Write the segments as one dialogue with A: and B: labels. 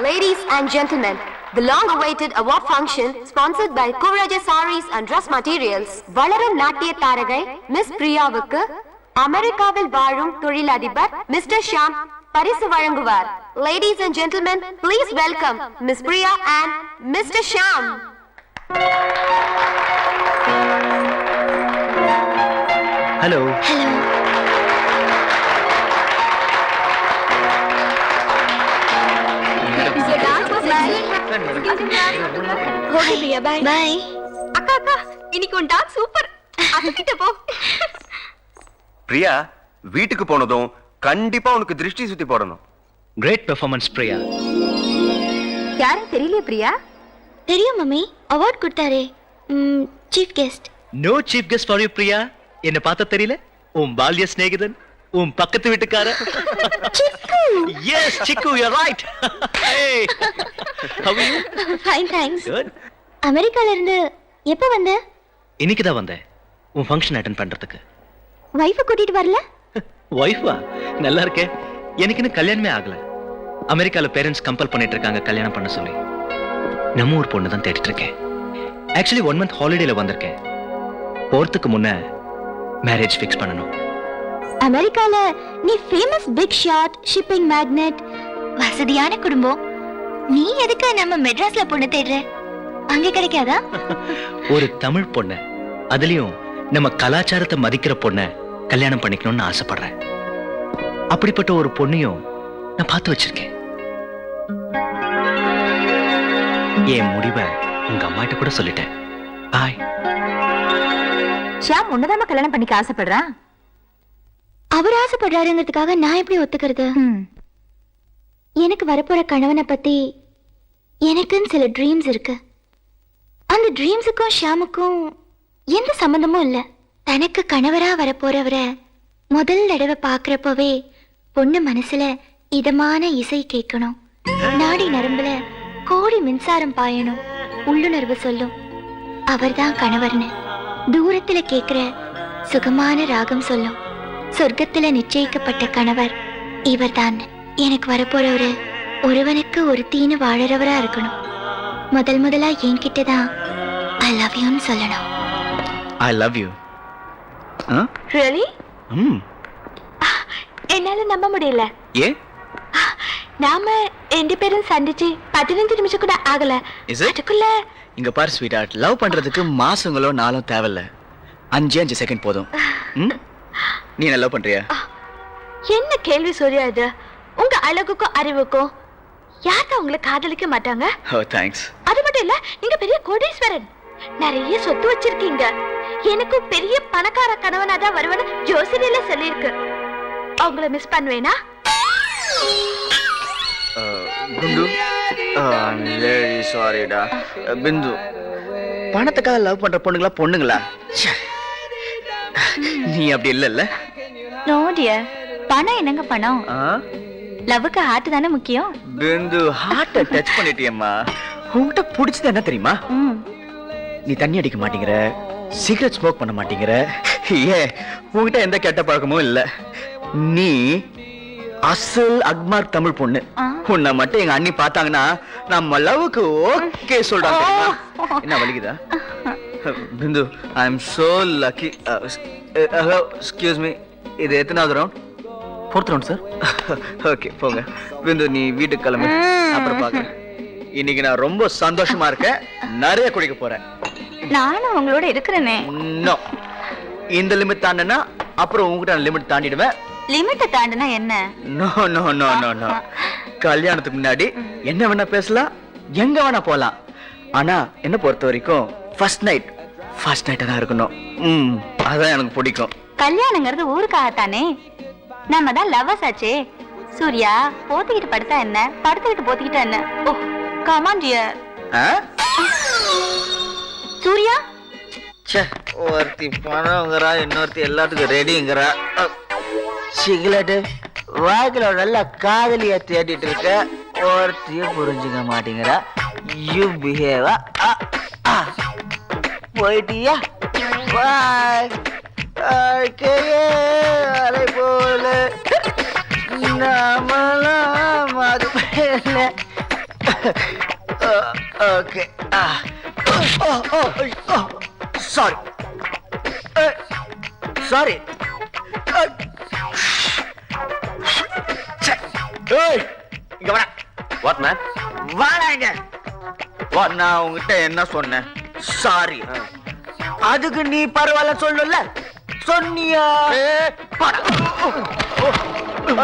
A: Ladies and gentlemen, the long-awaited award function sponsored by Kuvraja Sarees and Dress Materials வளரும் நாட்டிய தாரகை miss பிரியாவுக்கு அமெரிக்காவில் வாழும் தொழிலதிபர் மிஸ்டர் ஷாம் பரிசு வழங்குவார். Ladies and gentlemen, please welcome Miss Priya and Mr. Sham.
B: Hello.
A: Hello. Okay, Priya, bye. Bye.
C: அக்கா இன்னைக்கு உன் டான்ஸ் சூப்பர். அக்கிட்ட போ.
D: பிரியா, வீட்டுக்கு போனதும் கண்டிப்பா உனக்கு திருஷ்டி சுத்தி போடணும்.
B: Great performance, Priya.
C: யாரும் தெரியலையே பிரியா?
A: தெரியும் மம்மி, அவார்ட் கொடுத்தாரே. Chief guest.
B: No chief guest for you, Priya. என்ன பார்த்தா தெரியல? உன் பால்ய சிநேகிதன், உன் பக்கத்து வீட்டுக்கார.
A: சிக்கு.
B: Yes, Chiku, you're right. Hey. How are you?
A: Fine, thanks.
B: Good.
A: அமெரிக்கால இருந்து எப்ப வந்த?
B: இன்னைக்கு தான் வந்தேன். உன் ஃபங்க்ஷன் அட்டெண்ட் பண்றதுக்கு.
A: வைஃப கூட்டிட்டு வரல?
B: வைஃபா? நல்லா இருக்கே. எனக்கு இன்னும் கல்யாணமே ஆகல. அமெரிக்கால பேரண்ட்ஸ் கம்பல் பண்ணிட்டு இருக்காங்க கல்யாணம் பண்ண சொல்லி. நம்ம ஊர் பொண்ணு தான் தேடிட்டு இருக்கேன். ஆக்சுவலி 1 month ஹாலிடேல வந்திருக்கேன். போறதுக்கு முன்ன மேரேஜ் ஃபிக்ஸ் பண்ணணும்.
A: அமெரிக்கால நீ famous big shot, shipping magnet, வசதியான குடும்பம். நீ எதுக்கு நம்ம மெட்ராஸ்ல பொண்ணு தேடுற? அங்க கிடைக்காதா?
B: ஒரு தமிழ் பொண்ணு, அதுலயும் நம்ம கலாச்சாரத்தை மதிக்கிற பொண்ண கல்யாணம் பண்ணிக்கணும்னு ஆசைப்படுறேன். அப்படிப்பட்ட ஒரு பொண்ணையும் நான் பார்த்து வச்சிருக்கேன். என் முடிவை உங்க அம்மாட்ட கூட சொல்லிட்டேன். பாய்.
C: ஷாம் உன்னதாம கல்யாணம் பண்ணிக்க ஆசைப்படுறான்.
A: அவர் ஆசைப்படுறாருங்கிறதுக்காக நான் எப்படி ஒத்துக்கிறது? எனக்கு வரப்போற கணவனை பத்தி எனக்குன்னு சில ட்ரீம்ஸ் இருக்கு. அந்த ட்ரீம்ஸுக்கும் ஷாமுக்கும் எந்த சம்பந்தமும் இல்ல. தனக்கு கணவரா வரப்போறவரை முதல் தடவை பாக்குறப்பவே பொண்ணு மனசுல இதமான இசை கேட்கணும், நாடி நரம்புல கோடி மின்சாரம் பாயணும், உள்ளுணர்வு சொல்லும் அவர்தான் கணவர்னு. தூரத்துல கேக்குற சுகமான ராகம் சொல்லும் சொர்க்கத்துல நிச்சயிக்கப்பட்ட கணவர் இவர்தான். எனக்கு வரப்போறவரு ஒருவனுக்கு ஒரு தீனு வாழறவரா இருக்கணும். முதலா என்கிட்டதான் ஐ லவ் யூன்னு சொல்லணும்.
B: I love you.
C: Really? என்னால நம்ப முடியல.
B: ஏ?
C: நாம ரெண்டு பேரும் சந்திச்சு 15 நிமிஷம் கூட ஆகல. அதுக்குள்ள
E: இங்க பாரு ஸ்வீட் ஹார்ட், லவ் பண்றதுக்கு மாசங்களோ நாளும் தேவையில்ல. 5 செகண்ட் போதும். நீ என்ன லவ் பண்றியா?
C: என்ன கேள்வி சூர்யா இது? உங்க அழகுக்கும் அறிவுக்கும் யார்தான் உங்களை காதலிக்க மாட்டாங்க?
E: ஓ தேங்க்ஸ்.
C: அது மட்டும் இல்ல, நீங்க பெரிய கோடீஸ்வரன், நிறைய சொத்து வச்சிருக்கீங்க. எனக்கும் பெரிய பணக்கார கணவனா தான் வருவேன்னு ஜோசியில சொல்லியிருக்கு. அவங்கள மிஸ் பண்ணுவேனா?
E: குண்டு, வெரி சாரிடா. பிந்து, பணத்துக்காக லவ் பண்ற பொண்ணுங்களா பொண்ணுங்களா? நீ அப்படி இல்லல்ல?
C: நோ டியர், பணம் என்னங்க பணம்? லவ்வுக்கு ஹார்ட் தானே முக்கியம்.
E: பிந்து, ஹார்ட்ட டச் பண்ணிட்டியம்மா. உன்கிட்ட பிடிச்சது என்ன தெரியுமா? நீ தண்ணி அடிக்க மாட்டேங்கிற, சிகரெட் ஸ்மோக் பண்ண மாட்டேங்கிற, ஏன் உன்கிட்ட எந்த கெட்ட பழக்கமும் இல்ல. நீ அசல் அக்மார்க் தமிழ் பொண்ணு. உன்னை மட்டும் எங்க அண்ணி பார்த்தாங்கன்னா நம்ம லவ்வுக்கு ஓகே சொல்றாங்க. என்ன வலிக்குதா? Bindu, I am so lucky. Hello, excuse me, இது எத்தனாவது round?
B: 4th round sir.
E: Okay போங்க. பிந்து, நீ வீட்டுக்கு கிளம்பு, அப்புறம் பாக்குறேன். இன்னைக்கு நான் ரொம்ப சந்தோஷமா இருக்கேன், நிறைய குடிக்க போறேன்.
C: நானும் உங்களோட இருக்கிறேனே.
E: நோ, இந்த லிமிட் தாண்டினா அப்புறம் உங்ககிட்ட லிமிட் தாண்டிடுவேன்.
C: லிமிட்ட தாண்டினா என்ன?
E: No no no no no. கல்யாணத்துக்கு முன்னாடி என்ன வேணா பேசலாம், எங்க வேணா போலாம். ஆனா என்ன பொறுத்த வரைக்கும் ஃபர்ஸ்ட் நைட் தான் இருக்கணும். அதான் எனக்கு பிடிக்கும்.
C: கல்யாணங்கிறது ஊருக்காகத்தானே, நம்ம தான் லவ்வர்ஸ் ஆச்சே. சூர்யா, போத்திக்கிட்டு படுத்தா என்ன, படுத்துக்கிட்டு போத்திக்கிட்டா என்ன? ஓ கம் ஆன் டியர். சூர்யா,
E: ஒருத்தி பணம்ங்கிறா, இன்னொருத்தி எல்லாத்துக்கும் ரெடிங்கிறா. சிகரெட்டு வாய்க்குல நல்ல காதலியா தேடிட்டு இருக்க, ஒருத்தையும் புரிஞ்சுக்க மாட்டேங்கிறா. யூ பிஹேவா? போயிட்டியா? பாய். அலை போல நாமலாம் அது ஓகே சாரி சாரி இங்க வர
D: வாட் மேன்?
E: வாடாங்க வா. நான் உங்ககிட்ட என்ன சொன்னேன்? சாரி. அதுக்கு நீ பரவாயில்ல சொல்லல சொன்னியா?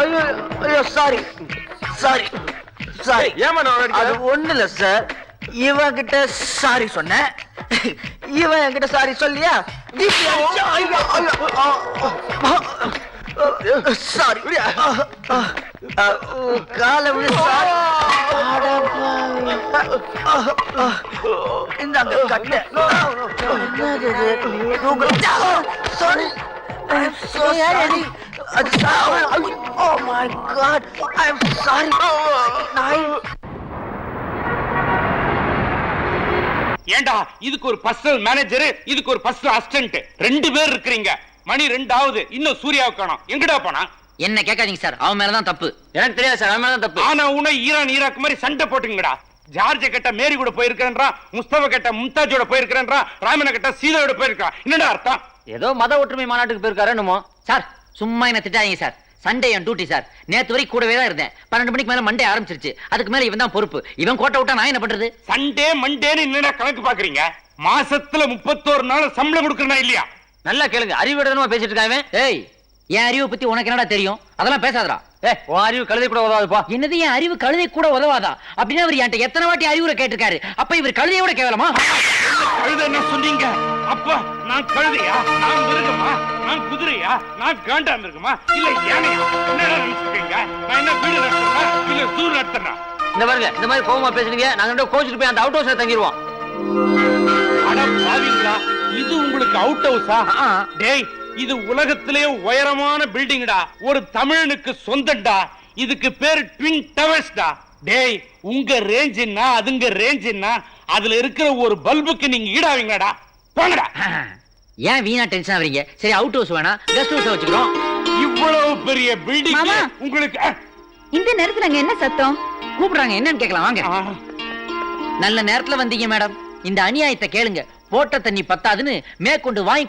E: ஐயோ ஐயோ சாரி சாரி சாரி.
D: ஏமா
E: அது ஒண்ணு இல்ல சார், இவன் கிட்ட சாரி சொன்னேன், இவன் என்கிட்ட சாரி சொல்லியா? சாரி காலை விடு. இந்த கட்டை sorry. I'm so sorry. Oh my God. I'm sorry.
F: ஏண்டா இதுக்கு ஒரு பர்சனல் மேனேஜர், இதுக்கு ஒரு பர்சனல் அசிஸ்டன்ட், 2 பேர் இருக்கீங்க. மணி 2 ஆகுது, இன்னும் சூர்யாவை காணோம். எங்கடா போனா?
G: என்ன கேட்காதீங்க சார், அவன் மேலதான் தப்பு. எனக்கு தெரியாது சார், அவன் மேலதான் தப்பு.
F: ஆனா உன ஈராக் மாதிரி சண்டை போட்டுங்கடா. ஜார்ஜ கட்ட மேரி கூட போயிருக்கேன்றா, முஸ்தபா கட்ட மும்தாஜோட போயிருக்கேன்றா, ராமன கட்ட சீதாவோட போயிருக்கா. என்னடா அர்த்தம்?
G: ஏதோ மத ஒற்றுமை மாநாட்டுக்கு போயிருக்காரு என்னமோ. சார் சும்மா என்ன திட்டாதீங்க சார், சண்டே என் டியூட்டி சார். நேத்து வரைக்கும் கூடவே தான் இருந்தேன். 12 மணிக்கு மேல மண்டே ஆரம்பிச்சிருச்சு. அதுக்கு மேல இவன் தான் பொறுப்பு. இவன் கோட்டை விட்டா நான் என்ன பண்றது?
F: சண்டே மண்டேன்னு என்னடா கணக்கு பாக்குறீங்க? மாசத்துல 31 நாள் சம்பளம் கொடுக்கறனா இல்லையா?
G: நல்லா கேளுங்க, அறிவுடனமா பேசிட்டு இருக்கான். ஏய், என் அறிவை பத்தி உனக்கு என்னடா தெரியும்? அதெல்லாம் பேசாதடா. உன் அறிவு கழுதை கூட உதவாதுப்பா. என்னது என் அறிவு கழுதை கூட உதவாதா? அப்படின்னா இவர் என்கிட்ட எத்தனை வாட்டி அறிவுரை கேட்டிருக்காரு. அப்ப இவர் கழுதையோட கேவலமா?
F: கழுதை என்ன சொன்னீங்க? அப்பா நான் கழுதையா? நான் மிருகமா? நான் குதிரையா? நான் காண்டாம இருக்குமா? இல்ல யானையா? என்னடா நினைச்சிருக்கீங்க? நான் என்ன வீடு நடத்துறா இல்ல ஜூ நடத்துறா?
G: இந்த பாருங்க, இந்த மாதிரி கோவமா பேசுறீங்க, நாங்க ரெண்டு கோச்சிட்டு போய் அந்த அவுட் ஹவுஸ்ல தங்கிடுவோம்.
F: அட பாவிங்களா, இது உங்களுக்கு அவுட் ஹவுஸா? டேய், இது உலகத்திலேயே உயரமான பில்டிங்டா. ஒரு தமிழனுக்கு சொந்தம்டா. இதுக்கு பேரு ட்வின் டவர்ஸ்டா. டேய், உங்க ரேஞ்சின்னா அதுங்க ரேஞ்சின்னா அதுல இருக்கிற ஒரு பல்புக்கு நீங்க ஈடாவீங்கடா. போங்கடா.
G: ஏன் வீணா டென்ஷன் ஆவறீங்க? சரி, அவுட் ஹவுஸ் வேணா, கெஸ்ட் ஹவுஸ் வச்சுக்கிறோம்.
F: இவ்வளவு பெரிய பில்டிங் உங்களுக்கு
C: இந்த நேரத்துல அங்க என்ன சத்தம்?
G: கூப்பிடுறாங்க, என்னன்னு கேட்கலாம் வாங்க. நல்ல நேரத்துல வந்தீங்க மேடம். இந்த அநியாயத்தை கேளுங்க. போட்ட தண்ணி பத்தாதுன்னு மேற்கொண்டு வாங்கி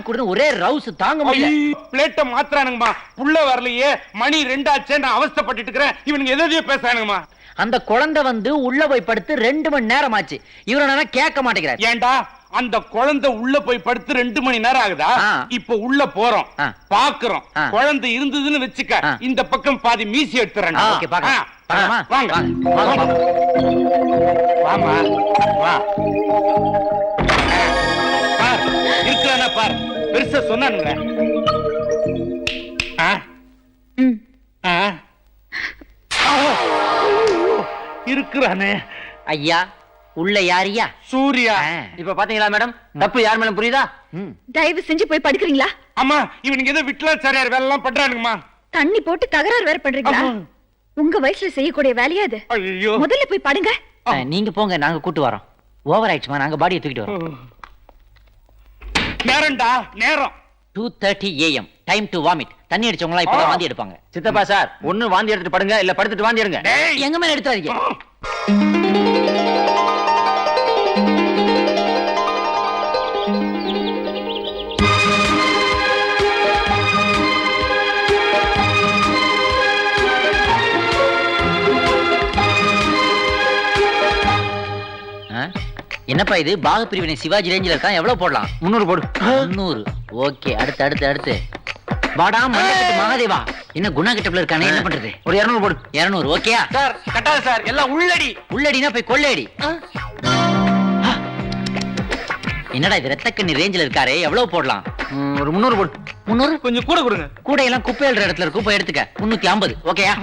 G: கொடுன்னு ஒரே ரவுஸ் தாங்க முடியல.
F: பிளேட்ட மாத்துறானுங்கம்மா. புள்ள வரலையே, மணி 2 ஆச்சே, நான் அவஸ்தைப்பட்டுட்டு இருக்கிறேன். இவனுங்க எதையோ பேசுறானுங்கம்மா.
G: அந்த குழந்தை வந்து உள்ள போய் படுத்து 2 மணி நேரம் ஆச்சு. இவரை கேட்க மாட்டேங்கிறார்.
F: ஏண்டா, அந்த குழந்தை உள்ள போய் படுத்து 2 மணி நேரம் ஆகுதா? இப்ப உள்ள போறோம், பாக்குறோம். குழந்தை இருந்ததுன்னு வச்சுக்க, இந்த பக்கம் பாதி மீசி எடுத்துறேன்.
G: ஓகே, பார்க்கலாம்.
F: வாங்க வாமா வா. பார் இருக்கிறானா பார். பெருசா சொன்னானுங்க. இருக்கிறானே.
G: ஐயா, உள்ள யாரியா?
F: சூர்யா.
G: இப்ப பாத்தீங்களா மேடம், தப்பு யார் மேலும் புரியுதா?
C: தயவு செஞ்சு போய் படுக்கிறீங்களா?
F: அம்மா, இவனுக்கு ஏதோ விட்டலாச்சாரியார் வேலை எல்லாம் பண்றானுங்கம்மா.
C: தண்ணி போட்டு தகராறு வேற பண்றீங்களா? உங்க வயசுல செய்யக்கூடிய வேலையா அது?
F: ஐயோ,
C: முதல்ல போய் படுங்க.
G: நீங்க போங்க, நாங்க கூட்டு வரோம். ஓவர் ஆயிடுச்சுமா, நாங்க பாடியை தூக்கிட்டு வரோம்.
F: நேரம்டா நேரம்.
G: 2:30 AM டைம் டு வாமிட். தண்ணி அடிச்சவங்களா இப்ப வாந்தி எடுப்பாங்க. சித்தப்பா சார், ஒண்ணு வாந்தி எடுத்துட்டு படுங்க, இல்ல படுத்துட்டு வாந்தி எடுங்க. எங்க மேல எடுத்தாதீங்க. என்னப்பா இது, பாக பிரிவினை சிவாஜி ரேஞ்சில இருக்கா? எவ்வளவு போடலாம்? 300 போடு. 300. ஓகே, அடுத்து வாடா மண்டகட்டு மகாதேவா. என்ன குணா கிட்டப்ல இருக்கானே, என்ன பண்றது? ஒரு 200 போடு. 200 ஓகேயா?
F: சார் கட்டாது சார், எல்லாம் உள்ளடி.
G: உள்ளடினா போய் கொள்ளையடி. என்னடா இது, ரத்தக்கண்ணி ரேஞ்சில இருக்காரே, எவ்வளவு போடலாம்?
E: ஒரு 300 போடு.
G: 300
F: கொஞ்சம் கூட கொடுங்க.
G: கூட எல்லாம் குப்பை எழுற இடத்துல இருக்கு, போய் எடுத்துக்க. 350 ஓகேயா?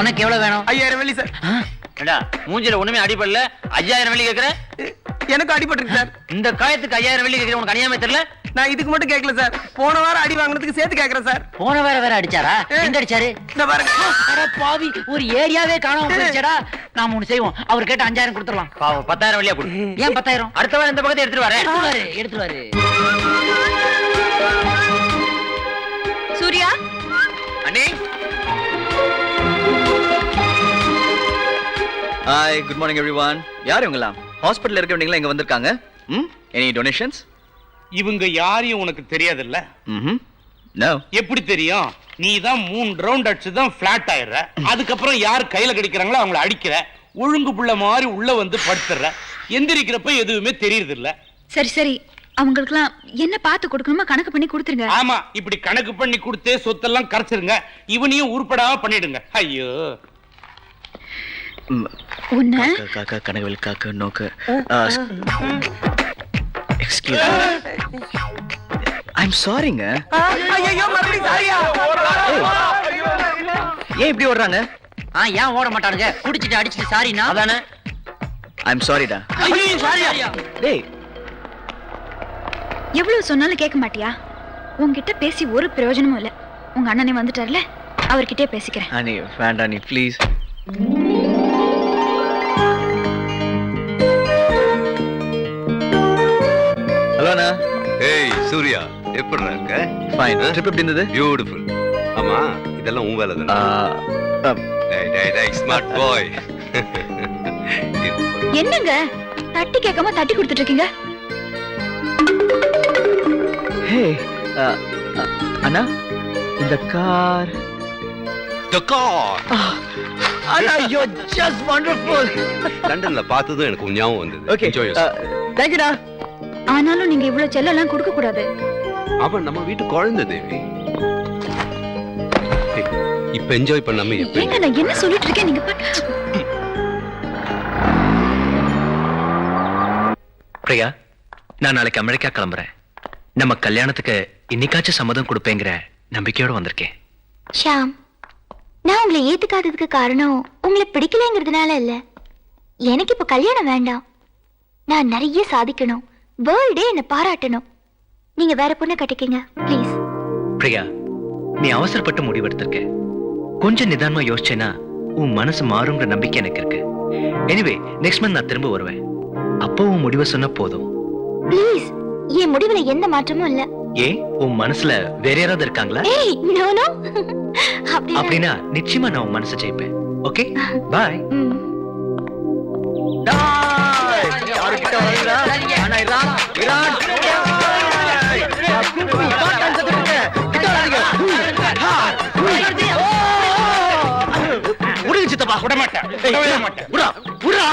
G: உனக்கு எவ்வளவு வேணும்?
D: 5000 வெள்ளி சார்.
G: ஏடா, மூஞ்சில ஒண்ணுமே அடிபடல, 5000 வெள்ளி கேக்குற?
D: எனக்கு அடிபட்டிருக்கு சார்.
G: இந்த காயத்துக்கு 5000 வெள்ளி கேக்குற, உனக்கு அநியாயமே தெரியல?
D: நான் இதுக்கு மட்டும் கேட்கல சார், போன வாரம் அடி வாங்குனதுக்கு சேர்த்து கேக்குறேன் சார்.
G: போன வேற அடிச்சாரா? எங்க அடிச்சாரு?
D: இந்த பாருங்க.
G: அட பாவி, ஒரு ஏரியாவே காணாம போயிடுச்சடா. நாம ஒண்ணு செய்வோம், அவர் கேட்ட 5000 கொடுத்துடலாம். பாவம், 10000 வெள்ளியா கொடு. ஏன் 10000? அடுத்த வாரம் இந்த பக்கத்தை எடுத்துட்டு வரேன். எடுத்துட்டு
C: சூர்யா,
G: அண்ணே.
E: Hi, good morning everyone. யார் இவங்கலாம்? ஹாஸ்பிடல்ல இருக்கவங்களா இங்க வந்திருக்காங்க? Any donations?
F: இவங்க யாரையும் உனக்கு தெரியாதுல்ல?
E: நோ.
F: எப்படி தெரியும்? நீ தான் 3 ரவுண்ட் அடிச்சு தான் ஃபிளாட் ஆயிடுற. அதுக்கப்புறம் யார் கையில கடிக்கிறாங்களோ அவங்கள அடிக்கிற. ஒழுங்கு புள்ள மாதிரி உள்ள வந்து படுத்துற. எந்திரிக்கிறப்ப எதுவுமே தெரியறது இல்ல.
C: சரி சரி, அவங்களுக்குலாம் என்ன பார்த்து கொடுக்கணுமா கணக்கு பண்ணி கொடுத்துருங்க.
F: ஆமா, இப்படி கணக்கு பண்ணி கொடுத்தே சொத்தெல்லாம் கரைச்சிருங்க. இவனையும் உருப்படாம பண்ணிடுங்க. ஐயோ,
C: உன்ன
E: காக்கா கனவில் காக்க நோக்க. எக்ஸ்கியூஸ். ஐம் சாரிங்க. ஏன் இப்படி ஓடுறாங்க?
G: ஏன் ஓட மாட்டானுங்க? குடிச்சிட்டு அடிச்சிட்டு சாரினா அதானே.
E: ஐம் சாரிடா. டேய்,
C: எவ்வளவு சொன்னாலும் கேட்க மாட்டியா? உன்கிட்ட பேசி ஒரு பிரயோஜனமும் இல்ல. உங்க அண்ணனே வந்துட்டார்ல, அவர்கிட்டே பேசிக்கிறேன்.
E: அனி வேண்டாம், நீ ப்ளீஸ். ஹலோ அண்ணா.
D: ஏய் சூர்யா, எப்படி இருக்க?
E: ஃபைன். ட்ரிப் எப்படி இருந்தது?
D: பியூட்டிஃபுல். ஆமா, இதெல்லாம் உன் வேலை தானே? டேய் ஸ்மார்ட் பாய்.
C: என்னங்க தட்டி கேட்காம தட்டி கொடுத்துட்டு இருக்கீங்க?
E: ஹே, அண்ணா, இந்த car.
D: The car.
E: Anna, you just wonderful.
D: லண்டன்ல பார்த்ததும் எனக்கு ஞாபகம் வந்தது.
E: Okay,
D: Enjoy yourself.
E: தேங்க் யூடா.
C: ஆனாலும் நீங்க இவ்வளவு செல்லலாம் கொடுக்க கூடாது.
D: அவன் நம்ம வீட்டு குழந்தை தேவி. இப்ப என்ஜாய் பண்ணாம எப்ப?
C: ஏங்க நான் என்ன சொல்லிட்டு இருக்கேன், நீங்க
B: பிரியா, நான் நாளைக்கு அமெரிக்கா கிளம்புறேன். நம்ம கல்யாணத்துக்கு இன்னைக்காச்சும் சம்மதம் கொடுப்பேங்கிற நம்பிக்கையோட வந்திருக்கேன்.
A: ஷாம், நான் உங்களை ஏத்துக்காததுக்கு காரணம் உங்களை பிடிக்கலங்கிறதுனால இல்ல. எனக்கு இப்ப கல்யாணம் வேண்டாம். நான் நிறைய சாதிக்கணும். வேர்ல்டே என்ன பாராட்டணும். நீங்க வேற பொண்ணை கட்டிக்கங்க ப்ளீஸ்.
B: பிரியா, நீ அவசரப்பட்டு முடிவெடுத்திருக்க. கொஞ்சம் நிதானமா யோசிச்சேன்னா உன் மனசு மாறுங்கிற நம்பிக்கை எனக்கு இருக்கு. எனிவே, நெக்ஸ்ட் மந்த் நான் திரும்ப வருவேன். அப்போ உன் முடிவை சொன்னா போதும்.
A: ப்ளீஸ், என் முடிவுல எந்த மாற்றமும் இல்ல.
B: ஏன், உன் மனசுல வேற யாராவது இருக்காங்களா?
A: ஏய், நோ நோ.
B: அப்படின்னா நிச்சயமா நான் உன் மனசை ஜெயிப்பேன். ஓகே, பாய்.
E: யாருக்கிட்ட வரீங்களா? அண்ணா இரான், இரான். உடுங்க சித்தப்பா.
F: விட மாட்டேன், விடவே மாட்டேன்.
E: உடா, உடா.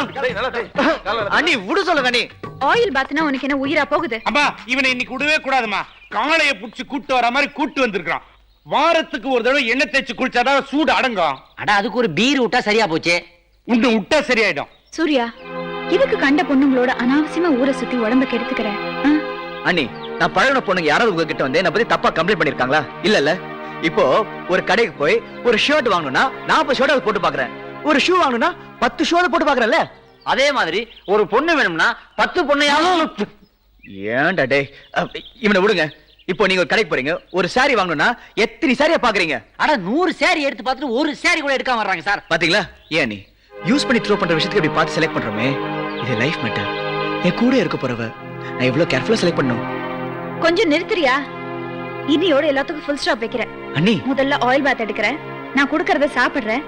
E: அண்ணி, உடு சொல்லுங்க அண்ணி.
C: ஆயில் பாத்னா உனக்கு என்ன உயிரா போகுது?
F: அம்மா, இவனை இன்னைக்கு விடவே கூடாதுமா. காளைய புடிச்சு கூட்டு வர மாதிரி கூட்டு வந்திருக்கான். வாரத்துக்கு ஒரு தடவை எண்ணெய் தேய்ச்சி குளிச்சாதான் சூடு அடங்கும்.
G: அட, அதுக்கு ஒரு பீர் விட்டா சரியா போச்சு.
F: உன்னை விட்டா சரியாயிடும்.
C: சூர்யா, இதுக்கு கண்ட பொண்ணுங்களோட அனாவசியமா ஊரை சுத்தி உடம்ப கெடுத்துக்கிறேன்.
E: அண்ணி, நான் பழகின பொண்ணுங்க யாராவது உங்ககிட்ட வந்து என்ன பத்தி தப்பா கம்ப்ளைண்ட் பண்ணிருக்காங்களா? இல்ல. இப்போ ஒரு கடைக்கு போய் ஒரு ஷர்ட் வாங்கணும்னா 40 ஷர்ட் போட்டு பாக்குறேன். ஒரு ஷூ வாங்கணும்னா 10 ஷூ போட்டு பாக்குறேன்ல.
G: அதே மாதிரி ஒரு பொண்ணு வேணும்னா 10 பொண்ணையாவது.
E: ஏன்டா டேய், இவனை விடுங்க. இப்போ நீங்க ஒரு கடைக்கு போறீங்க, ஒரு சாரி வாங்கணும்னா எத்தனை சாரியா பாக்குறீங்க?
G: அட, 100 சாரி எடுத்து பார்த்துட்டு ஒரு சாரி கூட எடுக்காம வர்றாங்க சார்.
E: பாத்தீங்களா? ஏன் நீ யூஸ் பண்ணி த்ரோ பண்ற விஷயத்துக்கு இப்படி பார்த்து செலக்ட் பண்றோமே? இது லைஃப் மேட்டர். என் கூட இருக்க போறவ நான் இவ்வளவு கேர்ஃபுல்லா செலக்ட் பண்ணும்.
C: கொஞ்சம் நிறுத்துறியா? இன்னையோட எல்லாத்துக்கும் ஃபுல் ஸ்டாப் வைக்கிறேன்.
E: அண்ணி,
C: முதல்ல ஆயில் பாத் எடுக்கிறேன். நான் கொடுக்கறத சாப்பிடுறேன்.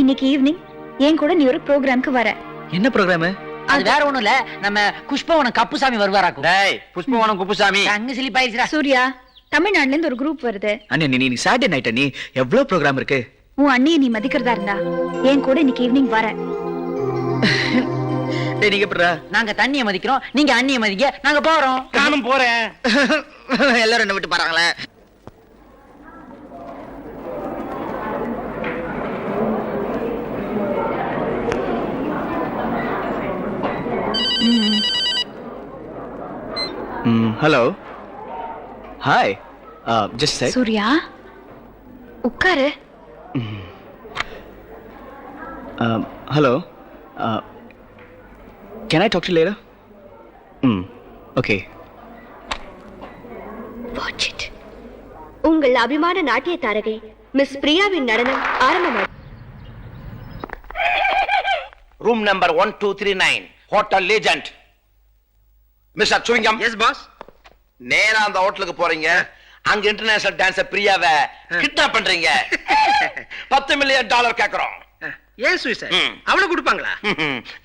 C: இன்னைக்கு ஈவினிங் என் கூட நீ ஒரு ப்ரோக்ராம்க்கு வர.
E: என்ன ப்ரோக்ராம்?
G: அது வேற ஒண்ணும் இல்ல, நம்ம புஷ்பவனம் கப்புசாமி வருவாராக்கும்.
E: டேய், புஷ்பவனம் குப்புசாமி.
G: அங்க சிலிப்பாயிருச்சுடா.
C: சூர்யா, தமிழ்நாட்டுல இருந்து ஒரு குரூப் வருது.
E: அண்ணே, நீ சாட்டர்டே நைட் அண்ணி எவ்வளவு ப்ரோக்ராம் இருக்கு.
C: உன் அண்ணியை நீ மதிக்கிறதா இருந்தா என் கூட இன்னைக்கு ஈவினிங் வர.
E: டேய், நீங்க எப்படிடா?
G: நாங்க தண்ணியை மதிக்கிறோம், நீங்க அண்ணியை மதிக்க. நாங்க போறோம்.
F: நானும் போறேன்.
E: எல்லாரும் என்ன விட்டு பாருங்களே. Hello, hi. Just check.
C: Surya, உட்காரு.
E: Hello, can I talk to later? Okay.
A: Watch it. உங்கள் அபிமான நாட்டிய தாரகை மிஸ் பிரியாவின் நடனம் ஆரம்பமாகும்.
H: Room number 1239, Hotel Legend. Mr. Chewingham.
I: Yes boss.
H: நேரா அந்த ஹோட்டலுக்கு போறீங்க. அங்க இன்டர்நேஷனல் டான்சர் பிரியாவை கிட்னாப் பண்றீங்க. $10 மில்லியன் கேக்குறோம்.
I: ஏன் சுவிசர் அவ்வளவு கொடுப்பாங்களா?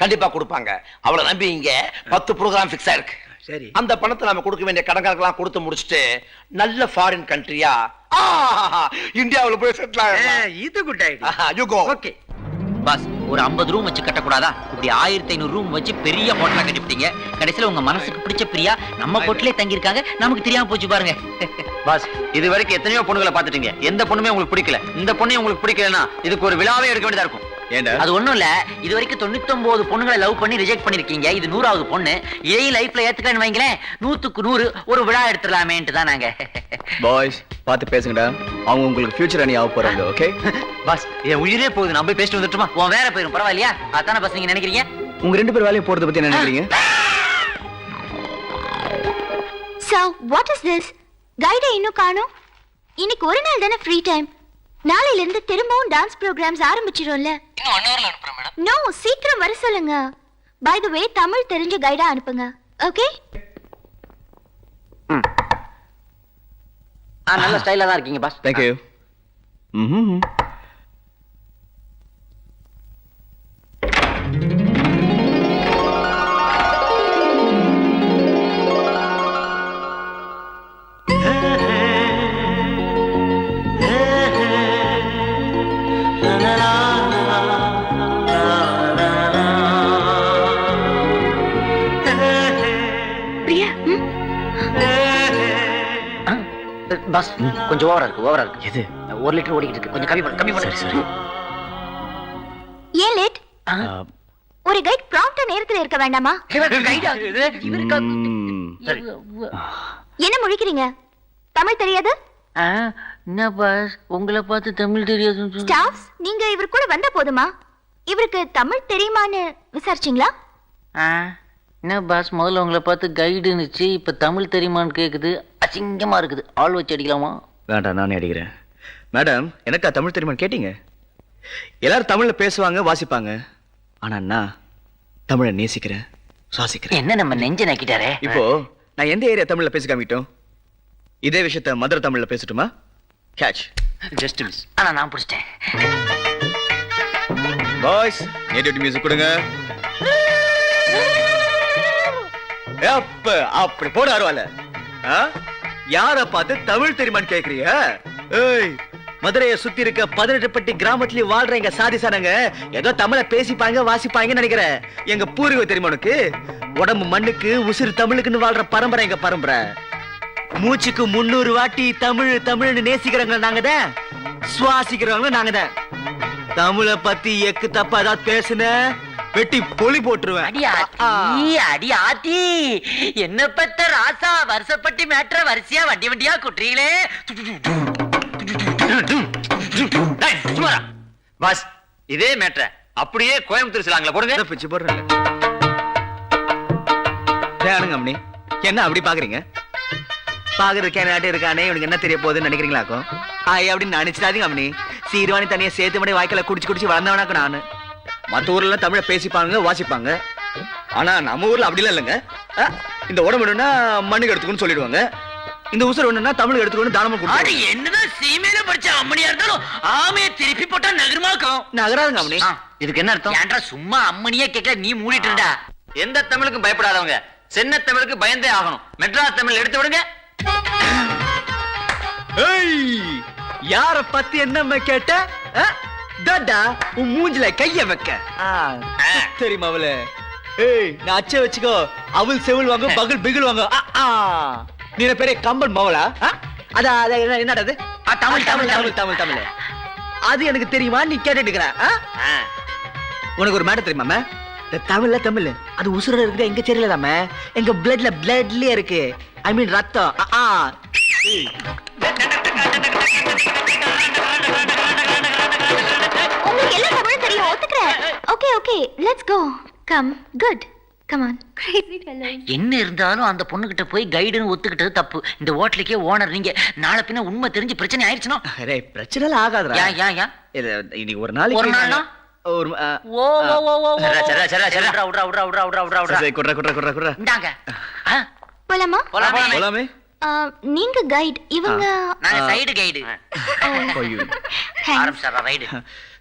H: கண்டிப்பா கொடுப்பாங்க. அவளை நம்பி இங்க 10 ப்ரோக்ராம் ஃபிக்ஸ் ஆயிருக்கு.
I: சரி,
H: அந்த பணத்தை நாம கொடுக்க வேண்டிய கடன்காரங்களாம் கொடுத்து முடிச்சுட்டு நல்ல ஃபாரின் கண்ட்ரியா இந்தியாவுல போய் செட்டில் ஆகலாம்.
I: இது good idea.
H: You go.
I: Okay
G: boss, ஒரு 50 ரூம் வச்சு கட்டக்கூடாதா? இப்படி 1500 ரூம் வச்சு பெரிய ஹோட்டலா கட்டிவிட்டீங்க. கடைசியில உங்க மனசுக்கு பிடிச்ச பிரியா நம்ம ஹோட்டலே தங்கி இருக்காங்க, நமக்கு தெரியாம போச்சு பாருங்க.
B: பாஸ், இது வரைக்கும் எத்தனையோ பொண்ணுகளை பார்த்துட்டீங்க, எந்த பொண்ணுமே உங்களுக்கு பிடிக்கல. இந்த பொண்ணு உங்களுக்கு பிடிக்கலன்னா இதுக்கு ஒரு விழாவே எடுக்க வேண்டியதா இருக்கும்.
E: ஏண்டா?
G: அது ஒண்ணும் இல்ல, இது வரைக்கும் 99 பொண்ணுங்களை லவ் பண்ணி ரிஜெக்ட் பண்ணிருக்கீங்க. இது 100வது பொண்ணு. இதே லைஃப்ல ஏத்துக்கலன்னு வைங்களேன், 100க்கு 100 ஒரு விழா எடுத்துடலாமேன்ட்டு தான் நாங்க.
E: பாய்ஸ் பார்த்து பேசுங்கடா, அவங்க உங்களுக்கு ஃபியூச்சர் அணி ஆக போறாங்க. ஓகே
B: பாஸ், என் உயிரே போகுது, நான் போய் பேசிட்டு வந்துட்டுமா?
G: உன் வேற போயிரும், பரவாயில்லையா? அதான பஸ் நீங்க நினைக்கிறீங்க?
E: உங்க 2 பேர் வேலையை போறத பத்தி என்ன நினைக்கிறீங்க?
C: So, what is this? கைடை இன்னும் காணோம். இன்னைக்கு ஒரு நாள் தானே ஃப்ரீ டைம். நாளையில இருந்து திரும்பவும் டான்ஸ் ப்ரோகிராம்ஸ் ஆரம்பிச்சிரோம்ல.
G: இன்னும் 1 ஹவர்ல அனுப்புறேன் மேடம்.
C: நோ, சீக்கிரம் வர சொல்லுங்க. பை தி வே, தமிழ் தெரிஞ்ச கைடா அனுப்புங்க. ஓகே?
G: நல்ல ஸ்டைலா தான் இருக்கீங்க boss.
E: Thank you.
C: Priya,
G: boss, கொஞ்சம் ஓவரா இருக்கு.
E: எது?
G: 1 லிட்டர் ஓடிக்கிட்டு இருக்கு, கொஞ்சம் கம்மி பண்ணு.
E: சரி.
C: ஏன் லேட்? ஒரு கைட் ப்ராம்ப்டா நேரத்துல இருக்க வேண்டாமா? என்ன முழிக்கிறீங்க? தமிழ் தெரியாது?
G: என்ன பாஸ், உங்களை பார்த்து தமிழ் தெரியாது?
C: ஸ்டாஃப்ஸ், நீங்க இவர் கூட வந்தா போதுமா? இவருக்கு தமிழ் தெரியுமான்னு விசாரிச்சீங்களா?
G: என்ன பாஸ், முதல்ல உங்களை பார்த்து கைடுன்னுச்சு, இப்ப தமிழ் தெரியுமான்னு கேக்குது. அசிங்கமா இருக்குது. ஆள் வச்சு அடிக்கலாமா?
E: வேண்டாம், நானே அடிக்கிறேன். மேடம், எனக்கா தமிழ் தெரியுமான்னு கேட்டீங்க? எல்லாரும் தமிழ்ல பேசுவாங்க, வாசிப்பாங்க. ஆனா நான் தமிழை நேசிக்கிறேன், சுவாசிக்கிறேன்.
G: என்ன நம்ம நெஞ்ச நக்கிட்டாரே.
E: இப்போ நான் எந்த ஏரியா தமிழ்ல பேசி காமிட்டோம்? இதே விஷயத்த மதுரை தமிழ்ல பேசட்டுமா? கேட்ச்.
B: Just miss.
G: ஆனா நான் பிடிச்சிட்டேன்.
E: பாய்ஸ், நேட்டிவ் மியூசிக் கொடுங்க. அப்படி போட அருவால. யார பார்த்து தமிழ் தெரியுமான்னு கேக்குறீங்க? ஏய், மதுரையை சுத்தி இருக்க 18 பட்டி கிராமத்திலேயே வாழ்ற எங்க சாதிசானங்க ஏதோ தமிழை பேசிப்பாங்க, வாசிப்பாங்கன்னு நினைக்கிறேன். எங்க பூர்வீகம் தெரியுமா உனக்கு? உடம்பு மண்ணுக்கு, உசிறு தமிழுக்குன்னு வாழ்ற பரம்பரை எங்க பரம்பரை. மூச்சுக்கு 300 வாட்டி தமிழ் தமிழ்னு நேசிக்கிறவங்க நாங்க தான், சுவாசிக்கிறவங்க நாங்க தான். தமிழை பத்தி எக்கு தப்பா ஏதாவது பேசுன வெட்டி பொலி போட்டுருவேன்.
G: அடி ஆத்தி, என்ன பத்த ராசா, வருஷப்பட்டி மேட்ர வரிசையா வண்டி வண்டியா குட்டுறீங்களே.
B: பாஸ், இதே மேட்ர அப்படியே கோயம்புத்தூர் சிலாங்கள போடுங்க.
E: பிச்சு போடுறேன். அம்மனி, என்ன அப்படி பாக்குறீங்க? பாக்குறதுக்கு நாட்டு இருக்கானே, இவனுக்கு என்ன தெரிய போகுதுன்னு நினைக்கிறீங்களாக்கும்? அப்படின்னு நினைச்சிடாதீங்க அம்மனி. சீர்வாணி தனியா சேர்த்து மணி வாய்க்கால குடிச்சு வளர்ந்தவனாக்கும் நானு. மத்த ஊர்ல தமிழ பேசிப்பாங்க, வாசிப்பாங்க. ஆனா நம்ம ஊர்ல அப்படிலாம் இல்லைங்க. இந்த உடம்புனா மண்ணுக்கு எடுத்துக்கணும்னு சொல்லிடுவாங்க. இந்த உசுர் ஒண்ணுன்னா தமிழ் எடுத்துக்கணும் தானமா கொடுத்து.
G: என்னதான் சீமையில படிச்ச அம்மனியா இருந்தாலும் ஆமையை திருப்பி போட்டா நகரமாக்கும்.
E: நகராதுங்க அம்மனி.
B: இதுக்கு என்ன அர்த்தம்?
G: ஏன்டா சும்மா அம்மனியே கேட்கல, நீ மூடிட்டு இருந்தா.
B: எந்த தமிழுக்கும் பயப்படாதவங்க சென்ன தமிழுக்கு பயந்தே ஆகணும். மெட்ராஸ் தமிழ் எடுத்து விடுங்க.
E: யார பத்தி என்ன கேட்ட? தாடா, உன் மூஞ்சில கைய வைக்க தெரியுமா அவள? ஏய், நான் அச்ச வச்சுக்கோ, அவள் செவில் வாங்க, பகல் பிகில் வாங்க. நீ பெரிய கம்பன் மவளா? அதான் என்னடா? தமிழ் தமிழ் தமிழ் தமிழ் தமிழ் அது எனக்கு தெரியுமா? நீ கேட்டுட்டு இருக்கிற. உனக்கு ஒரு மேடம் தெரியுமா? தமிழ்ல தமிழ் அது உசுரோட இருக்குது, எங்க தெரியலதாம, எங்க பிளட்லயே இருக்கு. ஐ மீன் ரத்தம்.
C: உங்களுக்கு எல்லா தமிழும் தெரியும், ஒத்துக்கிறேன். Okay okay, let's go. Come, good, come on. Crazy fellow.
G: என்ன இருந்தாலும் அந்த பொண்ணு கிட்ட போய் கைடுன்னு ஒத்துக்கிட்டது தப்பு. இந்த ஹோட்டலுக்கே ஓனர் நீங்க. நாளை பின்ன உண்மை தெரிஞ்சு பிரச்சனை ஆயிடுச்சுனா?
E: அரே, பிரச்சனை எல்லாம் ஆகாதுடா.
G: யா
E: இன்னைக்கு ஒரு நாளைக்கு
G: ஒரு நாள்னா
E: ஒரு
G: ஓ ஓ ஓ ஓ உட்ரா. இந்தாங்க.
C: போலாமா?
E: போலாமே.
C: நீங்க கைட், இவங்க
G: நாங்க சைடு கைடு.
E: ஐயோ.
G: ஆரம்பிச்சறா ரைடு.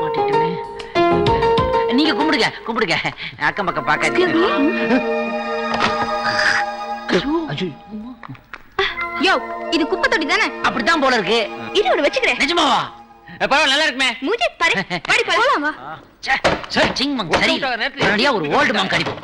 G: மாட்டிக்கிட்டேனே. நீங்க கும்பிடுங்க கும்பிடுங்க, அக்கம் பக்கம் பார்க்காதீங்க.
C: யோ, இது குப்பை தொட்டி தானே?
G: அப்படித்தான் போல இருக்கு.
C: இது ஒண்ணு வச்சுக்கிறேன்.
G: நிஜமாவா? பரவாயில்ல, நல்லா இருக்குமே.
C: மூஞ்சி பாரு. பாடி போலாம் வா.
G: சரி சிங் மங் சரி. உடனடியா ஒரு ஓல்டு மங் அடிப்போம்.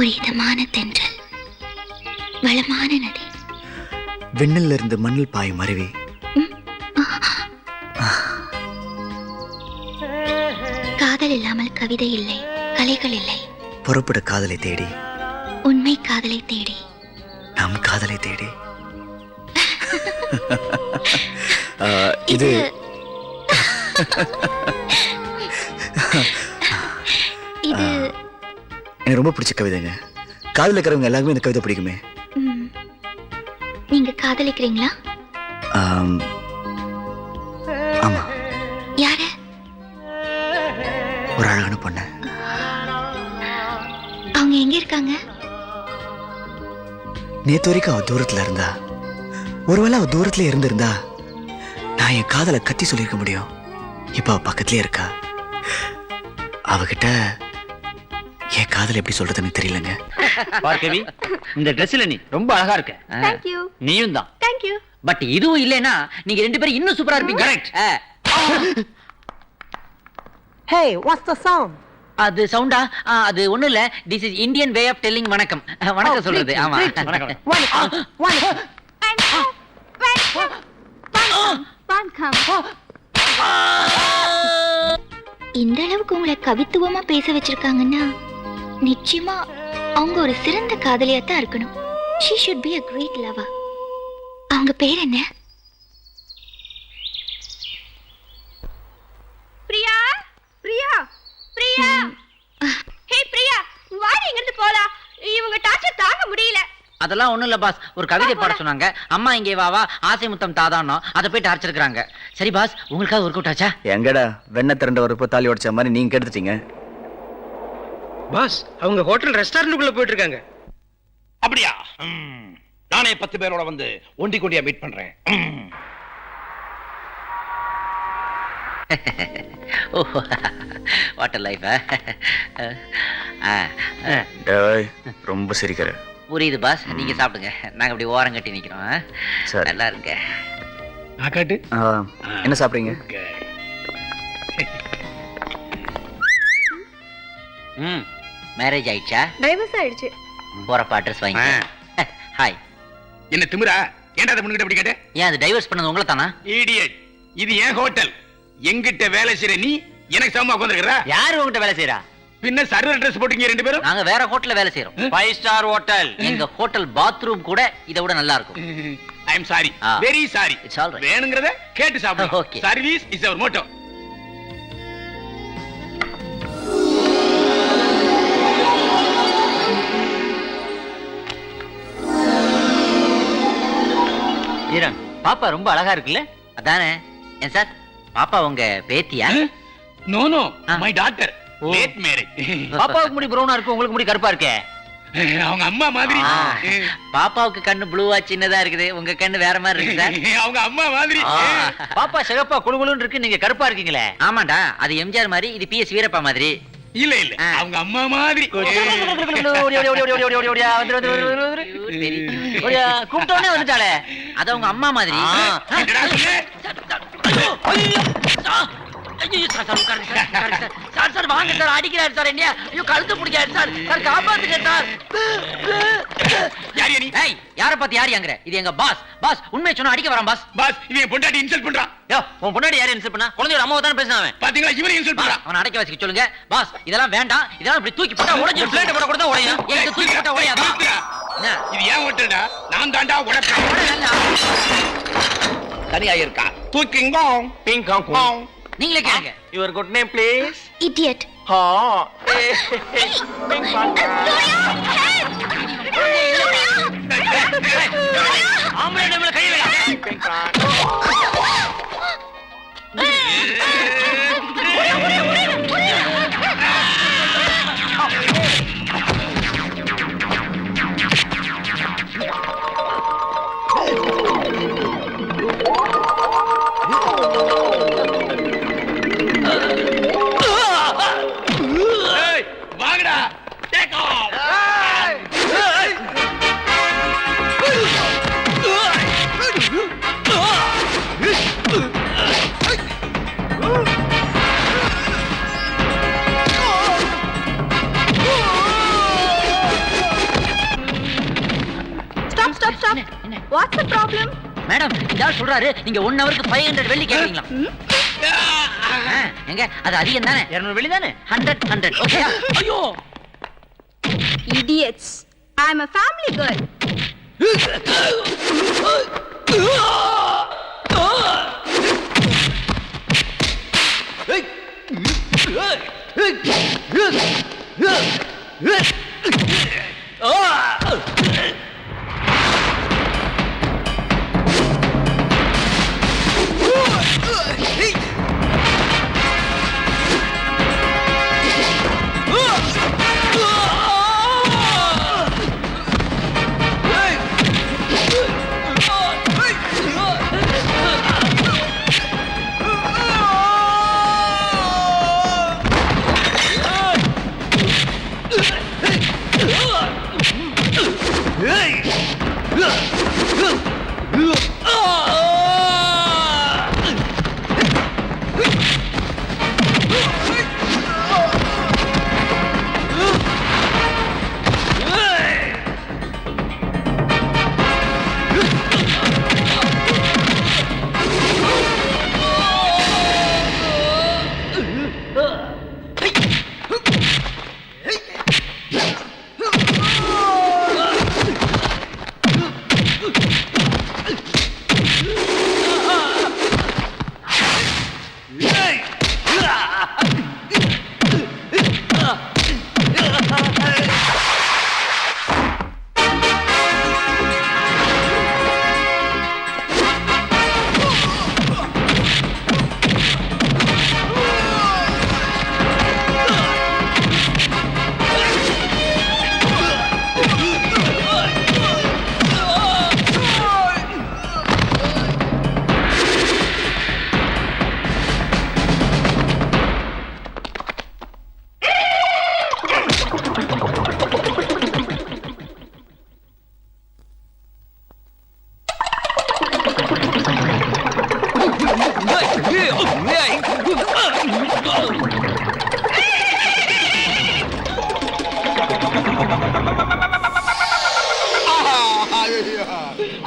C: ஒரு இதமான தென்றல், வளமான நதி,
E: விண்ணில் இருந்து மண்ணில் பாயும் அருவி,
C: காதல் இல்லாமல் கவிதை இல்லை, கலைகள் இல்லை.
E: புறப்பட காதலை தேடி,
C: உண்மை காதலை தேடி,
E: நம் காதலை தேடி. இது
C: இது
E: எனக்கு ரொம்ப பிடிச்ச கவிதைங்க. காதல் இருக்கிறவங்க எல்லாருமே இந்த கவிதை பிடிக்குமே.
C: நீங்க காதலிக்கிறீங்களா?
E: ஆமா.
C: யார?
E: ஒரு அழகான பொண்ணு.
C: அவங்க எங்க இருக்காங்க?
E: நேத்து வரைக்கும் அவ தூரத்துல இருந்தா. ஒருவேளை அவ தூரத்துல இருந்திருந்தா நான் என் காதலை கத்தி சொல்லிருக்க முடியும். இப்ப அவ பக்கத்துலயே இருக்கா. அவகிட்ட என் காதல் எப்படி சொல்றதுன்னு தெரியலங்க.
G: பார்க்கவி, இந்த ட்ரெஸ்ல நீ ரொம்ப அழகா இருக்க.
C: Thank you.
G: நீயும் தான்.
C: Thank you.
G: பட் இதுவும் இல்லைன்னா நீங்க ரெண்டு பேரும் இன்னும் சூப்பரா இருப்பீங்க. Correct.
J: Hey, what's the sound?
G: அது சவுண்டா? அது ஒண்ணு இல்ல. This is Indian way of telling vanakkam. வணக்கம் சொல்றது. ஆமா. வணக்கம்.
C: இந்த அளவுக்கு உங்களை கவித்துவமா பேச வச்சிருக்காங்கன்னா நிச்சயமா அவங்க ஒரு சிறந்த காதலியா தான் இருக்கணும். She should be a great lover. அவங்க பேர் என்ன? பிரியா, பிரியா, பிரியா. ஹே பிரியா, வாடி இங்க இருந்து போலாம். இவங்க டார்ச்சர் தாங்க முடியல.
G: அதெல்லாம் ஒண்ணும் இல்ல பாஸ். ஒரு கவிதை பாட சொன்னாங்க. அம்மா இங்கே வா வா ஆசை முத்தம் தாதானோ அதை போய் டார்ச்சருக்குறாங்க. சரி பாஸ், உங்களுக்காக ஒர்க் அவுட் ஆச்சா?
E: எங்கடா வெண்ண திரண்ட ஒரு தாலி உடைச்ச மாதிரி நீங்க கெடுத்துட்டீங்க.
I: பாஸ் அவங்க ஹோட்டல் ரெஸ்டாரண்ட்டுக்குள்ள போயிட்டு இருக்காங்க.
H: அப்படியா? நானே 10 பேரோட வந்து ஒண்டி கொண்டியா மீட் பண்றேன்.
G: வாட்டர் லைஃப்
E: ரொம்ப சிரிக்கிற.
G: புரியுது பாஸ், நீங்க சாப்பிடுங்க, நாங்க அப்படி ஓரம் கட்டி நிக்கிறோம்.
E: சரி.
G: நல்லா இருக்க.
H: நான் காட்டு.
E: என்ன சாப்பிடுறீங்க?
G: மேரேஜ் ஆயிடுச்சா?
C: டைவர்ஸ் ஆயிடுச்சு.
G: போறப்ப அட்ரஸ் வாங்கி. ஹாய்.
H: என்ன திமிரா? ஏன்டா அதை முன்னிட்டு அப்படி கேட்ட?
G: ஏன் அது டைவர்ஸ் பண்ணது உங்களை தானா?
H: இடியட். இது ஏன் ஹோட்டல். எங்கிட்ட வேலை செய்யற நீ எனக்கு சமமா உட்கார்ந்திருக்கற?
G: யாரு உங்ககிட்ட வேலை செய்யறா?
H: பின்ன சர்வர் அட்ரஸ் போட்டுங்க ரெண்டு பேரும்.
G: நாங்க வேற ஹோட்டல்ல வேலை செய்யறோம். 5 ஸ்டார் ஹோட்டல். எங்க ஹோட்டல் பாத்ரூம் கூட இதை விட நல்லா இருக்கும்.
H: I am sorry, very sorry.
G: It's all right.
H: வேணுங்கறத கேட்டு சாப்பிடு.
G: Okay.
H: Service is our motto.
G: ஈரன், பாப்பா ரொம்ப அழகா இருக்குல்ல? அதானே. ஏன் சார், பாப்பா உங்க பேத்தியா?
H: No no, my daughter. Late marriage.
G: பாப்பாவுக்கு முடி ப்ரௌனா இருக்கு, உங்களுக்கு முடி கருப்பா இருக்கே.
H: அவங்க அம்மா மாதிரி.
G: பாப்பாவுக்கு கண்ணு ப்ளூவா சின்னதா இருக்குது, உங்க கண்ணு வேற மாதிரி இருக்கு சார்.
H: அவங்க அம்மா மாதிரி.
G: பாப்பா சிகப்பா குளுகுளுன்னு இருக்கு, நீங்க கருப்பா இருக்கீங்களே. ஆமாண்டா, அது எம்ஜிஆர் மாதிரி, இது PS வீரப்பா மாதிரி.
H: இல்ல இல்ல, அவங்க அம்மா மாதிரி.
G: கூப்பிட்டோன்னே வந்துட்டாளே, அது அவங்க அம்மா மாதிரி. சார் வாங்க சார், அடிக்கிறாரு சார் என்ன. ஐயோ கழுத்து பிடிக்காரு சார். சார் காப்பாத்துங்க சார்.
H: யார் நீ?
G: ஏய், யாரை பார்த்து யார் யாங்கற? இது எங்க பாஸ். பாஸ் உண்மையை சொன்னா அடிக்க வரான் பாஸ்.
H: பாஸ், இவன் பொண்டாட்டி இன்சல்ட் பண்றான்.
G: யோ, உன் பொண்டாட்டி யாரை இன்சல்ட் பண்ணா? குழந்தையோட அம்மாவை தான பேசினான் அவன்.
H: பாத்தீங்களா, இவனை இன்சல்ட் பண்றான்.
G: அவனை அடக்க வச்சுக்க சொல்லுங்க பாஸ். இதெல்லாம் வேண்டாம், இதெல்லாம் இப்படி தூக்கி போட்டா உடைஞ்சு பிளேட் போட கூட உடையும். ஏன் இது தூக்கி போட்டா உடையாதா?
H: இது ஏன் ஹோட்டல்டா? நான் தாண்டா உடைப்பேன். தனியா இருக்கா? தூக்கிங்க பிங் காங்.
G: நீங்களே கேளுங்க.
H: Your good name please?
C: Idiot.
H: பிங் காங்.
G: ஆம்பளை நம்மள கை வைடா.
H: பிங் காங். வாங்கடா, take off.
C: Stop. What's the problem?
G: Madam, இந்த ஆள் சொல்றாரு நீங்க 1 ஹவருக்கு 500 வெள்ளி கேக்குறீங்களா? எங்க அது அதிகம் தானே? 200 வெள்ளி தானே? 100 ஓகேயா? ஐயோ
C: Idiots. I'm a family girl.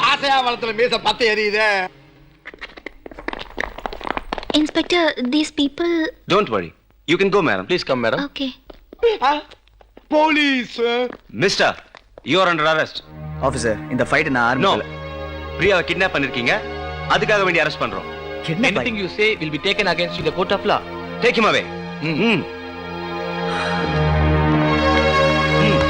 H: ஆசையா வளத்துல மீச பத்து எரியுதே.
C: Inspector, these people.
D: Don't worry. You can go, madam.
B: Please come madam.
C: Okay.
H: Police.
D: Mister, you are under arrest.
E: Officer, இந்த ஃபைட் நான்
D: No.
E: ஆரம்பிக்கல.
D: பிரியாவை கிட்னாப் பண்ணிருக்கீங்க. அதுக்காக வேண்டி அரெஸ்ட் பண்றோம்.
B: Anything you say will be taken against you in the court of law.
D: Take him away.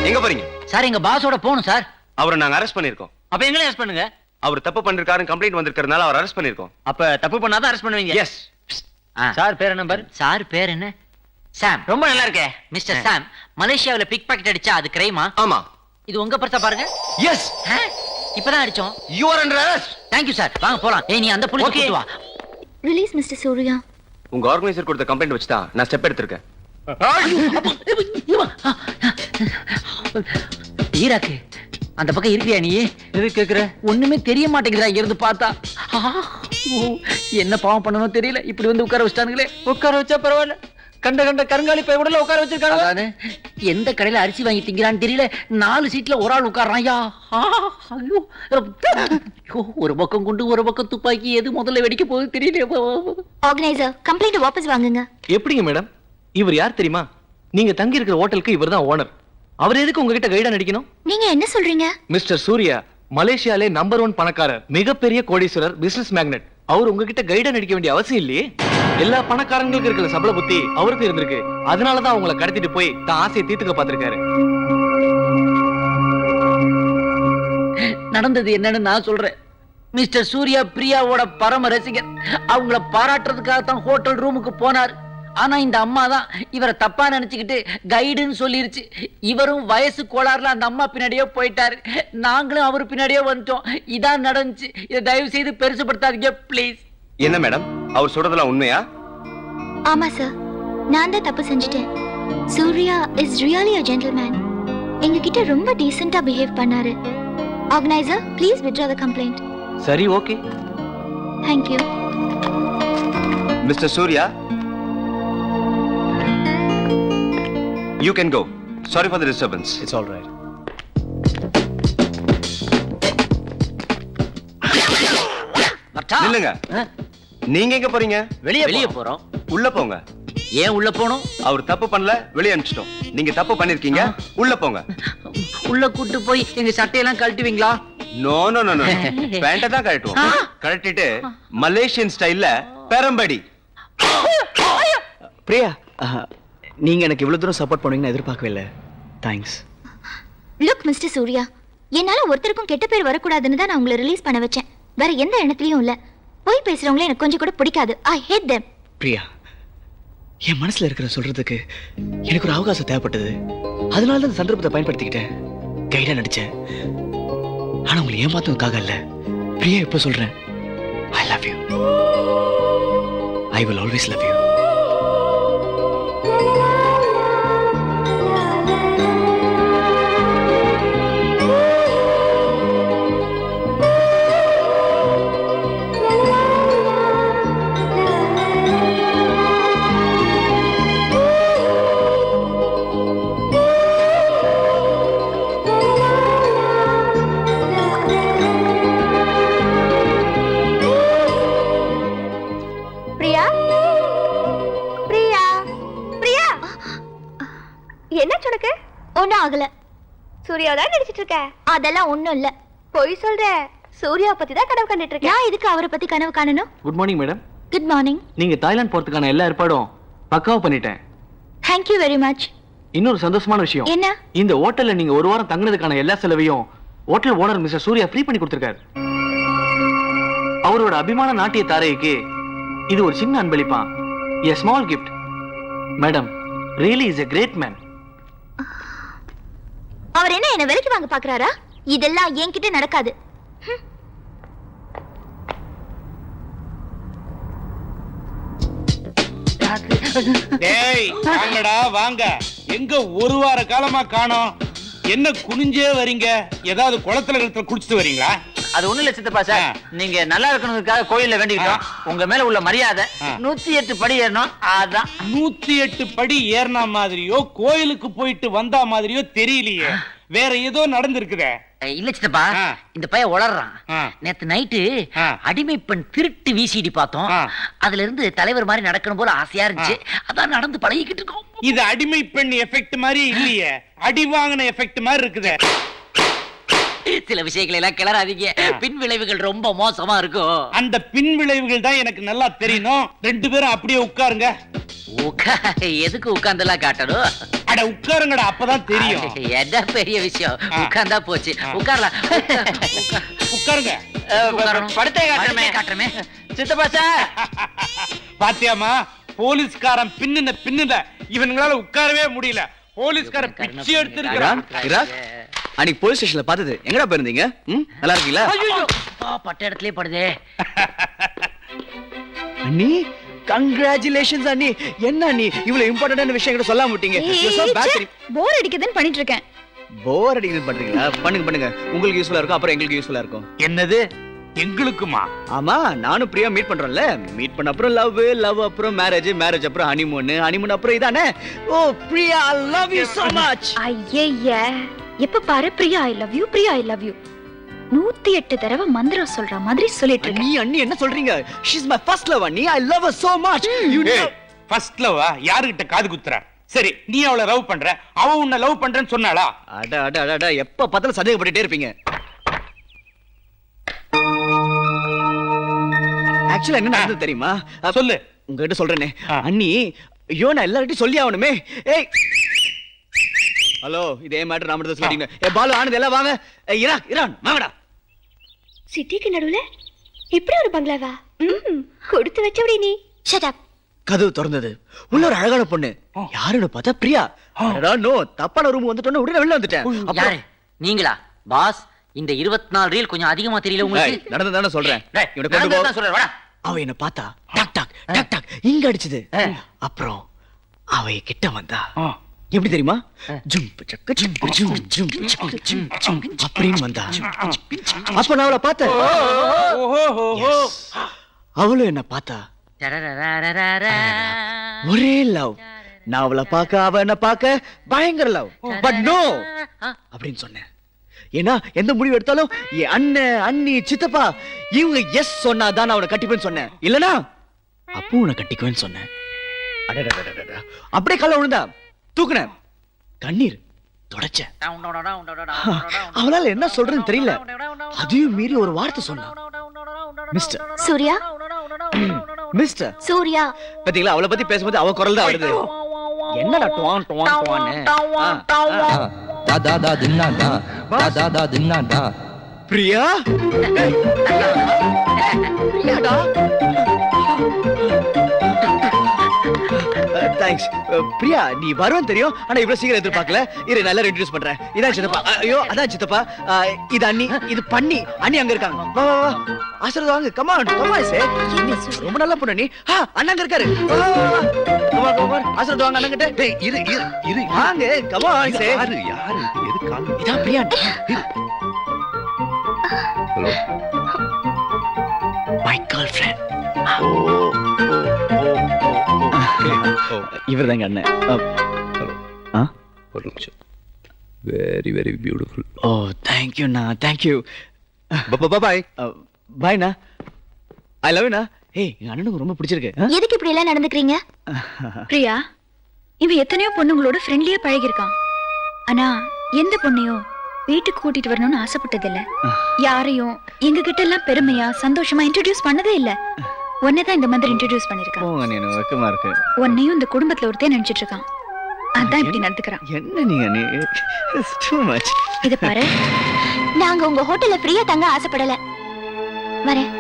D: எங்க போறீங்க?
G: சார் எங்க பாஸோட போணும் சார்.
D: அவரை நாங்க அரெஸ்ட் பண்ணிருக்கோம்.
G: அப்ப எங்களை அரெஸ்ட் பண்ணுங்க.
D: அவர் தப்பு பண்ணிருக்காருன்னு கம்ப்ளைண்ட் வந்திருக்கிறதுனால அவர் அரெஸ்ட் பண்ணிருக்கோம்.
G: அப்ப தப்பு பண்ணாதான் அரெஸ்ட் பண்ணுவீங்க.
D: எஸ்.
G: சார் பேர் என்ன? சார் பேர் என்ன? சாம். ரொம்ப நல்லா இருக்கே மிஸ்டர் சாம். மலேசியாவுல பிக் பாக்கெட் அடிச்சா அது கிரைமா?
D: ஆமா.
G: இது உங்க பர்ஸா பாருங்க.
D: எஸ்.
G: இப்பதான் அடிச்சோம்.
D: You are under arrest.
G: Thank you sir. வாங்க போலாம். ஏய் நீ அந்த போலீஸ் கூட்டி வா.
C: Release Mr. Surya.
D: உங்க ஆர்கனைசர் கொடுத்த கம்ப்ளைண்ட் வச்சு தான் நான் ஸ்டெப் எடுத்திருக்கேன்.
G: ஈராக்கு அந்த பக்கம் இருக்கியா நீ? எது கேக்குற? ஒண்ணுமே தெரிய மாட்டேங்குதா இங்க இருந்து பார்த்தா. என்ன பாவம் பண்ணணும் தெரியல. இப்படி வந்து உட்கார வச்சிட்டானுங்களே. உட்கார வச்சா பரவாயில்ல. கண்ட கண்ட கருங்காலி பை உடல உட்கார வச்சிருக்காங்க. எந்த கடையில அரிசி வாங்கி திங்கிறான்னு தெரியல. 4 சீட்ல ஒரு ஆள் உட்கார்றாயா. ஐயோ, ஒரு பக்கம் குண்டு ஒரு பக்கம் துப்பாக்கி, எது முதல்ல வெடிக்க போகுது தெரியல.
C: Organizer, complaint வாபஸ் வாங்குங்க.
B: எப்படிங்க மேடம்? இவர் யார் தெரியுமா? நீங்க தங்கி இருக்கிற ஹோட்டலுக்கு இவர்தான் ஓனர். அவர் எதுக்கு உங்ககிட்ட கைடா நடிக்கணும்?
C: நீங்க என்ன சொல்றீங்க?
B: மிஸ்டர் சூர்யா மலேசியாலே நம்பர் 1 பணக்காரர், மிகப்பெரிய கோடீஸ்வரர், பிசினஸ் மேக்னெட். அவர் உங்ககிட்ட கைடா நடிக்க வேண்டிய அவசியம் இல்லையே. எல்லா பணக்காரங்களுக்கு இருக்கிற சபல புத்தி அவருக்கு இருந்திருக்கு. அதனாலதான் உங்களை கடத்திட்டு போய் தான் ஆசையை தீர்த்துக்க பார்த்திருக்காரு.
G: நடந்தது என்னன்னு நான் சொல்றேன். மிஸ்டர் சூர்யா பிரியாவோட பரம ரசிகர். அவங்கள பாராட்டுறதுக்காக தான் ஹோட்டல் ரூமுக்கு போனார். ஆனா இந்த அம்மா தான் இவரை தப்பா நினைச்சுக்கிட்டு கைடுன்னு சொல்லிருச்சு. இவரும் வயசு கோளாறுல அந்த அம்மா பின்னாடியே போயிட்டாரு. நாங்களும் அவர் பின்னாடியே வந்துட்டோம். இதான் நடந்துச்சு. இதை தயவு செய்து பெருசுபடுத்தாதீங்க ப்ளீஸ்.
D: என்ன மேடம், அவர் சொல்றதெல்லாம் உண்மையா?
C: ஆமா சார், நான் தான் தப்பு செஞ்சுட்டேன். Surya is really a gentleman. எங்க கிட்ட ரொம்ப டீசென்ட்டா பிஹேவ் பண்ணாரு. Organizer, please withdraw the complaint.
B: சரி, okay.
C: Thank you.
D: Mr. Surya, you can go. Sorry for the disturbance.
E: It's all right.
D: நில்லுங்க. நீங்க எங்க போறீங்க?
G: வெளியே போறோம்.
D: உள்ள போங்க.
G: ஏன் உள்ள போணும்?
D: அவர் தப்பு பண்ணல, வெளியே அனுப்பிச்சிட்டோம். நீங்க தப்பு பண்ணிருக்கீங்க, உள்ள போங்க.
G: உள்ள கூட்டு போய் எங்க சட்டையெல்லாம் கழட்டுவீங்களா?
D: No no no no. பேண்ட தான் கழட்டுவோம். கழட்டிட்டு மலேசியன் ஸ்டைல்ல பெரம்படி.
E: பிரியா, நீங்க எனக்கு இவ்வளவு தூரம் சப்போர்ட் பண்ணுவீங்கன்னு எதிர்பார்க்கவே இல்லை. தேங்க்ஸ்.
C: லுக் மிஸ்டர் சூர்யா, என்னால ஒருத்தருக்கும் கெட்ட பேர் வரக்கூடாதுன்னு தான் நான் உங்களை ரிலீஸ் பண்ண வச்சேன். வேற எந்த எண்ணத்துலயும் இல்ல. போய் பேசுறவங்களே எனக்கு கொஞ்சம் கூட பிடிக்காது. ஐ ஹேட் them.
E: பிரியா, என் மனசுல இருக்கிற சொல்றதுக்கு எனக்கு ஒரு அவகாசம் தேவைப்பட்டது. அதனால தான் சந்தர்ப்பத்தை பயன்படுத்திக்கிட்டேன். கைடா நடிச்சேன். ஆனா உங்களை ஏமாத்ததுக்காக இல்ல. பிரியா, இப்ப சொல்றேன், I love you. I will always love you.
C: என்ன சொனக்கு? ஒண்ணும் ஆகல. சூர்யா தான் நடிச்சிட்டு இருக்க? அதெல்லாம் ஒண்ணும் இல்ல. போய் சொல்ற. சூர்யா பத்தி தான் கனவு கண்டுட்டு இருக்கேன். நான் எதுக்கு அவரை பத்தி கனவு காணணும்?
B: Good morning madam.
C: Good morning.
B: நீங்க தாய்லாந்து போறதுக்கான எல்லா ஏற்பாடும் பக்காவா பண்ணிட்டேன்.
C: Thank you very much.
B: இன்னொரு சந்தோஷமான விஷயம்
C: என்ன?
B: இந்த ஹோட்டல்ல நீங்க ஒரு வாரம் தங்கினதுக்கான எல்லா செலவையும் hotel owner mister Surya free பண்ணி கொடுத்திருக்காரு. அவரோட அபிமான நாட்டிய தாரைக்கு இது ஒரு சின்ன அன்பளிப்பா. a small gift. Madam, really is a great man.
C: அவர் என்ன விலைக்கு வாங்க பாக்குறாரா? இதெல்லாம் என்கிட்ட நடக்காது.
F: டேய் வாங்கடா வாங்க. எங்க ஒரு வார காலமா காணோம். என்ன குனிஞ்சே வரீங்க? ஏதாவது குளத்துல குளிச்சுட்டு வரீங்களா?
G: அது ஒண்ணு இல்ல சித்தப்பா சார், நீங்க நல்லா இருக்கணுங்கிறதுக்காக கோயில்ல வேண்டிக்கிட்டோம். உங்க மேல உள்ள மரியாதை 108 படி ஏறணும், அதான்.
F: 108 படி ஏறினா மாதிரியோ கோயிலுக்கு போயிட்டு வந்தா மாதிரியோ தெரியலையே, வேற ஏதோ நடந்திருக்குதே.
G: இல்ல சித்தப்பா, இந்த பையன் உளறான். நேத்து நைட்டு அடிமை பெண் திருட்டு விசிடி பார்த்தோம். அதுல இருந்து தலைவர் மாதிரி நடக்கணும் போல ஆசையா இருந்துச்சு, அதான் நடந்து பழகிக்கிட்டு இருக்கோம்.
F: இது அடிமை பெண் எஃபெக்ட் மாதிரி இல்லையே, அடி வாங்கின எஃபெக்ட் மாதிரி இருக்குதே.
G: சில விஷயங்களை எல்லாம் கிளறாதீங்க, பின் விளைவுகள் ரொம்ப மோசமா இருக்கும்.
F: அந்த பின் விளைவுகள் தான் எனக்கு நல்லா தெரியணும். 2 பேரும் அப்படியே உட்காருங்க.
G: எதுக்கு உட்கார்ந்தெல்லாம் காட்டணும்?
F: அட உட்காருங்கடா, அப்பதான் தெரியும்.
G: என்ன பெரிய விஷயம், உட்கார்ந்தா போச்சு. உட்காரலாம்.
F: உட்காருங்க.
G: படுத்தே காட்டுறமே. சித்தப்பா சார்
F: பாத்தியாமா, போலீஸ்காரன் பின்னுல இவனுங்களால உட்காரவே முடியல. போலீஸ்காரன் பிச்சை எடுத்திருக்கிறான்.
E: அன்னைக்கு போலீஸ் ஸ்டேஷன்ல பார்த்தது, எங்கடா போயிருந்தீங்க? நல்லா இருக்கீங்களா?
G: பட்ட இடத்துலயே படுதே.
E: அண்ணி கங்க்ராச்சுலேஷன்ஸ் அண்ணி. என்ன அண்ணி இவ்வளவு இம்பார்ட்டன்டான விஷயம் கூட சொல்லாம விட்டீங்க?
C: போர் அடிக்குதுன்னு பண்ணிட்டு இருக்கேன்.
E: போர் அடிக்குதுன்னு பண்றீங்களா? பண்ணுங்க, உங்களுக்கு யூஸ்ஃபுல்லா இருக்கும், அப்புறம் எங்களுக்கு யூஸ்ஃபுல்லா இருக்கும்.
F: என்னது எங்களுக்குமா?
E: ஆமா, நானும் பிரியா மீட் பண்றோம்ல. மீட் பண்ண அப்புறம் லவ் அப்புறம் மேரேஜ் அப்புறம் ஹனிமூன் அப்புறம் இதானே. ஓ Priya, I love you so much.
C: ஐயய்ய, எப்ப பாரு பிரியா ஐ லவ் யூ 108 தடவை மந்திரம் சொல்ற மாதிரி சொல்லிட்டு இருக்க.
E: அண்ணி என்ன சொல்றீங்க? she is my first love அண்ணி. I love her so much. you know
F: first love யார்கிட்ட காது குத்துற? சரி, நீ அவளை லவ் பண்ற, அவ உன்னை லவ் பண்றேன்னு சொன்னாளா?
E: அட எப்ப பார்த்தாலும் சந்தேகப்பட்டுட்டே இருப்பீங்க. ஆக்சுவலா என்ன நடந்தது தெரியுமா?
F: சொல்லு.
E: உங்ககிட்ட சொல்றேனே அண்ணி. ஐயோ, நான் எல்லார்கிட்டயும் சொல்லி ஆகணுமே. ஏய் ஹலோ, இதே மேட்டர் நாம தான் சொல்றீங்க. பாலு ஆனது எல்லாம் வாங்க. இரான் வாங்கடா.
C: சிட்டிக்கு நடுவுல இப்படி ஒரு பங்களாவா? கொடுத்து வச்சபடி நீ. Shut up.
E: கதவு திறந்தது. உள்ள ஒரு அழகான பொண்ணு. யாருன்னு பார்த்தா பிரியா. நோ, தப்பான ரூம் வந்துட்டோன்னு உடனே வெளில வந்துட்டேன்.
G: யாரு நீங்களா? பாஸ், இந்த 24 ரீல் கொஞ்சம் அதிகமா தெரியல உங்களுக்கு?
E: நடந்ததானே சொல்றேன். இவனை கொண்டு போ.
G: சொல்றேன் வாடா.
E: அவ என்ன பார்த்தா டாக் இங்க அடிச்சது. அப்புறம் அவ கிட்ட வந்தா எப்படி தெரியுமா? ஜம்ப் சக்க ஜம்ப் அப்படின்னு வந்தா. அப்ப நான் அவளை பார்த்தேன். அவளும் என்ன பார்த்தா. ஒரே லவ். நான் அவளை பார்க்க, அவ என்ன பார்க்க, பயங்கர லவ். பட் நோ அப்படின்னு சொன்னேன். ஏன்னா எந்த முடிவு எடுத்தாலும் என் அண்ணன், அண்ணி, சித்தப்பா இவங்க எஸ் சொன்னாதான் அவனை கட்டிப்பேன்னு சொன்னேன். இல்லனா அப்போ உன்னை கட்டிக்குவேன்னு சொன்னேன். அப்படியே கல்ல விழுந்தா. தூக்குனேன். கண்ணீர் தொடச்ச. அவளால என்ன சொல்றதுன்னு தெரியல. அதையும் மீறி ஒரு வார்த்தை சொன்னா. மிஸ்டர்
C: சூர்யா.
E: மிஸ்டர்
C: சூர்யா.
E: பாத்தீங்களா, அவளை பத்தி பேசும்போது அவ குரல் தான் வருது. என்னடா டுவான் பிரியா. தேங்க்ஸ் பிரியா. நீ வருவேன் தெரியும், ஆனா இவ்வளவு சீக்கிரம் எதிர்பார்க்கல. இரு, நல்லா இன்ட்ரோடியூஸ் பண்றேன். இதான் சித்தப்பா. ஐயோ, அதான் சித்தப்பா. இது அண்ணி, இது பண்ணி. அண்ணி அங்க இருக்காங்க. வா வா வா, ஆசீர்வாதம் வாங்க. கமான் சே. ரொம்ப நல்லா பொண்ணு நீ. அண்ணா அங்க இருக்காரு. கமான் ஆசீர்வாதம் வாங்க அண்ணங்கிட்ட. டேய் இரு வாங்க. கமான் சே. யாரு எது கால்? இதான் பிரியா. Hello, my girlfriend. இவர்தாங்க அண்ணன்.
D: ஒரு நிமிஷம். Very very beautiful.
E: ஓ தேங்க்யூண்ணா, தேங்க்யூ.
D: பாய்
E: பாய்ண்ணா. I love யூண்ணா. ஏய், எங்க அண்ணனுக்கு ரொம்ப பிடிச்சிருக்கு.
C: எதுக்கு இப்படி எல்லாம் நடந்துக்கிறீங்க? பிரியா, இவன் எத்தனையோ பொண்ணுங்களோட ஃப்ரெண்ட்லியா பழகிருக்கான். ஆனா எந்த பொண்ணையும் வீட்டுக்கு கூட்டிட்டு வரணும்னு ஆசைப்பட்டதில்ல. யாரையும் எங்க கிட்ட எல்லாம் பெருமையா சந்தோஷமா இன்ட்ரோடியூஸ் பண்ணதே இல்ல. உன்னைதான் இந்த மாதிரி இன்ட்ரோடியூஸ் பண்ணிருக்கான். உன்னையும் இந்த குடும்பத்துல ஒருத்தே நினைச்சிட்டு இருக்கான். அதான் இப்படி நடந்துக்கிறான்.
E: என்ன நீங்க too much.
C: இத பாரு, நாங்க உங்க ஹோட்டல்ல ஃப்ரீயா தங்க ஆசைப்படல. வரேன்.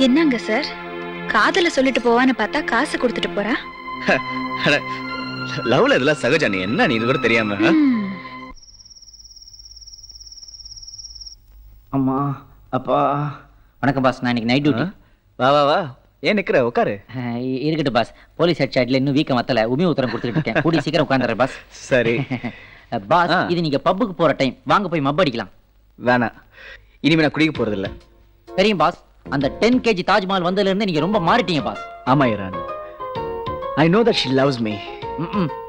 C: என்னங்க சார், காதல சொல்லிட்டு போவான்னு பார்த்தா காசு கொடுத்துட்டு போறா.
E: லவ்ல இதெல்லாம் சகஜம். நீ என்ன, நீ இது கூட தெரியாம.
G: அம்மா அப்பா. வணக்கம் பாஸ், நான் இன்னைக்கு நைட் டியூட்டி.
E: வா வா வா. ஏன் நிக்கிற, உட்காரு.
G: இருக்கட்டும் பாஸ், போலீஸ் ஹெட் ஷாட்ல இன்னும் வீக்கம் வத்தல. உமி உத்தரம் கொடுத்துட்டு இருக்கேன். கூடி சீக்கிரம் உட்கார்ந்துறேன் பாஸ்.
E: சரி.
G: பாஸ்
E: ஆ.
G: இது நீங்க பப்புக்கு போற டைம், வாங்க போய் மப் அடிக்கலாம்.
E: வேணாம், இனிமே நான் குடிக்க போறது இல்ல.
G: தெரியும் பாஸ், அந்த 10 kg தாஜ்மஹால் வந்ததுல இருந்து நீங்க ரொம்ப மாறிட்டீங்க பாஸ்.
E: ஆமா Iran, I know that she loves me.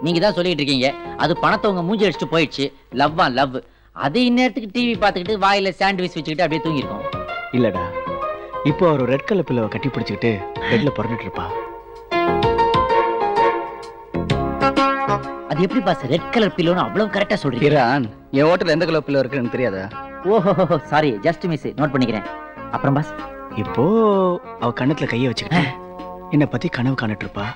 G: நீங்க தான் சொல்லிட்டு இருக்கீங்க, அது பணத்தை உங்க மூஞ்சி அடிச்சுட்டு போயிடுச்சு. லவ்வா லவ், அது இந்நேரத்துக்கு டிவி பார்த்துக்கிட்டு வாயில சாண்ட்விச் வச்சுக்கிட்டு அப்படியே தூங்கிருக்கோம்.
E: இல்லடா, இப்போ அவர் ரெட் கலர் பில்லவை கட்டி பிடிச்சிக்கிட்டு பெட்ல புரண்டுட்டு இருப்பா.
G: அது எப்படி பாஸ் ரெட் கலர் பில்லோன்னு அவ்வளவு கரெக்டா சொல்றீங்க?
E: இரான், என் ஹோட்டல்ல எந்த கலர் பில்லோ இருக்குன்னு தெரியாதா?
G: ஓஹோ சாரி, ஜஸ்ட் மிஸ், நோட் பண்ணிக்கிறேன். அப்புறம் பாஸ்,
E: இப்போ அவ கண்ணத்துல கைய வச்சுக்கிட்டு என்னை பத்தி கனவு காணிட்டு இருப்பா.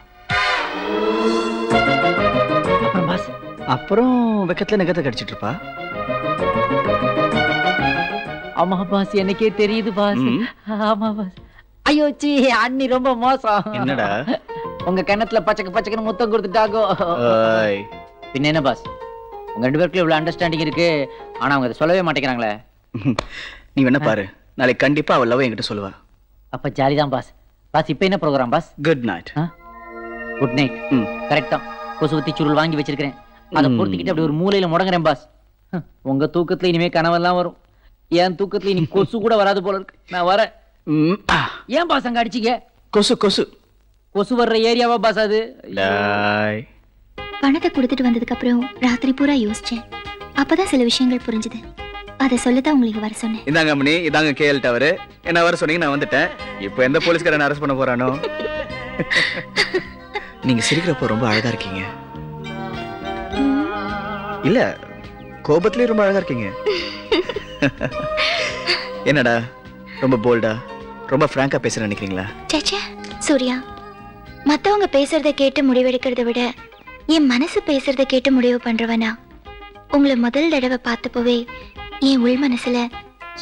G: அப்புறம் பாஸ்,
E: அப்புறம் வெக்கத்துல நெகத்தை கடிச்சிட்டு இருப்பா.
G: ஆமா பாஸ், எனக்கே தெரியுது பாஸ். ஆமா பாஸ். ஐயோ சீ, அண்ணி ரொம்ப மோசம்.
E: என்னடா?
G: உங்க கண்ணத்துல பச்சக்கு பச்சக்குன்னு முத்தம் கொடுத்துட்டாங்கோ.
E: ஓய்,
G: பின்ன என்ன பாஸ், உங்க 2 பேருக்குள்ள இவ்வளவு அண்டர்ஸ்டாண்டிங் இருக்கு, ஆனா அவங்க அதை சொல்லவே மாட்டேங்கிறாங்களே.
E: நீ வேணா பாரு, நாளைக்கு கண்டிப்பா அவ லவ் என்கிட்ட சொல்லுவா.
G: அப்ப ஜாலி தான் பாஸ். பாஸ் இப்போ என்ன programme boss?
E: Good night.
G: Good night. Correct தான். கொசுவத்தி சுருள் வாங்கி வச்சிருக்கிறேன், அதை பொறுத்துக்கிட்டு அப்படி ஒரு மூலையில முடங்குறேன் பாஸ். உங்க தூக்கத்துல இனிமே கனவெல்லாம் வரும், என் தூக்கத்துல இனி கொசு கூட வராது போல இருக்கு. நான் வரேன். ஏன் பாஸ் அங்க அடிச்சீங்க?
E: கொசு கொசு
G: கொசு வர்ற ஏரியாவா பாஸ் அது?
E: டாய்.
C: பணத்தை கொடுத்துட்டு வந்ததுக்கு அப்புறம் ராத்திரி பூரா யோசிச்சேன். அப்பதான் சில விஷயங்கள் புரிஞ்சுது. அதை சொல்லதான் உங்களுக்கு வர சொன்னேன்.
E: இந்தாங்க மணி, இதாங்க கேஎல் டவர். என்ன வர சொன்னீங்க, நான் வந்துட்டேன். இப்போ எந்த போலீஸ்காரன் அரெஸ்ட் பண்ண போறானோ? நீங்க சிரிக்கிறப்போ ரொம்ப அழகா இருக்கீங்க. இல்ல, கோபத்திலே ரொம்ப அழகா இருக்கீங்க. என்னடா ரொம்ப போல்டா, ரொம்ப பிராங்கா பேச நினைக்கிறீங்களா?
C: சேச்சே சூர்யா, மத்தவங்க பேசுறத கேட்டு முடிவெடுக்கிறத விட என் மனசு பேசுறத கேட்டு முடிவு பண்றவனா. உங்களை முதல் தடவை பார்த்தப்பவே என் உள் மனசுல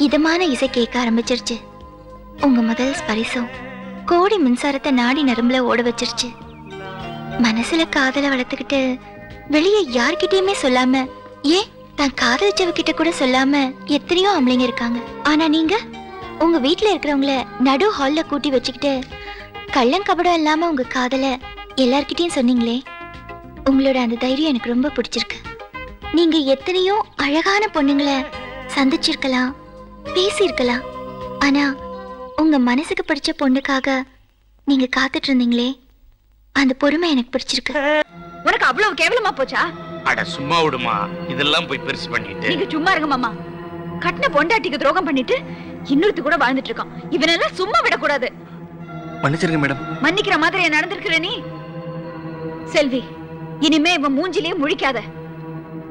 C: இதமான இசை கேட்க ஆரம்பிச்சிருச்சு. உங்க முதல் ஸ்பரிசம் கோடி மின்சாரத்தை நாடி நரம்புல ஓட வச்சிருச்சு. மனசுல காதலை வளர்த்துக்கிட்டு வெளியே யார்கிட்டயுமே சொல்லாம, ஏன் தான் காதலிச்சவகிட்ட கூட சொல்லாம எத்தனையோ ஆம்பளைங்க இருக்காங்க. ஆனா நீங்க உங்க வீட்டுல இருக்கிறவங்கள நடு ஹால்ல கூட்டி வச்சுக்கிட்டு கள்ளங்கபடம் இல்லாம உங்க காதலை எல்லார்கிட்டயும் சொன்னீங்களே. உங்களோட அந்த தைரியம் எனக்கு ரொம்ப பிடிச்சிருக்கு. நீங்க எத்தனையோ அழகான பொண்ணுங்களை சந்திச்சிருக்கலாம், பேசியிருக்கலாம், ஆனா உங்க மனசுக்கு பிடிச்ச பொண்ணுக்காக நீங்க காத்துட்டு இருந்தீங்களே, அந்த பொறுமை எனக்கு பிடிச்சிருக்கு.
K: உனக்கு அவ்வளவு கேவலமா போச்சா?
F: அட சும்மா விடுமா, இதெல்லாம் போய் பெருசு பண்ணிட்டு.
K: நீங்க சும்மா இருங்க மாமா. கட்டின பொண்டாட்டிக்கு துரோகம் பண்ணிட்டு இன்னொருத்து கூட வாழ்ந்துட்டு இருக்கான். இவனெல்லாம் சும்மா விடக்கூடாது.
E: மன்னிச்சிருங்க மேடம்.
K: மன்னிக்கிற மாதிரி நடந்திருக்கிற நீ. செல்வி, இனிமே இவன் மூஞ்சிலேயே முழிக்காத.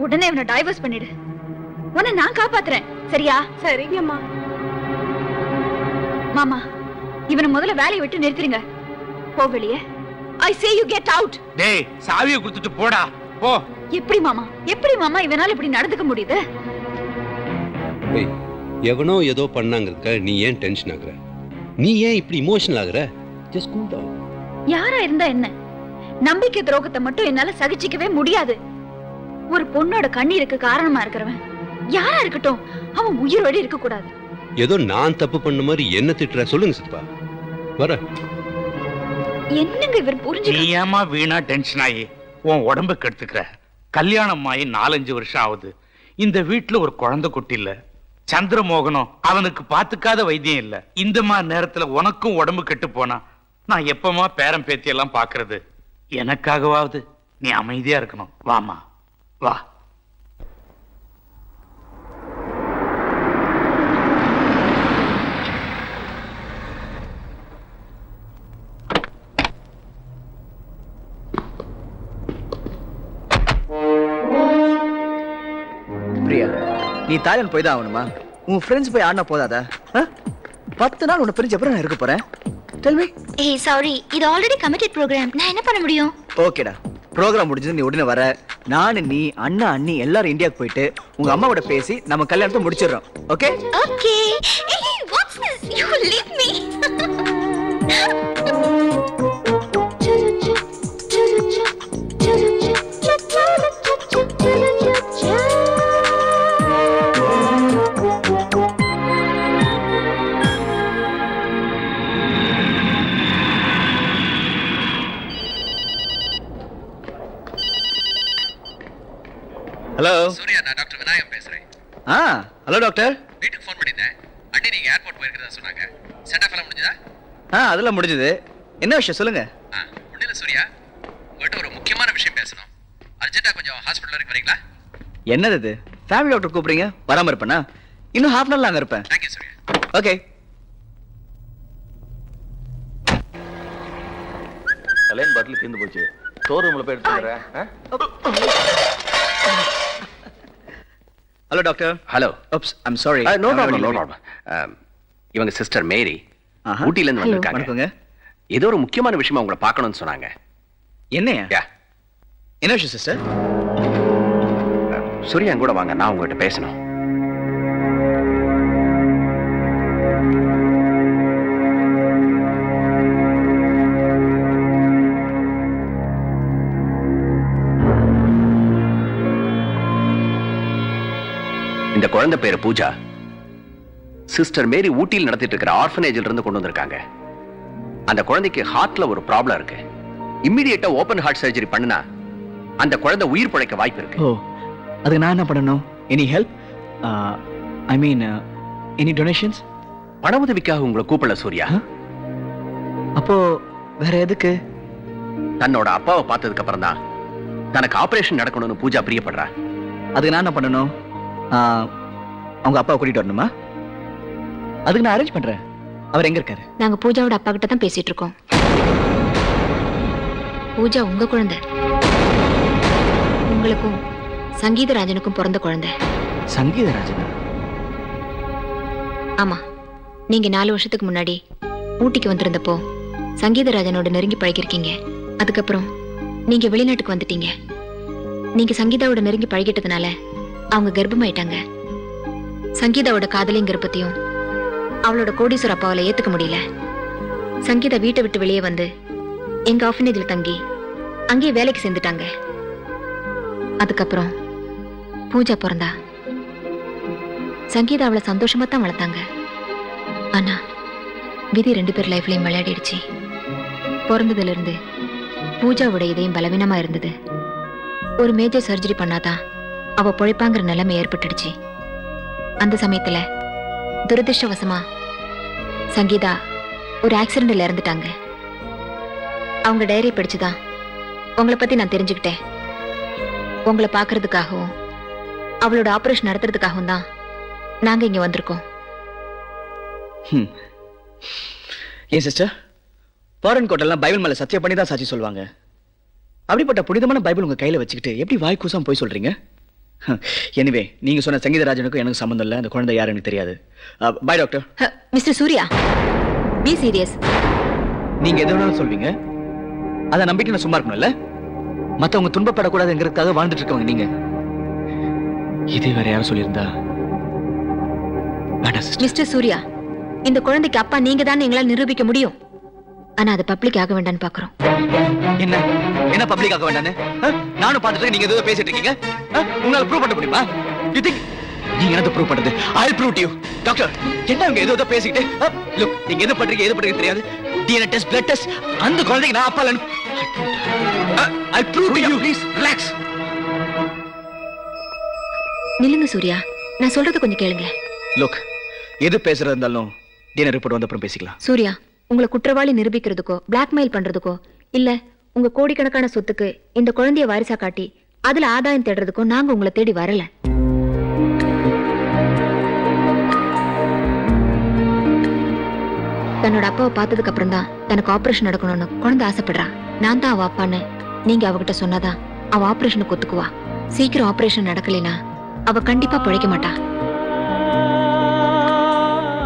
K: உடனே இவனை டைவர்ஸ் பண்ணிடு. உன்னை நான் காப்பாத்துறேன், சரியா? சரிங்கம்மா. மாமா, இவனை முதல்ல வேலையை விட்டு நிறுத்துறீங்க. போ வெளியே. I say you get out.
F: டேய், சாவியை கொடுத்துட்டு போடா, போ.
K: எப்படி மாமா இவனால இப்படி நடந்துக்க முடியுது?
L: எவனோ ஏதோ பண்ணாங்கிறதுக்காக நீ ஏன் டென்ஷன் ஆகுற? நீ ஏன் இப்படி இமோஷனல் ஆகுற? Just cool down.
K: யாரா இருந்தா என்ன, நம்பிக்கை துரோகத்தை மட்டும் என்னால சகிச்சிக்கவே முடியாது. ஒரு பொண்ணோட கண்ணீருக்கு காரணமா இருக்கிறவன் யாரா இருக்கட்டும், அவன் உயிரோட இருக்க கூடாது.
L: ஏதோ நான் தப்பு பண்ண மாதிரி என்ன திட்டுற? சொல்லுங்க சித்தப்பா. வர.
K: என்னங்க இவர் புரிஞ்சு?
F: நீ ஏமா வீணா டென்ஷன் ஆகி உன் உடம்பு கெடுத்துக்கிற? கல்யாணம் ஆகி 4-5 வருஷம் ஆகுது. இந்த வீட்டுல ஒரு குழந்தை குட்டி இல்ல. சந்திரமோகனும் அவனுக்கு பாத்துக்காத வைத்தியம் இல்ல. இந்த மாதிரி நேரத்துல உனக்கும் உடம்பு கெட்டு போனா நான் எப்பமா பேரம் பேத்தி எல்லாம் பாக்குறது? எனக்காகவாவது நீ அமைதியா இருக்கணும். வாமா, வா.
E: பிரியா, நீ தாய்லாந்து போய் தான் ஆகணுமா? உன் ஃப்ரெண்ட்ஸ் போய் ஆடினா போதாதா? 10 நாள் உன்னை பிரிஞ்ச அப்புறம் நான் இருக்க போறேன். Tell me.
C: ஏய் சாரி, இது ஆல்ரெடி கமிட்டட் ப்ரோகிராம். நான் என்ன பண்ண முடியும்?
E: ஓகேடா, ப்ரோகிராம் முடிஞ்சது நீ உடனே வர. நானு, நீ, அண்ணா, அண்ணி எல்லாரும் இந்தியாவுக்கு போயிட்டு உங்க அம்மாவோட பேசி நம்ம கல்யாணத்தை முடிச்சிடறோம். ஓகே?
C: ஓகே. ஏய், what's this? You leave me.
E: Hello
B: Surya, நான் டாக்டர் விநாயகம் பேசுறேன்.
E: Hello doctor.
B: வீட்டுக்கு ஃபோன் பண்ணிருந்தேன். அண்ணி நீங்க ஏர்போர்ட் போயிருக்கிறதா சொன்னாங்க. செட் ஆஃப் எல்லாம் முடிஞ்சதா?
E: அதெல்லாம் முடிஞ்சது. என்ன விஷயம் சொல்லுங்க.
B: ஒன்றும் இல்லை சூர்யா, உங்கள்கிட்ட ஒரு முக்கியமான விஷயம் பேசணும். அர்ஜென்ட்டா கொஞ்சம் ஹாஸ்பிட்டல் வரைக்கும் வரீங்களா?
E: என்னது இது? ஃபேமிலி டாக்டர் கூப்பிடுறீங்க, வராம இருப்பேனா? இன்னும் ஹாஃப் அன் ஹவர்ல அங்க இருப்பேன்.
B: தேங்க்யூ சூர்யா.
E: ஓகே.
D: கல்யாண பாட்டில் தீர்ந்து போச்சு. ஸ்டோர் ரூம்ல போய் எடுத்துக்கிறேன்.
E: Hello doctor.
H: Hello.
E: oops I'm sorry.
H: No problem. இவங்க சிஸ்டர் மேரி ஊட்டில இருந்து வந்திருக்காங்க.
E: வணக்கங்க.
H: ஏதோ ஒரு முக்கியமான விஷயமா உங்களை பார்க்கணும்னு சொன்னாங்க.
E: என்னையா? என்ன விஷயம் சிஸ்டர்?
H: சூர்யா கூட வாங்க, நான் உங்ககிட்ட பேசணும். இந்த குழந்தை பேரு பூஜா. சிஸ்டர் மேரி ஊட்டியில் நடத்திட்டு இருக்கிற ஆர்ஃபனேஜில் இருந்து கொண்டு வந்திருக்காங்க. அந்த குழந்தைக்கு ஹார்ட்ல ஒரு ப்ராப்ளம் இருக்கு. இம்மிடியேட்டா ஓபன் ஹார்ட் சர்ஜரி பண்ணுனா அந்த குழந்தை உயிர் பிழைக்க வாய்ப்பு இருக்கு.
E: ஓ, அதுக்கு நான் என்ன பண்ணணும்? Any help? I mean any donations?
H: பண உதவிக்காக உங்களை கூப்பிடல சூர்யா.
E: அப்போ வேற எதுக்கு?
H: தன்னோட அப்பாவை பார்த்ததுக்கு அப்புறம் தான் தனக்கு ஆபரேஷன் நடக்கணும்னு பூஜா பிரியப்படுறா.
E: அதுக்கு நான் என்ன பண்ணணும்? அவங்க அப்பாவை கூட்டிட்டு வரணுமா? அதுக்கு நான் அரேஞ்ச் பண்றேன். அவர் எங்க இருக்காரு?
C: நாங்க பூஜாவோட அப்பா கிட்ட தான் பேசிட்டு இருக்கோம். பூஜா உங்க குழந்தை. உங்களுக்கும் சங்கீதராஜனுக்கும் பிறந்த குழந்தை.
E: சங்கீதராஜன்?
C: ஆமா, நீங்க 4 வருஷத்துக்கு முன்னாடி ஊட்டிக்கு வந்திருந்தப்போ சங்கீதராஜனோட நெருங்கி பழகிருக்கீங்க. அதுக்கப்புறம் நீங்க வெளிநாட்டுக்கு வந்துட்டீங்க. நீங்க சங்கீதாவோட நெருங்கி பழகிட்டதுனால அவங்க கர்ப்பமாயிட்டாங்க. சங்கீதாவோட காதலையும் கர்ப்பத்தையும் அவளோட கோடீஸ்வர அப்பாவால ஏத்துக்க முடியல. சங்கீதா வீட்டை விட்டு வெளியே வந்து எங்க ஆர்ஃபனேஜில் தங்கி அங்கேயே வேலைக்கு சேர்ந்துட்டாங்க. அதுக்கப்புறம் பூஜா பிறந்தா. சங்கீதா அவளை சந்தோஷமா தான் வளர்த்தாங்க. ஆனா விதி 2 பேர் லைஃப்லயும் விளையாடிடுச்சு. பிறந்ததுல இருந்து பூஜாவோட இதயம் பலவீனமா இருந்தது. ஒரு மேஜர் சர்ஜரி பண்ணாதான் அவ பொழைப்பாங்கிற நிலைமை ஏற்பட்டுடுச்சு. அந்த சமயத்துல துரதிருஷ்டவசமா சங்கீதா ஒரு ஆக்சிடென்ட்ல இறந்துட்டாங்க. அவங்க டைரி படிச்சுதான் உங்களை பத்தி நான் தெரிஞ்சுக்கிட்டேன். உங்களை பார்க்கறதுக்காகவும் அவளோட ஆபரேஷன் நடத்துறதுக்காகவும் தான் நாங்க இங்க வந்திருக்கோம்.
E: ஏன் சிஸ்டர், ஃபாரின் கோர்ட்டெல்லாம் பைபிள் மேல சத்தியம் பண்ணி தான் சாட்சி சொல்லுவாங்க. அப்படிப்பட்ட புனிதமான பைபிள் உங்க கையில வச்சுக்கிட்டு எப்படி வாய் கூசாம போய் சொல்றீங்க? எனிவே, நீங்க சொன்ன சங்கீதராஜனுக்கும் எனக்கு சம்பந்தம் இல்லை. அந்த குழந்தை யாரு எனக்கு தெரியாது. Bye doctor.
C: Mister Surya, be serious.
E: நீங்க எது வேணாலும் சொல்வீங்க, அதை நம்பிட்டு நான் சும்மா இருக்கணும்ல? மத்தவங்க துன்பப்படக்கூடாதுங்கிறதுக்காக வாழ்ந்துட்டு இருக்கவங்க நீங்க. இதே வேற யாரும் சொல்லியிருந்தா?
C: மிஸ்டர் சூர்யா, இந்த குழந்தைக்கு அப்பா நீங்க தான் எங்களால் நிரூபிக்க முடியும். ஆனா அது பப்ளிக் ஆக வேண்டாம்னு பாக்குறோம்.
E: என்ன என்ன பப்ளிக் ஆக வேண்டான்னு நானும் பார்த்துட்டு நீங்க ஏதோ பேசிட்டு இருக்கீங்க. உங்களால ப்ரூவ் பண்ண முடியுமா? யூ திங்க் நீங்க என்ன ப்ரூவ் பண்றது? I'll prove to you. Doctor, என்ன அவங்க ஏதோ பேசிக்கிட்டு லுக், நீங்க எது பண்றீங்க தெரியாது. DNA டெஸ்ட், பிளட் டெஸ்ட், அந்த குழந்தைக்கு நான் அப்பா இல்லன்னு I'll prove to you. Please relax.
C: நில்லுங்க சூர்யா, நான் சொல்றது கொஞ்சம் கேளுங்க.
E: லுக், எது பேசுறதா இருந்தாலும் DNA ரிப்போர்ட் வந்த அப்புறம் பேசிக்கலாம்.
C: சூர்யா, உங்களை குற்றவாளி நிரூபிக்கிறதுக்கோ பிளாக்மெயில் பண்றதுக்கோ இல்ல உங்க கோடிக்கணக்கான சொத்துக்கு இந்த குழந்தைய வாரிசா காட்டி அதுல ஆதாயம் தேடுறதுக்கோ நாங்க உங்களை தேடி வரல. தன்னோட அப்பாவை பார்த்ததுக்கு அப்புறம் தான் தனக்கு ஆபரேஷன் நடக்கணும்னு குழந்தை ஆசைப்படுறா. நான் தான் அவ அப்பான்னு நீங்க அவகிட்ட சொன்னாதான் அவ ஆபரேஷனுக்கு ஒத்துக்குவா. சீக்கிரம் ஆபரேஷன் நடக்கலைனா அவ கண்டிப்பா பிழைக்க மாட்டா.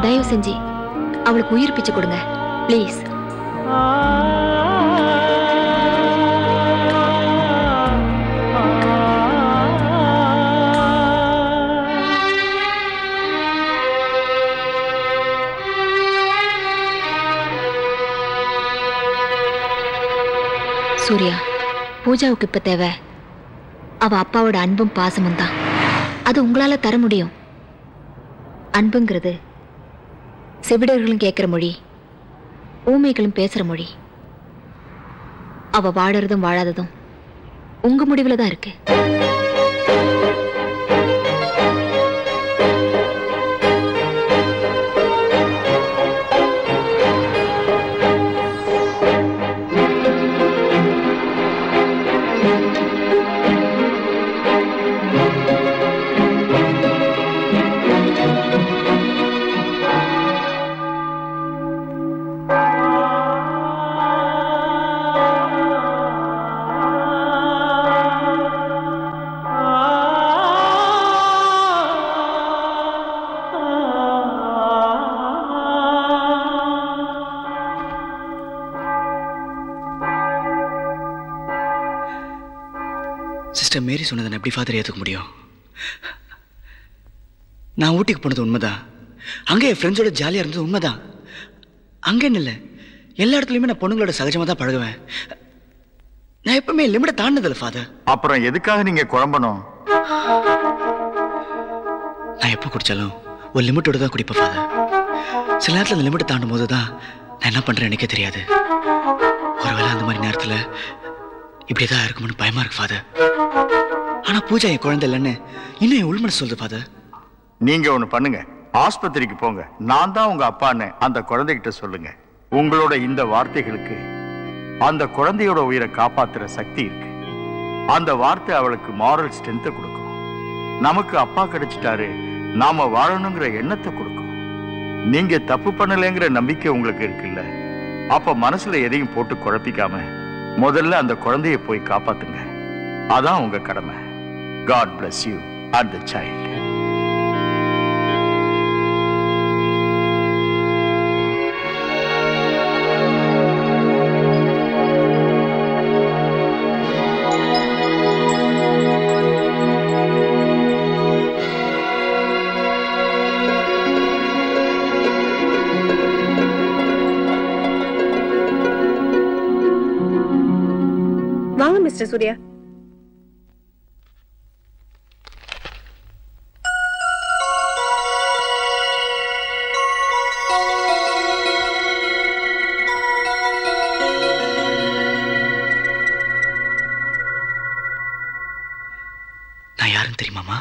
C: தயவு செஞ்சு அவளுக்கு உயிர் பிச்சை கொடுங்க ப்ளீஸ். சூர்யா, பூஜாவுக்கு இப்ப தேவை அவ அப்பாவோட அன்பும் பாசமும் தான். அது உங்களால தர முடியும். அன்புங்கிறது செவிடர்களும் கேட்கிற மொழி, ஊமைகளும் பேசுற மொழி. அவ வாழறதும் வாழாததும் உங்க முடிவுல தான் இருக்கு.
E: சிஸ்டர் மேரி சொன்னதை நான் எப்படி ஃபாதர் ஏற்றுக்க முடியும்? நான் ஊட்டிக்கு போனது உண்மைதான். அங்கே என் ஃப்ரெண்ட்ஸோட ஜாலியாக இருந்தது உண்மைதான். அங்கேன்னு இல்லை, எல்லா இடத்துலையுமே நான் பொண்ணுங்களோட சகஜமாக தான் பழகுவேன். நான் எப்பவுமே லிமிட்டை தாண்டினதில்லை ஃபாதர்.
M: அப்புறம் எதுக்காக நீங்க குழம்பணும்?
E: நான் எப்போ குடித்தாலும் ஒரு லிமிட்டோட தான் குடிப்பேன் ஃபாதர். சில நேரத்தில் அந்த லிமிட்டை தாண்டும் போது தான் நான் என்ன பண்ணுறேன் எனக்கே தெரியாது. ஒருவேளை அந்த மாதிரி நேரத்தில் இப்படி தான் இருக்கும்னு பயமா இருக்கு ஃபாதர். ஆனால் பூஜா என் குழந்தை இல்லைன்னு இன்னும் என் உள்மனசு சொல்லுது ஃபாதர்.
M: நீங்க ஒண்ணு பண்ணுங்க, ஆஸ்பத்திரிக்கு போங்க. நான் தான் உங்க அப்பான்னு அந்த குழந்தைகிட்ட சொல்லுங்க. உங்களோட இந்த வார்த்தைகளுக்கு அந்த குழந்தையோட உயிரை காப்பாத்துற சக்தி இருக்கு. அந்த வார்த்தை அவளுக்கு மாரல் ஸ்ட்ரென்த்தை கொடுக்கும். நமக்கு அப்பா கிடைச்சிட்டாரு, நாம வாழணுங்கிற எண்ணத்தை கொடுக்கும். நீங்க தப்பு பண்ணலைங்கிற நம்பிக்கை உங்களுக்கு இருக்குல்ல, அப்ப மனசுல எதையும் போட்டு குழப்பிக்காம முதல்ல அந்த குழந்தைய போய் காப்பாத்துங்க. அதான் உங்க கடமை. God bless you and the child.
N: வாங்க மிஸ்டர் சூர்யா.
E: நான் யாருன்னு தெரியுமாமா?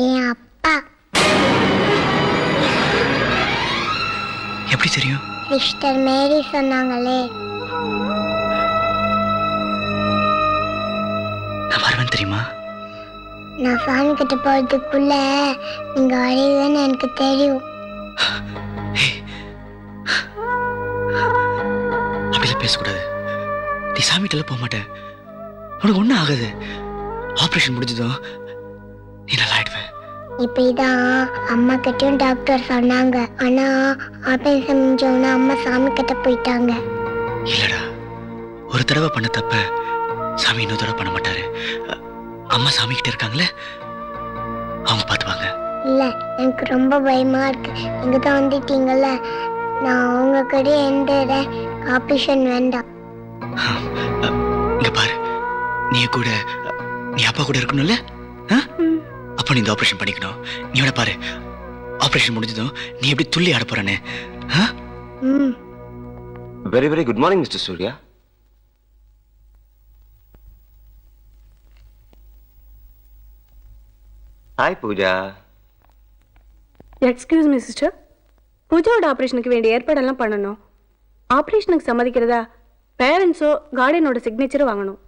O: என் அப்பா.
E: எப்படி தெரியும்?
O: சிஸ்டர் மேரி சொன்னாங்களே.
E: நான் வருவேன் தெரியுமா?
O: நான் சாமி கிட்ட போறதுக்குள்ள நீங்க அழிவுன்னு எனக்கு தெரியும்.
E: அப்படிலாம் பேசக்கூடாது. நீ சாமிகிட்ட போக மாட்டேன். உனக்கு ஒன்றும் ஆகாது. ஆப்ரேஷன் முடிஞ்சதும் நீ நல்லா ஆயிடுவ.
O: இப்படிதான் அம்மா கிட்டயும் டாக்டர் சொன்னாங்க. ஆனா ஆபரேஷன் முடிஞ்சோன்னா அம்மா சாமி கிட்ட போயிட்டாங்க.
E: இல்லடா, ஒரு தடவை பண்ண தப்ப சாமி இன்னொரு தடவை பண்ண மாட்டாரு. அம்மா சாமி கிட்ட இருக்காங்களே, அவங்க பார்த்துவாங்க.
O: இல்ல, எனக்கு ரொம்ப பயமா இருக்கு. நீங்க தான் வந்துட்டீங்கல்ல, நான் அவங்க கிட்ட எந்திரேன். ஆபரேஷன் வேண்டாம்.
E: இங்க பாரு, நீ கூட நீ அப்பா கூட இருக்கணும்ல. அப்ப நீ இந்த ஆபரேஷன் பண்ணிக்கணும். நீ விட பாரு, ஆபரேஷன் முடிஞ்சதும் நீ எப்படி துள்ளி ஆட போறேன்னு.
D: Very very good morning mister Surya. Hi Pooja.
N: Excuse me sister, பூஜாவோட ஆபரேஷனுக்கு வேண்டிய ஏற்பாடெல்லாம் பண்ணணும். ஆபரேஷனுக்கு சம்மதிக்கிறதா பேரண்ட்ஸோ கார்டியனோட சிக்னேச்சர் வாங்கணும்.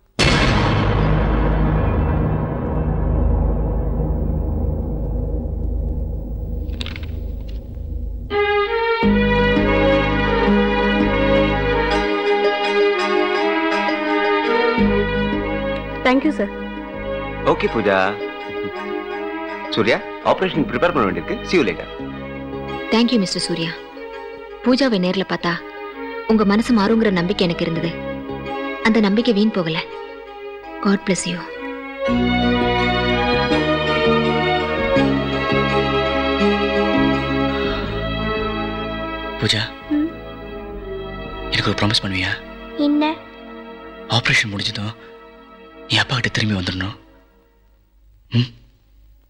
N: Thank you sir.
D: Okay Pooja. Surya, operation prepare பண்ண வேண்டியிருக்கு. see you later.
C: Thank you mister Surya. பூஜாவை நேர்ல பார்த்தா உங்க மனசு மாறுங்கிற நம்பிக்கை எனக்கு இருந்தது. அந்த நம்பிக்கை வீண் போகல. God bless you.
E: பூஜா, எனக்கு ஒரு ப்ராமிஸ் பண்ணுவியா?
O: என்ன?
E: ஆபரேஷன் முடிஞ்சதும் நீ அப்பா கிட்ட திரும்பி வந்துடணும்.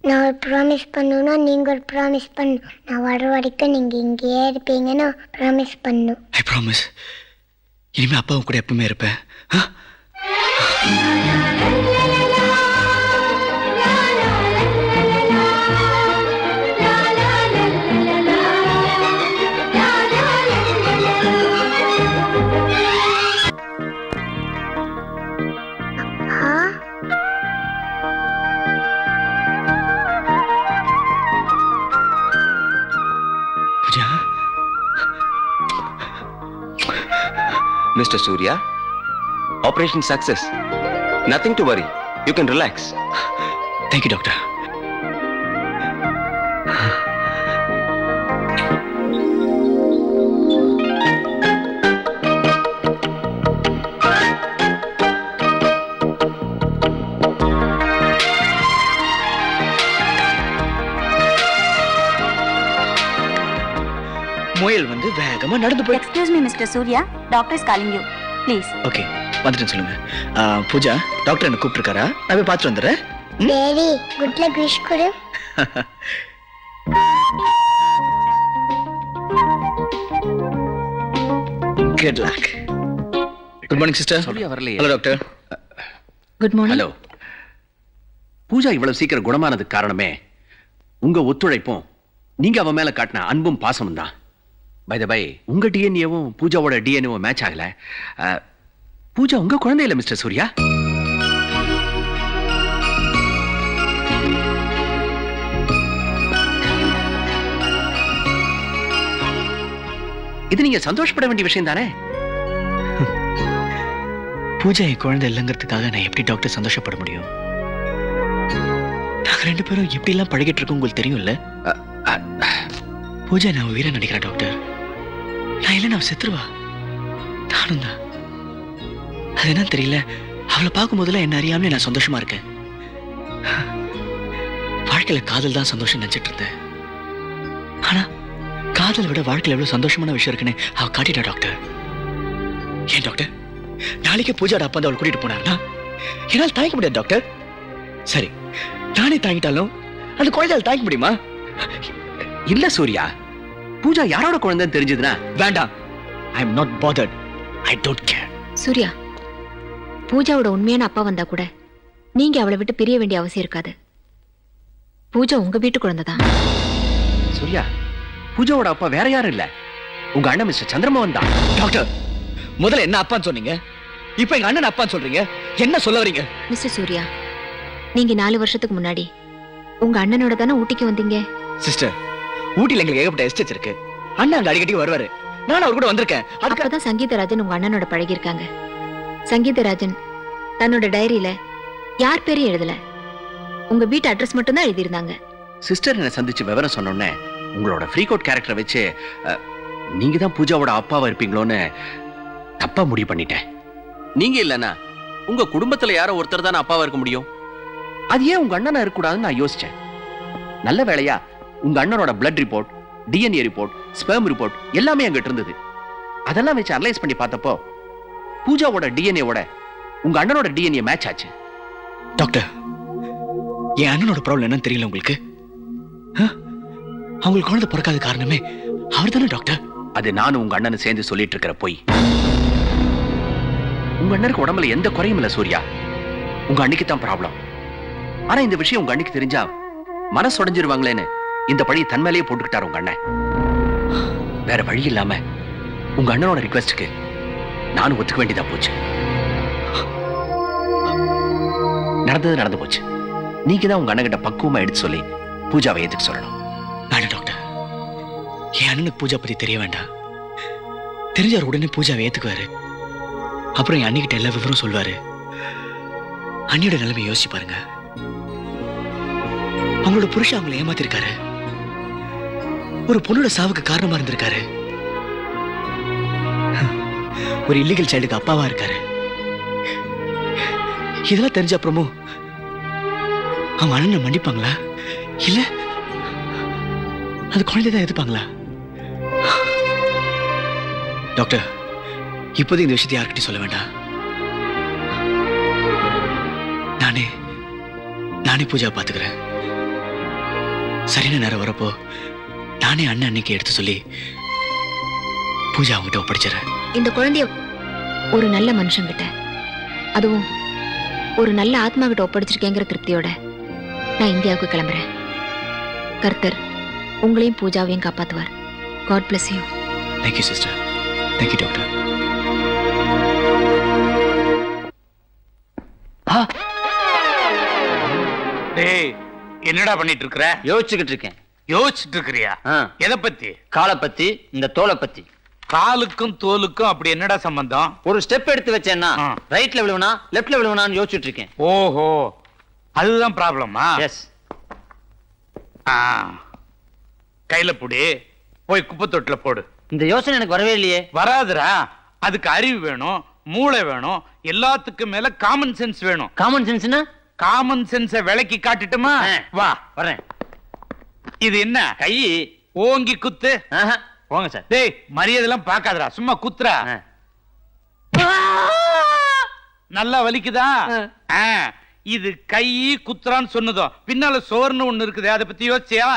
O: நான் ஒரு ப்ராமிஸ் பண்ணணும்னா நீங்க ஒரு ப்ராமிஸ் பண்ணணும். நான் வர வரைக்கும் நீங்க இங்கேயே இருப்பீங்கன்னு ப்ராமிஸ் பண்ணணும்.
E: I promise. இனிமே அப்பாவும் கூட எப்பவுமே இருப்பேன்.
D: Mr. Surya, operation success. Nothing to worry. You can relax.
E: Thank you, doctor. முயல் வந்து வேகமா நடந்து போய்
A: excuse me mister Surya, doctor is calling you please.
E: Okay வந்துட்டேன்னு சொல்லுங்க. பூஜா டாக்டர் என்ன கூப்பிட்டுருக்காரா? நான் போய் பார்த்துட்டு வந்துடுறேன்.
O: டேடி குட் லக் விஷ் கொடு.
E: Good luck. Good morning sister.
H: Surya வரலையே.
E: Hello doctor.
C: Good morning.
H: Hello. Pooja இவ்வளவு சீக்கிரம் குணமானதுக்கு காரணமே உங்க ஒத்துழைப்பும் நீங்க அவன் மேல காட்டின அன்பும் பாசமும் தான். பை த பை, உங்க டிஎன்ஏவும் பூஜாவோட டிஎன்ஏவும் மேட்ச் ஆகல. பூஜா உங்க குழந்தை இல்ல மிஸ்டர் சூர்யா. இது நீங்க சந்தோஷப்பட வேண்டிய விஷயம் தானே?
E: பூஜா என் குழந்தை இல்லைங்கிறதுக்காக நான் எப்படி டாக்டர் சந்தோஷப்பட முடியும்? நாங்க 2 பேரும் எப்படி எல்லாம் பழகிட்டு இருக்கோம் உங்களுக்கு தெரியும்ல? பூஜா நான் உயிரை நினைக்கிறேன் டாக்டர். நான் இல்லை நான் செத்துருவா. நானும் தான். அது என்னன்னு தெரியல, அவளை பார்க்கும் போதெல்லாம் என்ன அறியாமலே நான் சந்தோஷமா இருக்கேன். வாழ்க்கையில காதல் தான் சந்தோஷம் நினைச்சிட்டு இருந்தேன். ஆனா காதலை விட வாழ்க்கையில எவ்வளவு சந்தோஷமான விஷயம் இருக்குன்னு அவ காட்டிட்டா டாக்டர். ஏன் டாக்டர், நாளைக்கு பூஜாட அப்பா அவள் கூட்டிட்டு போனார்னா என்னால் தாங்கிக்க முடியாது டாக்டர். சரி, நானே தாங்கிட்டாலும் அந்த குழந்தையால் தாங்கிக்க முடியுமா?
H: இல்ல சூர்யா, பூஜா யாரோட குழந்தைன்னு தெரிஞ்சதுன்னா
E: வேண்டாம். I am not bothered. I don't care.
C: Surya, பூஜாவோட உண்மையான அப்பா வந்தா கூட நீங்க அவளை விட்டு பிரிய வேண்டிய அவசியம் இருக்காது. பூஜா உங்க வீட்டு குழந்தைதான்.
H: சூர்யா, பூஜாவோட அப்பா வேற யாரும் இல்ல, உங்க அண்ணன் மிஸ்டர் சந்திரமோகன் தான்.
E: டாக்டர், முதல்ல என்ன அப்பான்னு சொன்னீங்க, இப்ப எங்க அண்ணன் அப்பான்னு சொல்றீங்க. என்ன சொல்ல வரீங்க?
C: மிஸ்டர் சூர்யா, நீங்க 4 வருஷத்துக்கு முன்னாடி உங்க அண்ணனோட தானே ஊட்டிக்கு வந்தீங்க.
E: சிஸ்டர், ஊட்டில எங்களுக்கு ஏகப்பட்ட எஸ்டேட்ஸ் இருக்கு. அண்ணன் அங்க அடிக்கடி வருவாரு. நான் அவர் கூட வந்திருக்கேன்.
C: அப்பதான் சங்கீதராஜன் உங்க அண்ணனோட பழகி இருக்காங்க. சங்கீதராஜன் தன்னோட டைரியில யார் பேரையும் எழுதல, உங்க வீட்டு அட்ரஸ் மட்டும் தான் எழுதியிருந்தாங்க.
H: சிஸ்டர் என்ன சந்திச்சு விவரம் சொன்னோன்னே உங்களோட ஃப்ரீ கோட் கேரக்டரை வச்சு நீங்க தான் பூஜாவோட அப்பாவா இருப்பீங்களோன்னு தப்பா முடிவு பண்ணிட்டேன். நீங்க இல்லைன்னா உங்க குடும்பத்துல யாரோ ஒருத்தர் தானே அப்பாவா இருக்க முடியும். அது ஏன் உங்க அண்ணனா இருக்கக்கூடாதுன்னு நான் யோசிச்சேன். நல்ல வேளையா உங்க அண்ணனோட blood report, DNA report, sperm report எல்லாமே அங்கிட்டு இருந்தது. அதெல்லாம் வச்சு அனலைஸ் பண்ணி பார்த்தப்போ பூஜாவோட டிஎன்ஏவோட உங்க அண்ணனோட டிஎன்ஏ மேட்ச் ஆச்சு.
E: டாக்டர், என் அண்ணனோட ப்ராப்ளம் என்னன்னு தெரியல உங்களுக்கு? அவங்களுக்கு குழந்தை பிறக்காத காரணமே அவர் தானே டாக்டர்.
H: அது நானும் உங்க அண்ணனை சேர்ந்து சொல்லிட்டு இருக்கிற போய். உங்க அண்ணனுக்கு உடம்புல எந்த குறையும் இல்ல சூர்யா, உங்க அண்ணிக்கு தான் ப்ராப்ளம். ஆனா இந்த விஷயம் உங்க அண்ணிக்கு தெரிஞ்சா மனசு உடைஞ்சிருவாங்களேன்னு இந்த பழியை தன்மேலேயே போட்டுக்கிட்டாரு உங்க அண்ணன். வேற வழி இல்லாம உங்க அண்ணனோட ரிக்வெஸ்டுக்கு நானும் ஒத்துக்க வேண்டியதா போச்சு. நடந்தது நடந்து போச்சு. நீங்க தான் உங்க அண்ணன் கிட்ட பக்குவமா எடுத்து சொல்லி பூஜாவை ஏத்துக்க சொல்லணும்.
E: வேண்டாம் டாக்டர், என் அண்ணனுக்கு பூஜா பத்தி தெரிய வேண்டாம். தெரிஞ்சார் உடனே பூஜாவை ஏத்துக்குவாரு. அப்புறம் என் அண்ணிக்கிட்ட எல்லா விவரம் சொல்வாரு. அண்ணியோட நிலைமை யோசிச்சு பாருங்க. அவங்களோட புருஷன் அவங்களை ஏமாத்திருக்காரு. ஒரு பொண்ணோட சாவுக்கு காரணமா இருந்திருக்காரு. ஒரு இல்லீகல் சைல்டுக்கு அப்பாவா இருக்காரு. இதெல்லாம் தெரிஞ்ச அப்புறமும் அவங்க அண்ணனை மன்னிப்பாங்களா? இல்ல அது குழந்தைதான் எதிர்ப்பாங்களா? டாக்டர், இப்போது இந்த விஷயத்தை யார்கிட்டயும் சொல்ல வேண்டாம். நானே பூஜா பாத்துக்கிறேன். சரியான நேரம் வரப்போ நானே அண்ணன் அன்னைக்கு எடுத்து சொல்லி பூஜா அவங்ககிட்ட ஒப்படைச்சிடறேன்.
C: இந்த குழந்தைய ஒரு நல்ல மனுஷங்கிட்ட, அதுவும் ஒரு நல்ல ஆத்மா கிட்ட ஒப்படைச்சிருக்கேங்கிற திருப்தியோட நான் இந்தியாவுக்கு கிளம்புறேன். கர்த்தர் உங்களையும் பூஜாவையும் காப்பாத்துவார். God bless you.
E: Thank you sister. Thank you doctor.
F: டேய், என்னடா பண்ணிட்டு இருக்கற?
G: யோசிச்சுக்கிட்டு இருக்கேன்.
F: யோசிச்சுட்டு இருக்கிறியா? எதை பத்தி?
G: காலை பத்தி, இந்த தோலை பத்தி.
F: காலுக்கும் தோலுக்கும் அப்படி என்னடா சம்பந்தம்?
G: ஒரு ஸ்டெப் எடுத்து வச்சேன்னா ரைட்ல விழுவனா லெஃப்ட்ல விழுவனான்னு யோசிச்சுட்டு இருக்கேன்.
F: ஓஹோ, அதுதான் ப்ராப்ளமா?
G: எஸ்.
F: கையில புடி, போய் குப்பை தொட்டில போடு.
G: இந்த யோசனை எனக்கு வரவே இல்லையே.
F: வராதுரா, அதுக்கு அறிவு வேணும், மூளை வேணும், எல்லாத்துக்கும் மேல காமன் சென்ஸ் வேணும்.
G: காமன் சென்ஸ்னா?
F: காமன் சென்ஸை விளக்கி காட்டுட்டுமா? வா
G: வரேன்.
F: இது என்ன? கை ஓங்கி குத்து.
G: போங்க சார்.
F: டேய் மரியாதைலாம் பார்க்காதடா, சும்மா குத்துறா. நல்லா வலிக்குதா? இது கை குத்துறான்னு சொன்னதும் பின்னால சோர்னு ஒண்ணு இருக்குது, அதை பத்தி யோசிச்சியா?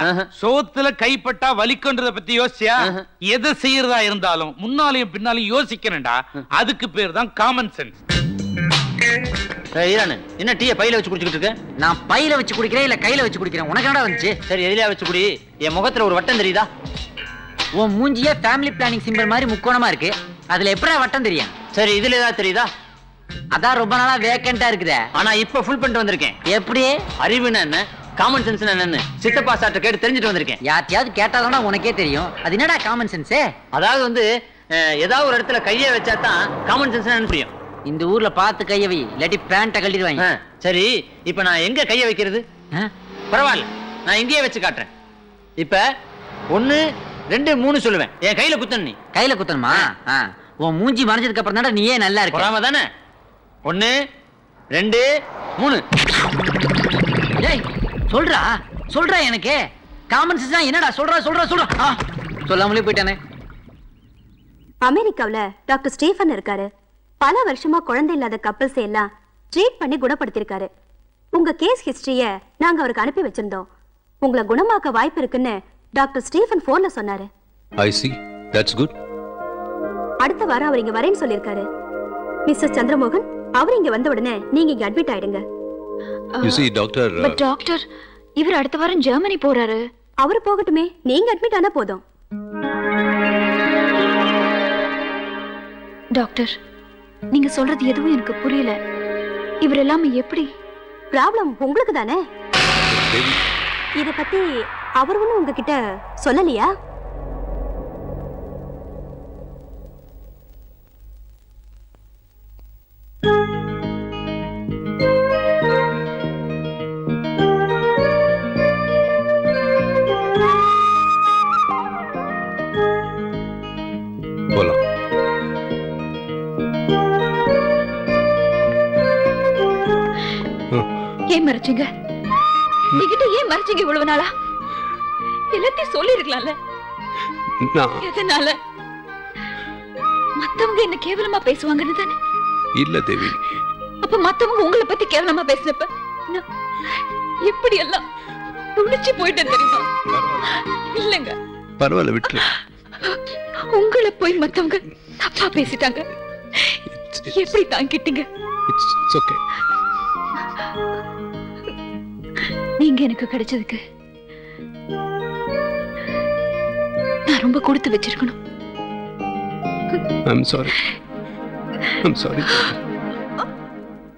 F: சோத்துல கைப்பட்டா வலிக்குன்றத பத்தி யோசிச்சியா? எதை செய்யறதா இருந்தாலும் முன்னாலையும் பின்னாலையும் யோசிக்கணும்டா. அதுக்கு பேர் தான் காமன் சென்ஸ்.
G: என்ன டீயை பையில வச்சு குடிச்சுக்கிட்டு இருக்க? நான் பையில வச்சு குடிக்கிறேன் இல்ல கையில வச்சு குடிக்கிறேன், உனக்கு என்னடா வந்துச்சு? சரி எதிரியா வச்சு குடி. என் முகத்துல ஒரு வட்டம் தெரியுதா? உன் மூஞ்சியே ஃபேமிலி பிளானிங் சிம்பிள் மாதிரி முக்கோணமா இருக்கு, அதுல எப்படா வட்டம் தெரியும்? சரி இதுல ஏதாவது தெரியுதா? அதான் ரொம்ப நாளா வேக்கண்டா இருக்குதே, ஆனா இப்ப ஃபுல் பண்ணிட்டு வந்திருக்கேன். எப்படி? அறிவுன்னு என்ன, காமன் சென்ஸ் என்னன்னு சித்தப்பா சார்ட்ட கேட்டு தெரிஞ்சுட்டு வந்திருக்கேன். யார்ட்டையாவது கேட்டாதானா உனக்கே தெரியும். அது என்னடா காமன் சென்ஸ்? அதாவது வந்து ஏதாவது ஒரு இடத்துல கையை வச்சா தான் காமன் சென்ஸ் என்னன்னு புரியும். இந்த ஊர்ல பார்த்து கையை வை, இல்லாட்டி பேண்ட்டை கழட்டிடுவாங்க. சரி இப்ப நான் எங்க கையை வைக்கிறது? பரவாயில்ல, நான் இங்கேயே வச்சு காட்டுறேன். இப்ப 1 2 3 சொல்லுவேன், என் கையில குத்தணும். நீ கையில குத்தணுமா? உன் மூஞ்சி மறைஞ்சதுக்கு அப்புறம் தானே நீயே நல்லா இருக்கு. பொறாம தானே? 1 2 3. ஏய் சொல்றா சொல்றா, எனக்கு காமன் சென்ஸ் என்னடா? சொல்றா சொல்றா சொல்றா. சொல்லாமலே போயிட்டானே.
A: அமெரிக்காவுல டாக்டர் ஸ்டீஃபன் இருக்காரு. பல வருஷமா குழந்தை இல்லாத கப்பல்ஸ் எல்லாம் ட்ரீட் பண்ணி குணப்படுத்திருக்காரு. உங்க கேஸ் ஹிஸ்டரிய நாங்க அவருக்கு அனுப்பி வச்சிருந்தோம். உங்களை குணமாக்க வாய்ப்பு இருக்குன்னு டாக்டர் ஸ்டீஃபன் போன்ல சொன்னாரு.
L: I see. That's good.
A: அடுத்த வாரம் அவர் இங்க வரேன்னு சொல்லிருக்காரு. மிஸ்டர் சந்திரமோகன், அவர் இங்க வந்த உடனே நீங்க இங்க அட்மிட் ஆயிடுங்க.
L: You see, doctor.
C: டாக்டர், இவர் அடுத்த வாரம் ஜெர்மனி போறாரு.
A: அவர் போகட்டுமே, நீங்க அட்மிட் ஆனா போதும்.
C: டாக்டர், நீங்க சொல்றது எதுவும் எனக்கு புரியல. இவர் எல்லாமே எப்படி?
A: ப்ராப்ளம் உங்களுக்கு தானே. இத பத்தி அவர் ஒண்ணும் உங்ககிட்ட சொல்லலையா?
L: போலாம்.
C: ஏன் மறைச்சீங்க? என்கிட்ட ஏன் மறைச்சீங்க இவ்வளவு நாளா? எல்லாத்தையும் சொல்லி இருக்கலாம்ல. எதனால? மத்தவங்க என்ன கேவலமா பேசுவாங்கன்னு தானே?
L: இல்ல தேவி.
C: அப்ப மத்தவங்க உங்களை பத்தி கேவலமா பேசினப்ப எப்படி எல்லாம் துடிச்சு போயிட்டேன் தெரியுமா? இல்லங்க
L: பரவாயில்ல, விட்டு.
C: உங்களை போய் மத்தவங்க தப்பா பேசிட்டாங்க, எப்படி தாங்கிட்டீங்க?
L: It's okay.
C: நீங்க எனக்கு கிடைச்சதுக்கு நான் ரொம்ப கொடுத்து வச்சிருக்கணும்.
L: I'm sorry. I'm sorry.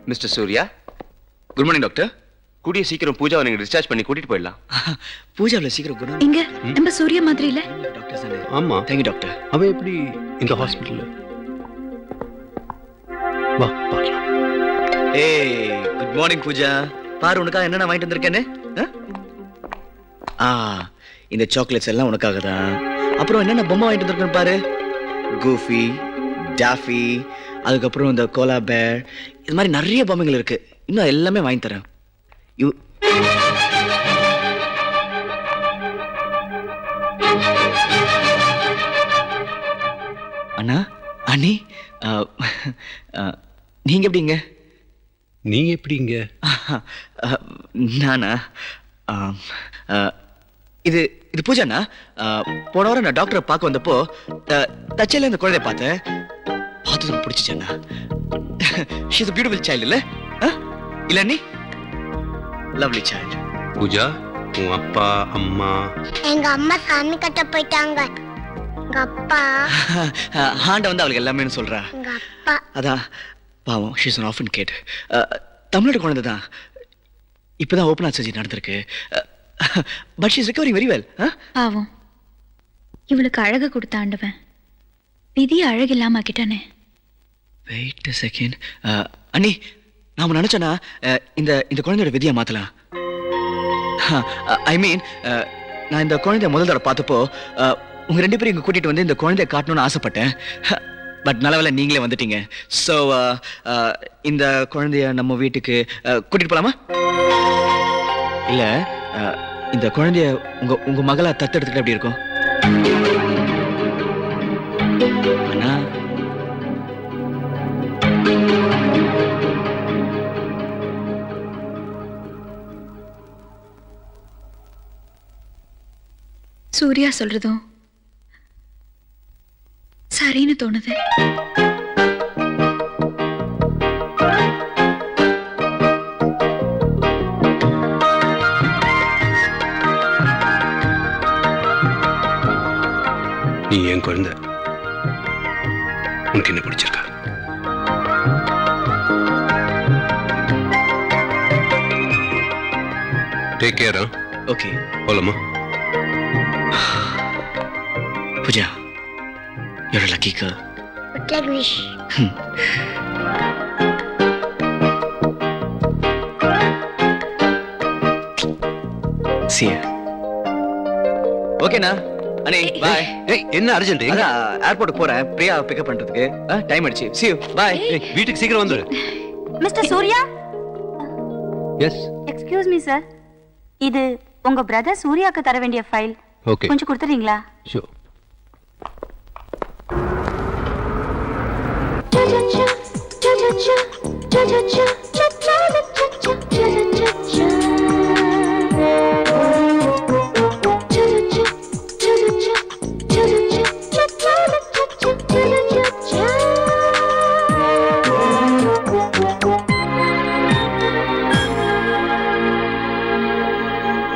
D: Mister Surya, good morning doctor. கூடிய சீக்கிரம் பூஜாவை நீங்க டிஸ்சார்ஜ் பண்ணி கூட்டிட்டு போயிடலாம்.
E: பூஜாவில சீக்கிரம் குணம்.
C: இங்க நம்ம சூர்யா மாதிரி இல்ல?
E: Doctor sir.
L: ஆமா.
E: Thank you doctor.
L: அவ எப்படி இந்த ஹாஸ்பிடல்ல? வா பார்க்கலாம்.
E: ஏய் குட் மார்னிங் பூஜா. பாரு உனக்காக என்ன நான் வாங்கிட்டு வந்திருக்கேன்னு. இந்த சாக்லேட்ஸ் எல்லாம் உனக்காக தான். அப்புறம் என்னென்ன பொம்மை வாங்கிட்டு வந்திருக்கேன்னு பாரு. கூஃபி, டாஃபி, அதுக்கப்புறம் இந்த கோலா பேர், இது மாதிரி நிறைய பொம்மைகள் இருக்கு. இன்னும் எல்லாமே வாங்கி தரேன். அண்ணா அண்ணி, நீங்க எப்படிங்க?
L: நீ எப்படிங்க?
E: நானா? இது இது பூஜாண்ணா. போன வாரம் நான் டாக்டரை பார்க்க வந்தப்போ தச்சையில இந்த குழந்தைய பார்த்தேன். பார்த்தது பிடிச்சிச்சேண்ணா. She is a beautiful child, இல்ல? இல்ல அண்ணி? Lovely child.
L: பூஜா, உன் அப்பா அம்மா?
O: எங்க அம்மா சாமி கட்ட போயிட்டாங்க. எங்க அப்பா
E: ஆண்ட வந்து அவளுக்கு எல்லாமே சொல்றா.
O: எங்க அப்பா
E: அதான் பாவம். She is an orphan kid. தமிழோட குழந்தை தான். இப்பதான் ஓப்பன் ஹார்ட் சர்ஜரி நடந்திருக்கு. But she is recovering very well.
C: பாவம், இவளுக்கு அழகு கொடுத்த ஆண்டவன் விதியை அழகு இல்லாம ஆக்கிட்டானே.
E: Wait a second. அண்ணி, நாம நினைச்சோன்னா இந்த இந்த குழந்தையோட விதியை மாத்தலாம். ஐ மீன், நான் இந்த குழந்தைய முதல் தடவை பார்த்தப்போ உங்க 2 பேரும் இங்க கூட்டிட்டு வந்து இந்த குழந்தைய காட்டணும்னு ஆசைப்பட்டேன். பட் நல்லவேளை நீங்களே வந்துட்டீங்க. ஸோ இந்த குழந்தைய நம்ம வீட்டுக்கு கூட்டிட்டு போலாமா? இல்ல, இந்த குழந்தைய உங்க உங்க மகளா தத்தெடுத்துட்டு எப்படி இருக்கும்?
C: சூர்யா சொல்றதும் சரின்னு தோணுது.
L: நீ என் குழந்தை, உனக்கு என்ன பிடிச்சிருக்கா? Take care.
E: ஓகே,
L: போலாமா?
E: Pooja, you're a lucky girl.
O: Good luck, wish.
E: See ya. ஓகேண்ணா, அண்ணே பாய்.
L: ஏய், என்ன அர்ஜென்ட்? எங்க?
E: ஏர்போர்ட் போறேன், பிரியா பிக்கப் பண்றதுக்கு. டைம் ஆயிடுச்சு. See you. Bye.
L: வீட்டுக்கு சீக்கிரம் வந்துரு.
A: Mister Surya,
L: yes.
A: Excuse me sir, இது உங்க பிரதர் சூர்யாக்கு தர வேண்டிய ஃபைல்.
L: ஓகே,
A: கொஞ்சம் கொடுத்துறீங்களா?
L: ஷூர்.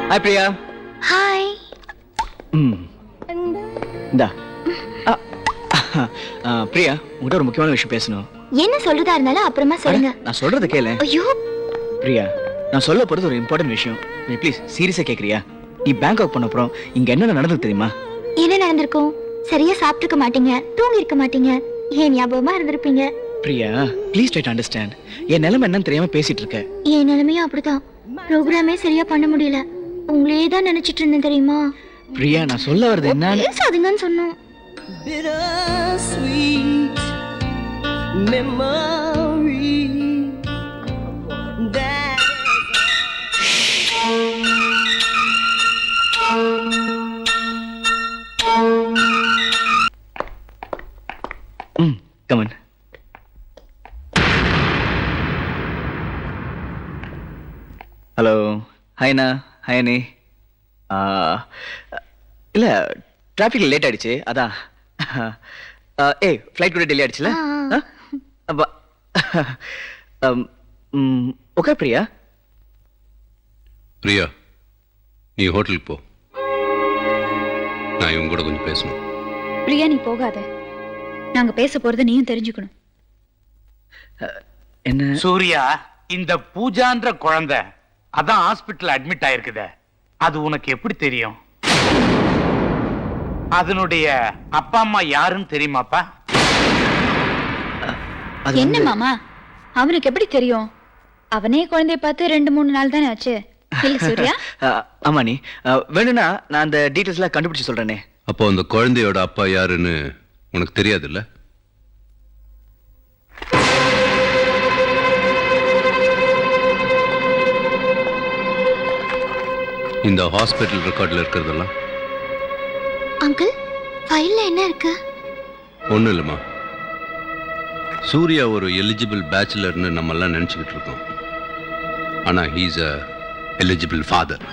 E: ஹாய் பிரியா.
O: ஹாய்.
E: இந்தா. பிரியா, உங்ககிட்ட ஒரு முக்கியமான விஷயம் பேசணும்.
O: என்ன சொல்றதா இருந்தாலும் அப்புறமா சொல்லுங்க.
E: நான் சொல்றது கேளு.
O: ஐயோ
E: பிரியா, நான் சொல்ல போறது ஒரு இம்பார்ட்டன்ட் விஷயம். நீ ப்ளீஸ் சீரியஸா கேக்குறியா? நீ பேங்காக் போன அப்புறம் இங்க என்ன நடந்தது தெரியுமா?
O: என்ன நடந்திருக்கும்? சரியா சாப்பிட்டுக்க மாட்டீங்க, தூங்கி இருக்க மாட்டீங்க, ஏன் ஞாபகமா இருந்திருப்பீங்க.
E: Priya, please try to understand. என் நிலைமை என்னன்னு தெரியாம பேசிட்டு இருக்க.
O: என் நிலைமையும் அப்படிதான். ப்ரோக்ராமே சரியா பண்ண முடியல. உங்களே தான் நினைச்சிட்டு இருந்தேன் தெரியுமா?
E: பிரியா, நான் சொல்ல வர்றது என்ன?
O: பேசாதீங்கன்னு சொன்னோம்.
J: Bittersweet memory that
E: come on. Hello, ஹாய்ண்ணா. ஹாய் அண்ணே. இல்லை, டிராஃபிக்கில் லேட் ஆயிடுச்சு, அதான். ஏய், ஃப்ளைட் கூட டெல்லி ஆயிடுச்சுல? ஓகே பிரியா.
L: பிரியா, நீ ஹோட்டலுக்கு போ. நான் இவங்க கூட கொஞ்சம் பேசணும்.
C: பிரியா, நீ போகாத. நாங்க பேச போறத நீயும் தெரிஞ்சுக்கணும்.
E: என்ன
F: சூர்யா, இந்த பூஜான்ற குழந்தை அதான் ஹாஸ்பிட்டல் அட்மிட் ஆயிருக்குத, அது உனக்கு எப்படி தெரியும்? அதனுடைய அப்பா அம்மா யாருன்னு தெரியுமாப்பா?
C: என்ன மாமா, அவனுக்கு எப்படி தெரியும்? அவனே குழந்தைய பார்த்து 2-3 நாள் தானே ஆச்சு. இல்ல சூர்யா?
E: ஆமா நீ வேணும்னா நான் அந்த டீடைல்ஸ்லாம் கண்டுபிடிச்சு சொல்றேனே.
L: அப்போ அந்த குழந்தையோட அப்பா யாருன்னு உனக்கு தெரியாதுல்ல? இந்த ஹாஸ்பிட்டல் ரெக்கார்ட்ல இருக்கிறதெல்லாம்
O: அங்கிள், ஃபைல்ல என்ன இருக்கு?
L: ஒண்ணும் இல்லம்மா. சூர்யா ஒரு எலிஜிபிள் பேச்சுலர்னு நம்ம எல்லாம் நினைச்சுக்கிட்டு இருக்கோம். ஆனா ஹீஸ் அ எலிஜிபிள் ஃபாதர்,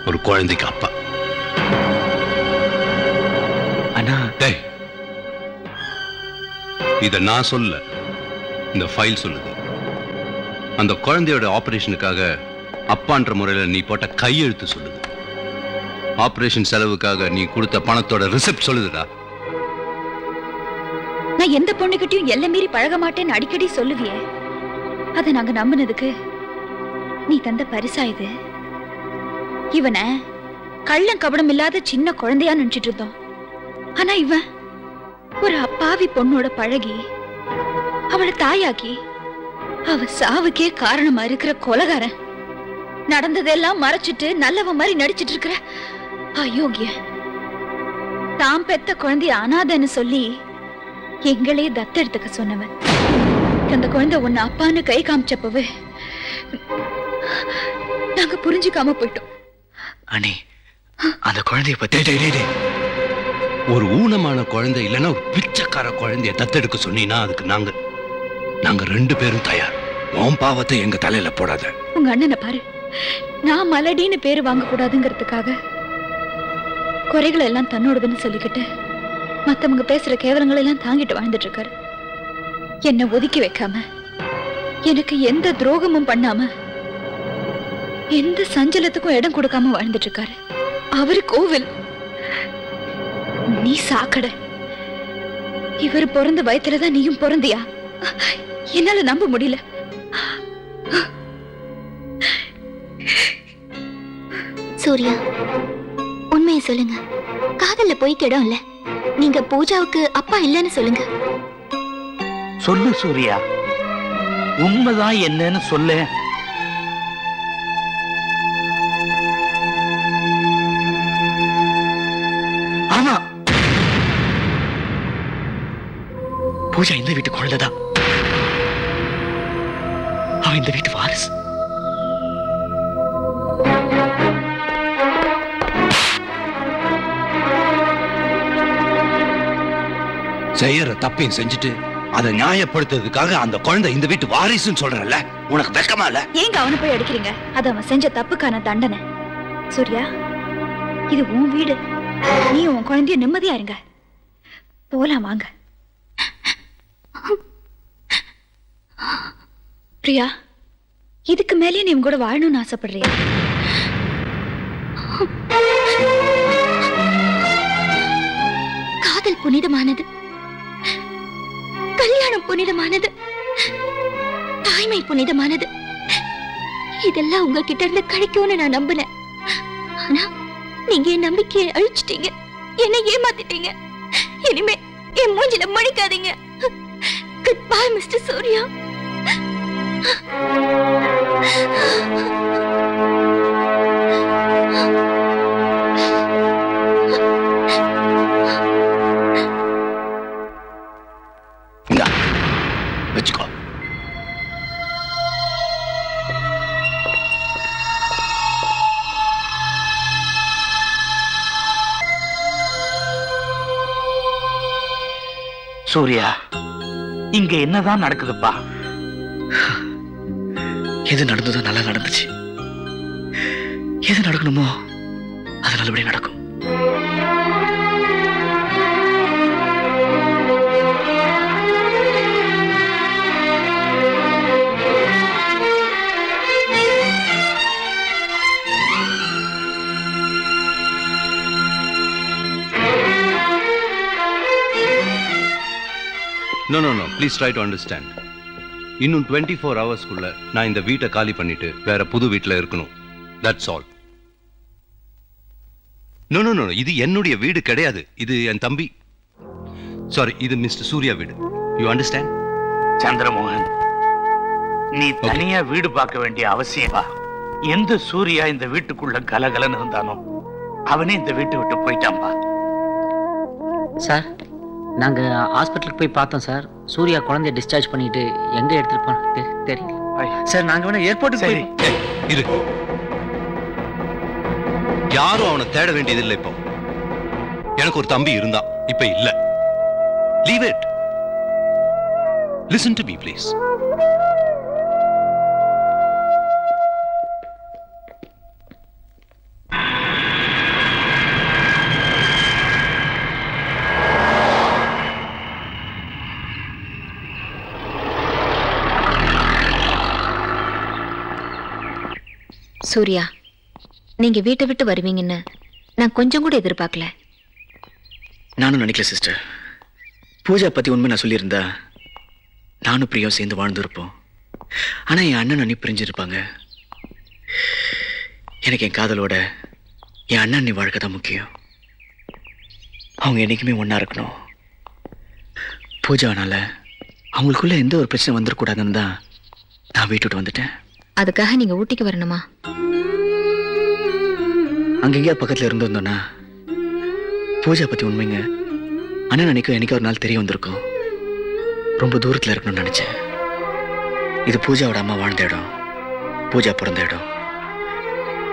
L: ஒரு குழந்தைக்கு அப்பா.
E: அண்ணா,
L: டேய், இத நான் சொல்ல, இந்த ஃபைல் சொல்லுது. அந்த குழந்தையோட ஆபரேஷனுக்காக அப்பான்ற முறையில நீ போட்ட கையெழுத்து சொல்லுது. ஆபரேஷன் செலவுக்காக நீ கொடுத்த பணத்தோட ரிசிப்ட் சொல்லுதுடா.
C: நான் எந்த பொண்ணுகிட்டயும் எல்லை மீறி பழக மாட்டேன்னு அடிக்கடி சொல்லுவியே, அதை நாங்க நம்பினதுக்கு நீ தந்த பரிசா இது. இவனை கள்ளம் கபடம் இல்லாத சின்ன குழந்தையா நினைச்சிட்டு இருந்தோம். ஆனா இவன் ஒரு அப்பாவி பொண்ணோட பழகி அவளை தாயாக்கி அவ சாவுக்கே காரணமா இருக்கிற கொலைகாரன். நடந்ததெல்லாம் மறைச்சிட்டு நல்லவ மாதிரி நடிச்சிட்டு இருக்கிற அயோக்கிய. தாம் பெத்த குழந்தைய அனாதைன்னு சொல்லி எங்களே தத்தெடுத்துக்க சொன்னவன். அந்த குழந்தை உன்னை அப்பான்னு கை காமிச்சப்பவே நாங்க புரிஞ்சுக்காம போயிட்டோம்.
E: அண்ணே, அந்த குழந்தைய பத்தி
L: ஒரு ஊனமான குழந்தை இல்லைன்னா ஒரு பிச்சைக்கார குழந்தைய தத்தெடுக்க சொன்னீங்கன்னா அதுக்கு நாங்க 2 பேரும் தயார். உன் பாவத்தை எங்க தலையில போடாத.
C: உங்க அண்ணனை பாரு, நான் மலடின்னு பேரு வாங்க கூடாதுங்கிறதுக்காக குறைகளை எல்லாம் தன்னோடதுன்னு சொல்லிக்கிட்டு மத்தவங்க பேசுற கேவலங்களை எல்லாம் தாங்கிட்டு வாழ்ந்துட்டு இருக்காரு. என்ன ஒதுக்கி வைக்காம, எனக்கு எந்த துரோகமும் பண்ணாம, எந்த சஞ்சலத்துக்கும் இடம் கொடுக்காம வாழ்ந்துட்டு இருக்காரு. அவரு கோவில், நீ சாக்கடை. இவர் பிறந்த வயத்துலதான் நீயும் பிறந்தியா? என்னால நம்ப முடியல.
P: சூர்யா, உண்மையை சொல்லுங்க. காதல்ல போய் கிடம் இல்ல. நீங்க பூஜாவுக்கு அப்பா இல்லைன்னு சொல்லுங்க.
F: சொல்லு சூர்யா, உண்மைதான் என்னன்னு சொல்லு.
E: ஆமா, பூஜா இந்த வீட்டு குழந்தைதான். அவன் இந்த வீட்டு வாரிசு.
Q: செய்யற தப்பையும் செஞ்சுட்டு அதை நியாயப்படுத்துறதுக்காக அந்த குழந்தை இந்த வீட்டு வாரிசுன்னு சொல்றல, உனக்கு வெக்கமா இல்ல?
C: ஏங்க அவனை போய் அடிக்கிறீங்க? அது அவன் செஞ்ச தப்புக்கான தண்டனை. சூர்யா, இது உன் வீடு. நீ உன் குழந்தைய நிம்மதியா இருங்க. போலாம் வாங்க. பிரியா, இதுக்கு மேலே நீ கூட வாழணும்னு ஆசைப்படுறியா?
P: காதல் புனிதமானது, கல்யாணம் புனிதமானது, தாய்மை புனிதமானது. இதெல்லாம் உங்ககிட்ட இருந்து கிடைக்கும்னு நான் நம்பினேன். ஆனா நீங்க என் நம்பிக்கையை அழிச்சிட்டீங்க, என்னை ஏமாத்திட்டீங்க. இனிமே என் மூஞ்சில மடிக்காதீங்க. Good bye mister Surya.
Q: வச்சுக்கோ.
F: சூர்யா, இங்க என்னதான் நடக்குதுப்பா?
E: எது நடந்ததோ நல்லா நடந்துச்சு. எது நடக்கணுமோ அது நல்லபடியா நடக்கும்.
L: No, no, no. Please try to understand. இன்னும் 24 ஹவர்ஸ்க்குள்ள நான் இந்த வீட்டை காலி பண்ணிட்டு வேற புது வீட்டுல இருக்கணும். That's all. No, no, no. இது என்னுடைய வீடு கிடையாது. இது என் தம்பி. Sorry, இது மிஸ்டர் சூர்யா வீடு. You understand?
F: சந்திரமோகன், நீ தனியா வீடு பார்க்க வேண்டிய அவசியமா? எந்த சூர்யா இந்த வீட்டுக்குள்ள கலகலன்னு இருந்தானோ அவனே இந்த வீட்டை விட்டு போயிட்டான்பா.
G: சார், நாங்க ஹாஸ்பிட்டலுக்கு போய் பார்த்தோம் சார். சூர்யா குழந்தைய டிஸ்சார்ஜ் பண்ணிட்டு எங்க எடுத்துட்டு போன தெரியல சார். நாங்க வேணா ஏர்போர்ட்டுக்கு போய்
L: இரு. யாரும் அவனை தேட வேண்டியது இல்லை. இப்போ எனக்கு ஒரு தம்பி இருந்தான், இப்ப இல்ல. Leave it. Listen to me, please.
A: Surya, நீங்க வீட்டை விட்டு வருவீங்கன்னு நான் கொஞ்சம் கூட எதிர்பார்க்கல.
E: நானும் நினைக்கல சிஸ்டர். பூஜா பத்தி உண்மை நான் சொல்லியிருந்தா நானும் பிரியா சேர்ந்து வாழ்ந்துருப்போம். ஆனா என் அண்ணன் அண்ணி பிரிஞ்சிருப்பாங்க. எனக்கு என் காதலோட என் அண்ணன் அண்ணி வாழ்க்கை தான் முக்கியம். அவங்க என்னைக்குமே ஒன்னா இருக்கணும். பூஜானால அவங்களுக்குள்ள எந்த ஒரு பிரச்சனை வந்துடக்கூடாதுன்னு தான் நான் வீட்டுட்டு வந்துட்டேன்.
A: அதுக்காக நீங்க ஊட்டிக்கு வரணுமா?
E: அங்க எங்கேயாவது பக்கத்துல இருந்திருந்தோன்னா பூஜா பத்தி உண்மைங்க அண்ணன் அன்னைக்கும் எனக்கு ஒரு நாள் தெரிய வந்திருக்கும். ரொம்ப தூரத்துல இருக்கணும்னு நினைச்சேன். இது பூஜாவோட அம்மா வாழ்ந்த இடம், பூஜா பிறந்த இடம்.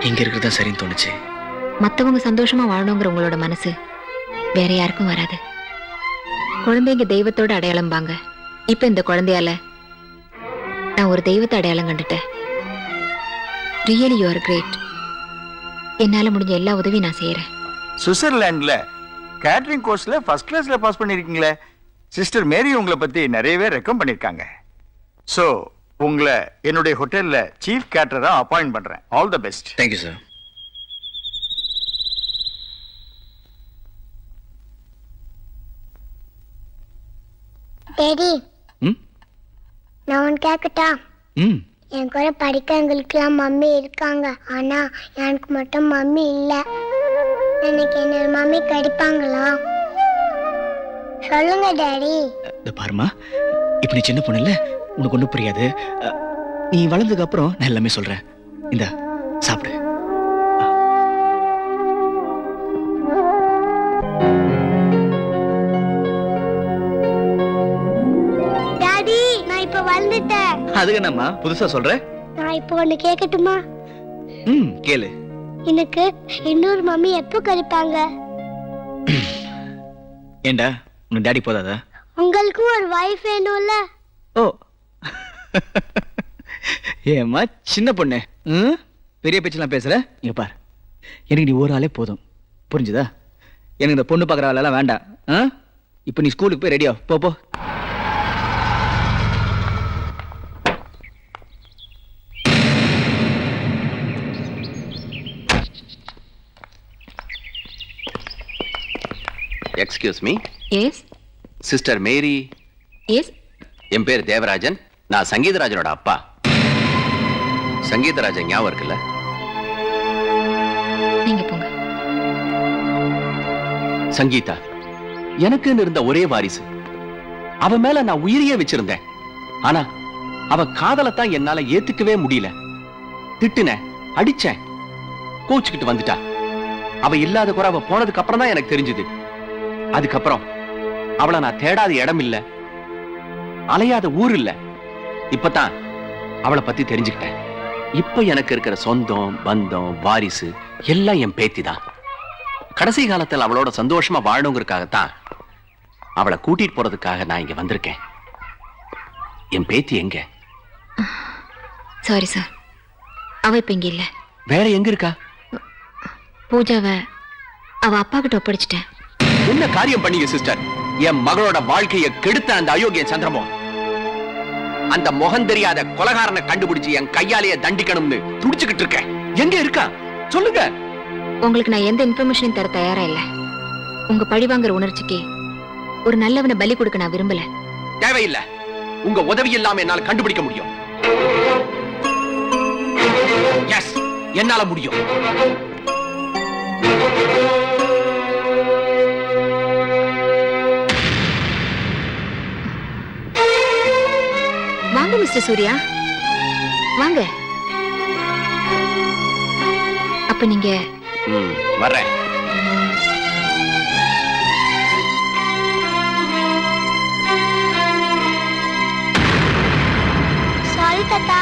E: இங்க இருக்கிறதா சரின்னு தோணுச்சு.
A: மத்தவங்க சந்தோஷமா வாழணுங்கிற உங்களோட மனசு வேற யாருக்கும் வராது. குழந்தைங்க தெய்வத்தோட அடையாளம்பாங்க. இப்ப இந்த குழந்தையால நான் ஒரு தெய்வத்தை அடையாளம் கண்டுட்டேன். Really you are great. என்னால முடிஞ்ச எல்லா உதவியும் நான் செய்யறேன்.
M: சுவிட்சர்லாந்துல கேட்டரிங் கோர்ஸ்ல ஃபர்ஸ்ட் கிளாஸ்ல பாஸ் பண்ணிருக்கீங்களே. சிஸ்டர் மேரி உங்களை பத்தி நிறையவே ரெக்கமெண்ட் பண்ணிருக்காங்க. சோ உங்களை என்னுடைய ஹோட்டல்ல சீஃப் கேட்டரா அப்பாயிண்ட் பண்றேன். All the best.
E: Thank you sir.
O: Daddy நான் ஒன்று கேட்கட்டா? என் கூட படிக்கிறவங்களுக்குலாம் மம்மி இருக்காங்க, ஆனா எனக்கு மட்டும் மம்மி இல்லை. எனக்கு என்னோட மம்மி கிடைப்பாங்களா? சொல்லுங்க டாடி.
E: பாருமா, இப்ப நீ சின்ன பொண்ணு இல்ல, உனக்கு ஒன்றும் புரியாது. நீ வளர்ந்ததுக்கு அப்புறம் நான் எல்லாமே சொல்றேன். இந்த சாப்பிடு.
O: டாடி நான் இப்ப வளர்ந்துட்டேன்.
E: அதுக்கு என்னம்மா புதுசா சொல்ற?
O: நான் இப்போ ஒன்று கேட்கட்டுமா?
E: கேளு.
O: எனக்கு இன்னொரு மம்மி எப்போ கிடைப்பாங்க?
E: ஏண்டா உன் டாடி போதாதா?
O: உங்களுக்கும் ஒரு வைஃப் வேணும்ல?
E: ஓ ஏம்மா சின்ன பொண்ணு, பெரிய பேச்செல்லாம் பேசுற. இங்க பார், எனக்கு நீ ஒரு ஆளே போதும், புரிஞ்சுதா? எனக்கு இந்த பொண்ணு பார்க்குற ஆளெல்லாம் வேண்டாம். இப்போ நீ ஸ்கூலுக்கு போய் ரெடியா போ போ.
H: Excuse me.
A: எஸ்.
H: சிஸ்டர் மேரி.
A: எஸ்.
H: என் பேர் தேவராஜன். நான் சங்கீதராஜனோட அப்பா. சங்கீதராஜன் ஞாபகம் இருக்குல்ல?
A: நீங்க போங்க.
H: சங்கீதா எனக்குன்னு இருந்த ஒரே வாரிசு. அவ மேல நான் உயிரையே வச்சிருந்தேன். ஆனா அவ காதலத்தான் என்னால ஏத்துக்கவே முடியல. திட்டுனேன், அடிச்சேன், கோச்சுக்கிட்டு வந்துட்டா. அவ இல்லாத குறை அவ போனதுக்கு அப்புறம் தான் எனக்கு தெரிஞ்சது. அதுக்கப்புறம் அவளை நான் தேடாத இடம் இல்ல, அலையாத ஊர் இல்ல. இப்பதான் அவளை பத்தி தெரிஞ்சுக்கிட்டேன். இப்ப எனக்கு இருக்கிற சொந்தம் பந்தம் வாரிசு எல்லாம் என் பேத்தி தான். கடைசி காலத்தில் அவளோட சந்தோஷமா வாழணுங்கிறதுக்காகத்தான் அவளை கூட்டிட்டு போறதுக்காக நான் இங்க வந்திருக்கேன். என் பேத்தி எங்க?
A: சாரி சார், அவ இப்ப இங்க இல்ல.
H: வேற எங்க இருக்கா?
A: பூஜாவை அவ அப்பா கிட்ட ஒப்படைச்சிட்டேன்.
H: என்ன காரியம் பண்ணீங்க சிஸ்டர்? என் மகளோட வாழ்க்கையை கெடுத்த அந்த அயோக்கிய சந்திரமோகன், அந்த முகம் தெரியாத கொலைகாரனை கண்டுபிடிச்சு என் கையாலேயே தண்டிக்கணும்னு துடிச்சுக்கிட்டு இருக்கேன். எங்க இருக்கா சொல்லுங்க.
A: உங்களுக்கு நான் எந்த இன்ஃபர்மேஷனும் தர தயாரா இல்ல. உங்க பழிவாங்கிற உணர்ச்சிக்கு ஒரு நல்லவனை பலி கொடுக்க நான் விரும்பல.
H: தேவையில்லை. உங்க உதவி இல்லாம என்னால கண்டுபிடிக்க முடியும். எஸ், என்னால முடியும்.
A: வாங்க மிஸ்டர் சூர்யா, வாங்க. அப்ப நீங்க
H: வர்றேன்.
O: சாரி தாத்தா.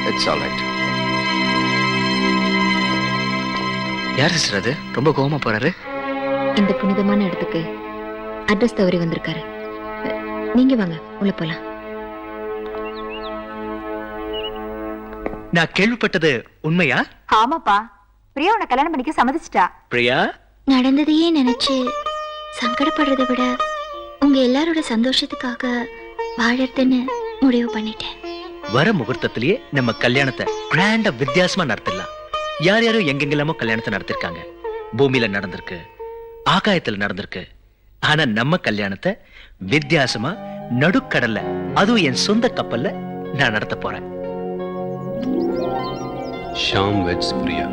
H: It's all right.
E: யார் சிஸ்டர் அது? ரொம்ப கோவமா போறாரு.
A: இந்த புனிதமான இடத்துக்கு அட்ரஸ் தவறி வந்திருக்காரு. நீங்க வாங்க, உள்ள போலாம்.
B: நான் கேள்விப்பட்டது உண்மையா?
K: ஆமாப்பா, பிரியா உன்னை கல்யாணம் பண்ணிக்க சம்மதிச்சிட்டா.
B: பிரியா,
P: நடந்ததையே நினைச்சு சங்கடப்படுறதை விட உங்க எல்லாரோட சந்தோஷத்துக்காக வாழறதுன்னு முடிவு பண்ணிட்டேன்.
B: வர முகூர்த்தத்திலேயே நம்ம கல்யாணத்தை கிராண்டா வித்தியாசமா நடத்திடலாம். யார் யாரும் எங்கெங்கெல்லாமோ கல்யாணத்தை நடத்திருக்காங்க. பூமியில நடந்திருக்கு, ஆகாயத்துல நடந்திருக்கு. ஆனா நம்ம கல்யாணத்தை வித்தியாசமா நடுக்கடல்ல, அதுவும் என் சொந்த கப்பல்ல நான் நடத்த போறேன்.
L: ஷாம் வெட்ஸ் பிரியா.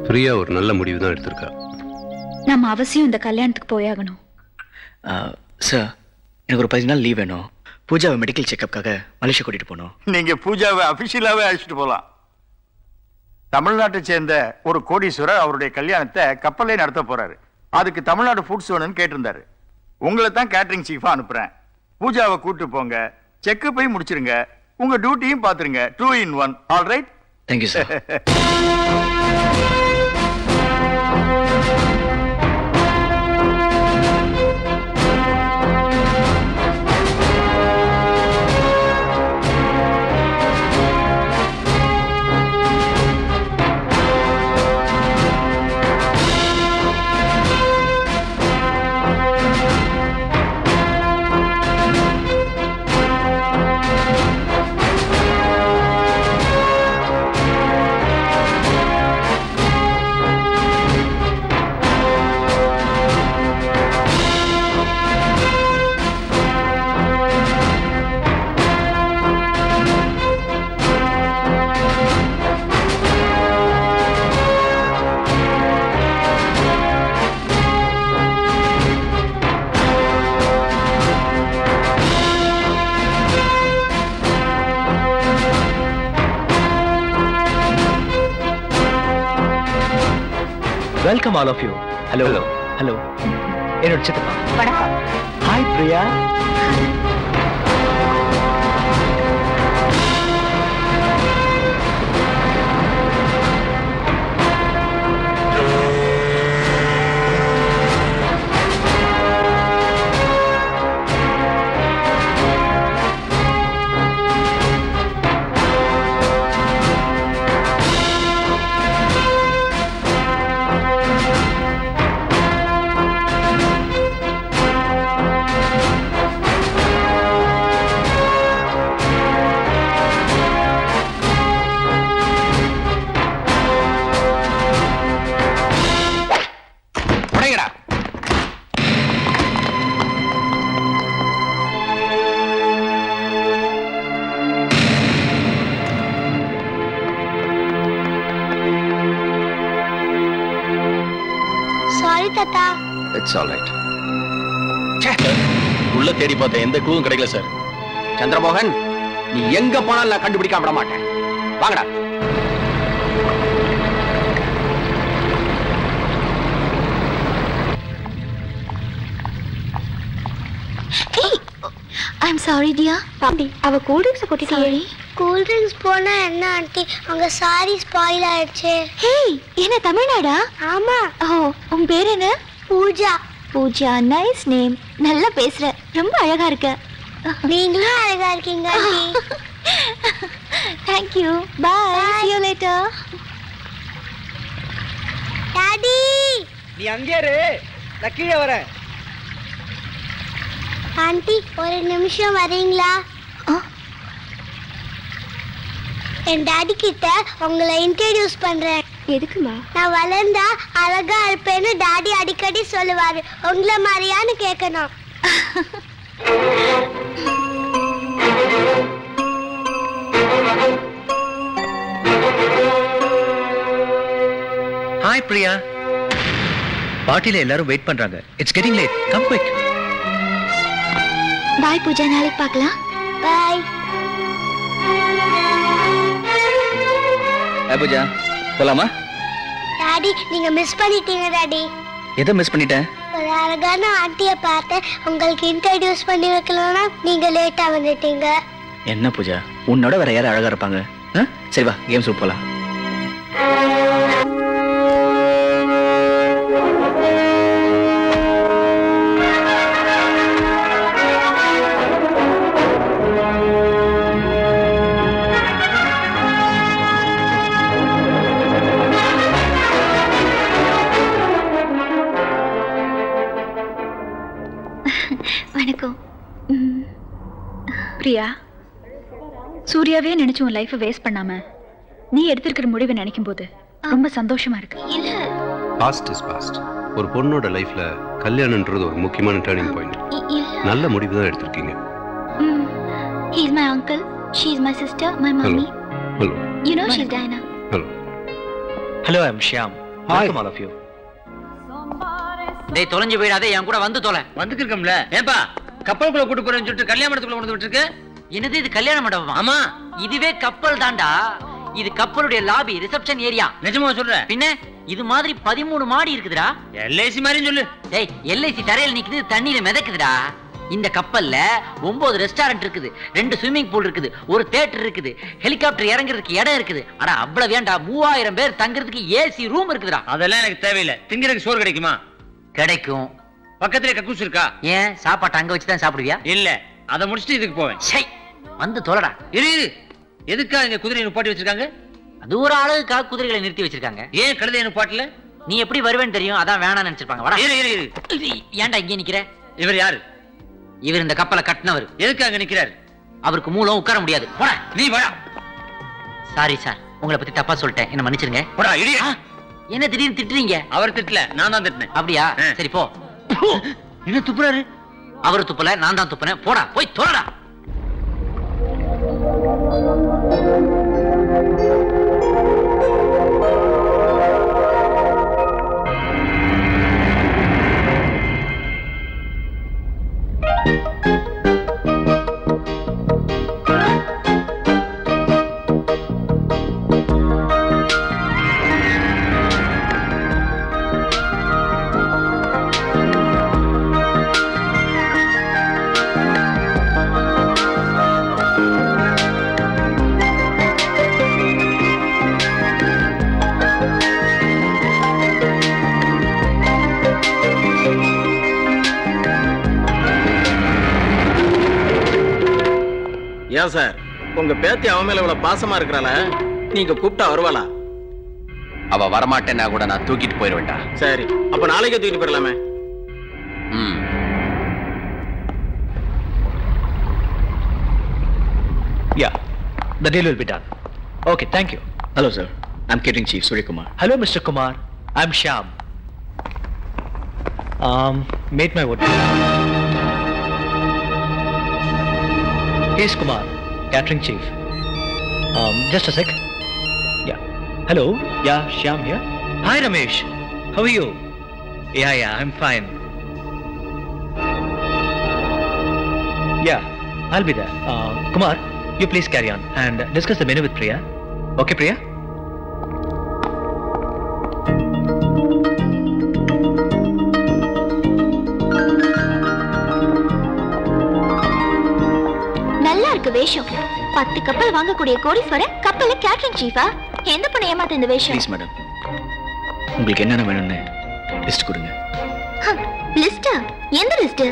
L: பிரியா ஒரு நல்ல முடிவு தான் எடுத்திருக்கா.
C: நம்ம அவசியம் இந்த கல்யாணத்துக்கு போயாகணும்.
E: சார், எனக்கு ஒரு 10 நாள் லீவ் வேணும். பூஜாவை மெடிக்கல் செக்கப்காக மலேசியா கூட்டிட்டு போகணும்.
M: நீங்க பூஜாவை அபிஷியலாவே அழைச்சிட்டு போலாம். தமிழ்நாட்டை சேர்ந்த ஒரு கோடீஸ்வரர் அவருடைய கல்யாணத்தை கப்பலே நடத்த போறாரு. அதுக்கு தமிழ்நாடு ஃபுட்ஸ் வேணும்னு கேட்டிருந்தாரு. உங்களை தான் கேட்டரிங் சீஃபா அனுப்புறேன். பூஜாவை கூட்டு போங்க, செக்கப் போய் முடிச்சிருங்க, உங்க டியூட்டியும் பாத்துருங்க. 2 in 1. All right.
E: Thank you sir.
B: Welcome all of you. Hello hello, என்னோட சித்தப்பா.
A: வணக்கம்.
B: ஹாய் பிரியா.
O: சாரி தாத்தா.
H: It's all right.
E: உள்ள தேடி பார்த்தேன், எந்த க்ளூவும் கிடைக்கல சார்.
H: சந்திரமோகன், நீ எங்க போனாலும் நான் கண்டுபிடிக்காம விட மாட்டேன். வாங்கடா.
P: ஐம் சாரி டியா.
A: பாண்டி, அவ கூல் ட்ரிங்க்ஸ் கொட்டிட்டாளே.
O: கூல் ட்ரிங்க்ஸ் போனா என்ன ஆண்டி, அங்க சாரி ஸ்பாயில் ஆயிடுச்சு.
P: ஹேய், என்ன தமிழ்நாடா?
O: ஆமா.
P: ஓ, உன் பேர் என்ன?
O: பூஜா.
P: Pooja, nice name. நல்லா பேசுற, ரொம்ப அழகா இருக்க.
O: நீங்களும் அழகா இருக்கீங்க aunty.
P: Thank you. Bye. See you later.
O: Daddy,
E: நீ அங்கே இரு, நான் கீழே வரேன்.
O: ஆண்டி ஒரு நிமிஷம் வரீங்களா? என் டாடி கிட்ட உங்களை இன்ட்ரடியூஸ் பண்றேன்.
A: எதுக்குமா?
O: நான் வளர்ந்தா அழகா இருப்பேன்னு டாடி அடிக்கடி சொல்லுவாரு. உங்களை மாதிரியான்னு கேட்கணும்.
B: ஹாய் பிரியா. பார்ட்டில எல்லாரும் வெயிட் பண்றாங்க. It's getting late. Come quick.
P: Bye Pooja, நாளைக்கு பார்க்கலாம்.
O: பாய்.
E: ஹாய் பூஜா, போலாமா?
O: டாடி, நீங்க மிஸ் பண்ணிட்டீங்க டாடி.
E: எதை மிஸ் பண்ணிட்டேன்?
O: ஒரு அழகான ஆண்டியை பார்த்தேன், உங்களுக்கு இன்ட்ரடியூஸ் பண்ணி வைக்கலன்னா நீங்க லேட்டா வந்துட்டீங்க.
E: என்ன பூஜா, உன்னோட வேற யாரும் அழகா இருப்பாங்க? சரி வா, கேம்ஸ் போலாம்.
P: வணக்கம்.
C: பிரியா, சூர்யாவே நினைச்சு உன் லைஃபை வேஸ்ட் பண்ணாம நீ எடுத்திருக்கிற முடிவை நினைக்கும் போது ரொம்ப சந்தோஷமா இருக்கு.
P: இல்ல,
L: பாஸ்ட் இஸ் பாஸ்ட். ஒரு பொண்ணோட லைஃப்ல கல்யாணம்ன்றது ஒரு முக்கியமான டர்னிங் பாயிண்ட். நல்ல முடிவு தான் எடுத்திருக்கீங்க.
P: he is my uncle, she is my sister, my mommy.
L: Hello.
P: You know she's Diana.
L: Hello.
B: Hello, I am Shyam. Welcome all of you.
G: டேய், தொலைஞ்சு போயிடாதே, என் கூட வந்து தொலை. வந்துக்கிருக்கோம்ல. ஏன்பா கப்பலுக்குள்ள கூட்டு போறேன்னு சொல்லிட்டு கல்யாண மண்டபத்துக்குள்ள கொண்டு விட்டுருக்கு? என்னது இது, கல்யாண மண்டபமா? ஆமா, இதுவே கப்பல் தான்டா. இது கப்பலுடைய லாபி, ரிசப்ஷன் ஏரியா. நிஜமா சொல்ற? பின்ன இது மாதிரி 13 மாடி இருக்குதுடா. எல்ஐசி மாதிரி சொல்லு. டேய், எல்ஐசி தரையில நிக்குது, தண்ணியில மிதக்குதுடா. இந்த கப்பல்ல 9 ரெஸ்டாரண்ட் இருக்குது, 2 ஸ்விம்மிங் பூல் இருக்குது, ஒரு தியேட்டர் இருக்குது, ஹெலிகாப்டர் இறங்குறதுக்கு இடம் இருக்குது. ஆனா அவ்வளவு வேண்டா, 3000 பேர் தங்குறதுக்கு ஏசி ரூம் இருக்குதுடா. அதெல்லாம் எனக்கு தேவையில்லை. திங்கிறதுக்கு சோறு கிடைக்குமா? கிடைக்கும். பக்கத்துல கக்கூஸ் இருக்கா? ஏன், சாப்பாட்டை அங்க வச்சு தான் சாப்பிடுவியா? இல்ல, அதை முடிச்சுட்டு இதுக்கு போவேன். சை, வந்து தொலைடா. இரு இரு, எதுக்கா இங்க குதிரை நிப்பாட்டி வச்சிருக்காங்க? அது ஒரு அழகுக்காக குதிரைகளை நிறுத்தி வச்சிருக்காங்க. ஏன் கழுதை நிப்பாட்டல? நீ எப்படி வருவேன்னு தெரியும், அதான் வேணாம்னு நினைச்சிருப்பாங்க. வாடா. இரு இரு இரு, ஏன்டா இங்கே நிக்கிற? இவர் யாரு? இவர் இந்த கப்பலை கட்டினவர். எதுக்கு அங்க நிக்கிறாரு? அவருக்கு மூலம் உட்கார முடியாது. போடா, நீ வாடா. சாரி சார், உங்களை பத்தி தப்பா சொல்லிட்டேன், என்ன மன்னிச்சிருங்க. போடா, இடியா. என்ன திடீர்னு திட்டுறீங்க? அவர் திட்டல, நான் தான் திட்டினேன். அப்படியா? சரி போ. என்ன துப்புறாரு? அவர் துப்பல, நான் தான் துப்புனேன். போடா, போய் தொலைடா.
E: உங்க பேத்தி அவன் மேல இவ்வளவு பாசமா இருக்கிறாள, நீங்க கூப்பிட்டா வருவாளா?
H: அவ வரமாட்டேன்னா கூட நான் தூக்கிட்டு போயிடுவேன்டா.
E: சரி, அப்ப நாளைக்கே தூக்கிட்டு போயிடலாமே.
B: Yeah, the deal will be done. Okay, thank you.
E: Hello, sir. I'm catering chief Surya Kumar.
B: Hello, Mr. Kumar. I'm Shyam. Meet my wood. Here's Kumar, catering chief. Just a sec. Yeah. Hello. Yeah, Shyam here. Hi, Ramesh. How are you? Yeah, I'm fine. Yeah, I'll be there. Kumar, you please carry on and discuss the menu with Priya. Okay, Priya?
P: நல்லா இருக்கு வேஷம். 10 கப்பல் வாங்கக்கூடிய கோடீஸ்வரன் கப்பல்ல catering சீஃபா? எந்த பொண்ணு ஏமாத்த இந்த வேஷம்?
E: ப்ளீஸ் மேடம், உங்களுக்கு என்னென்ன வேணும்னு லிஸ்ட் கொடுங்க.
P: லிஸ்ட்? எந்த லிஸ்ட்?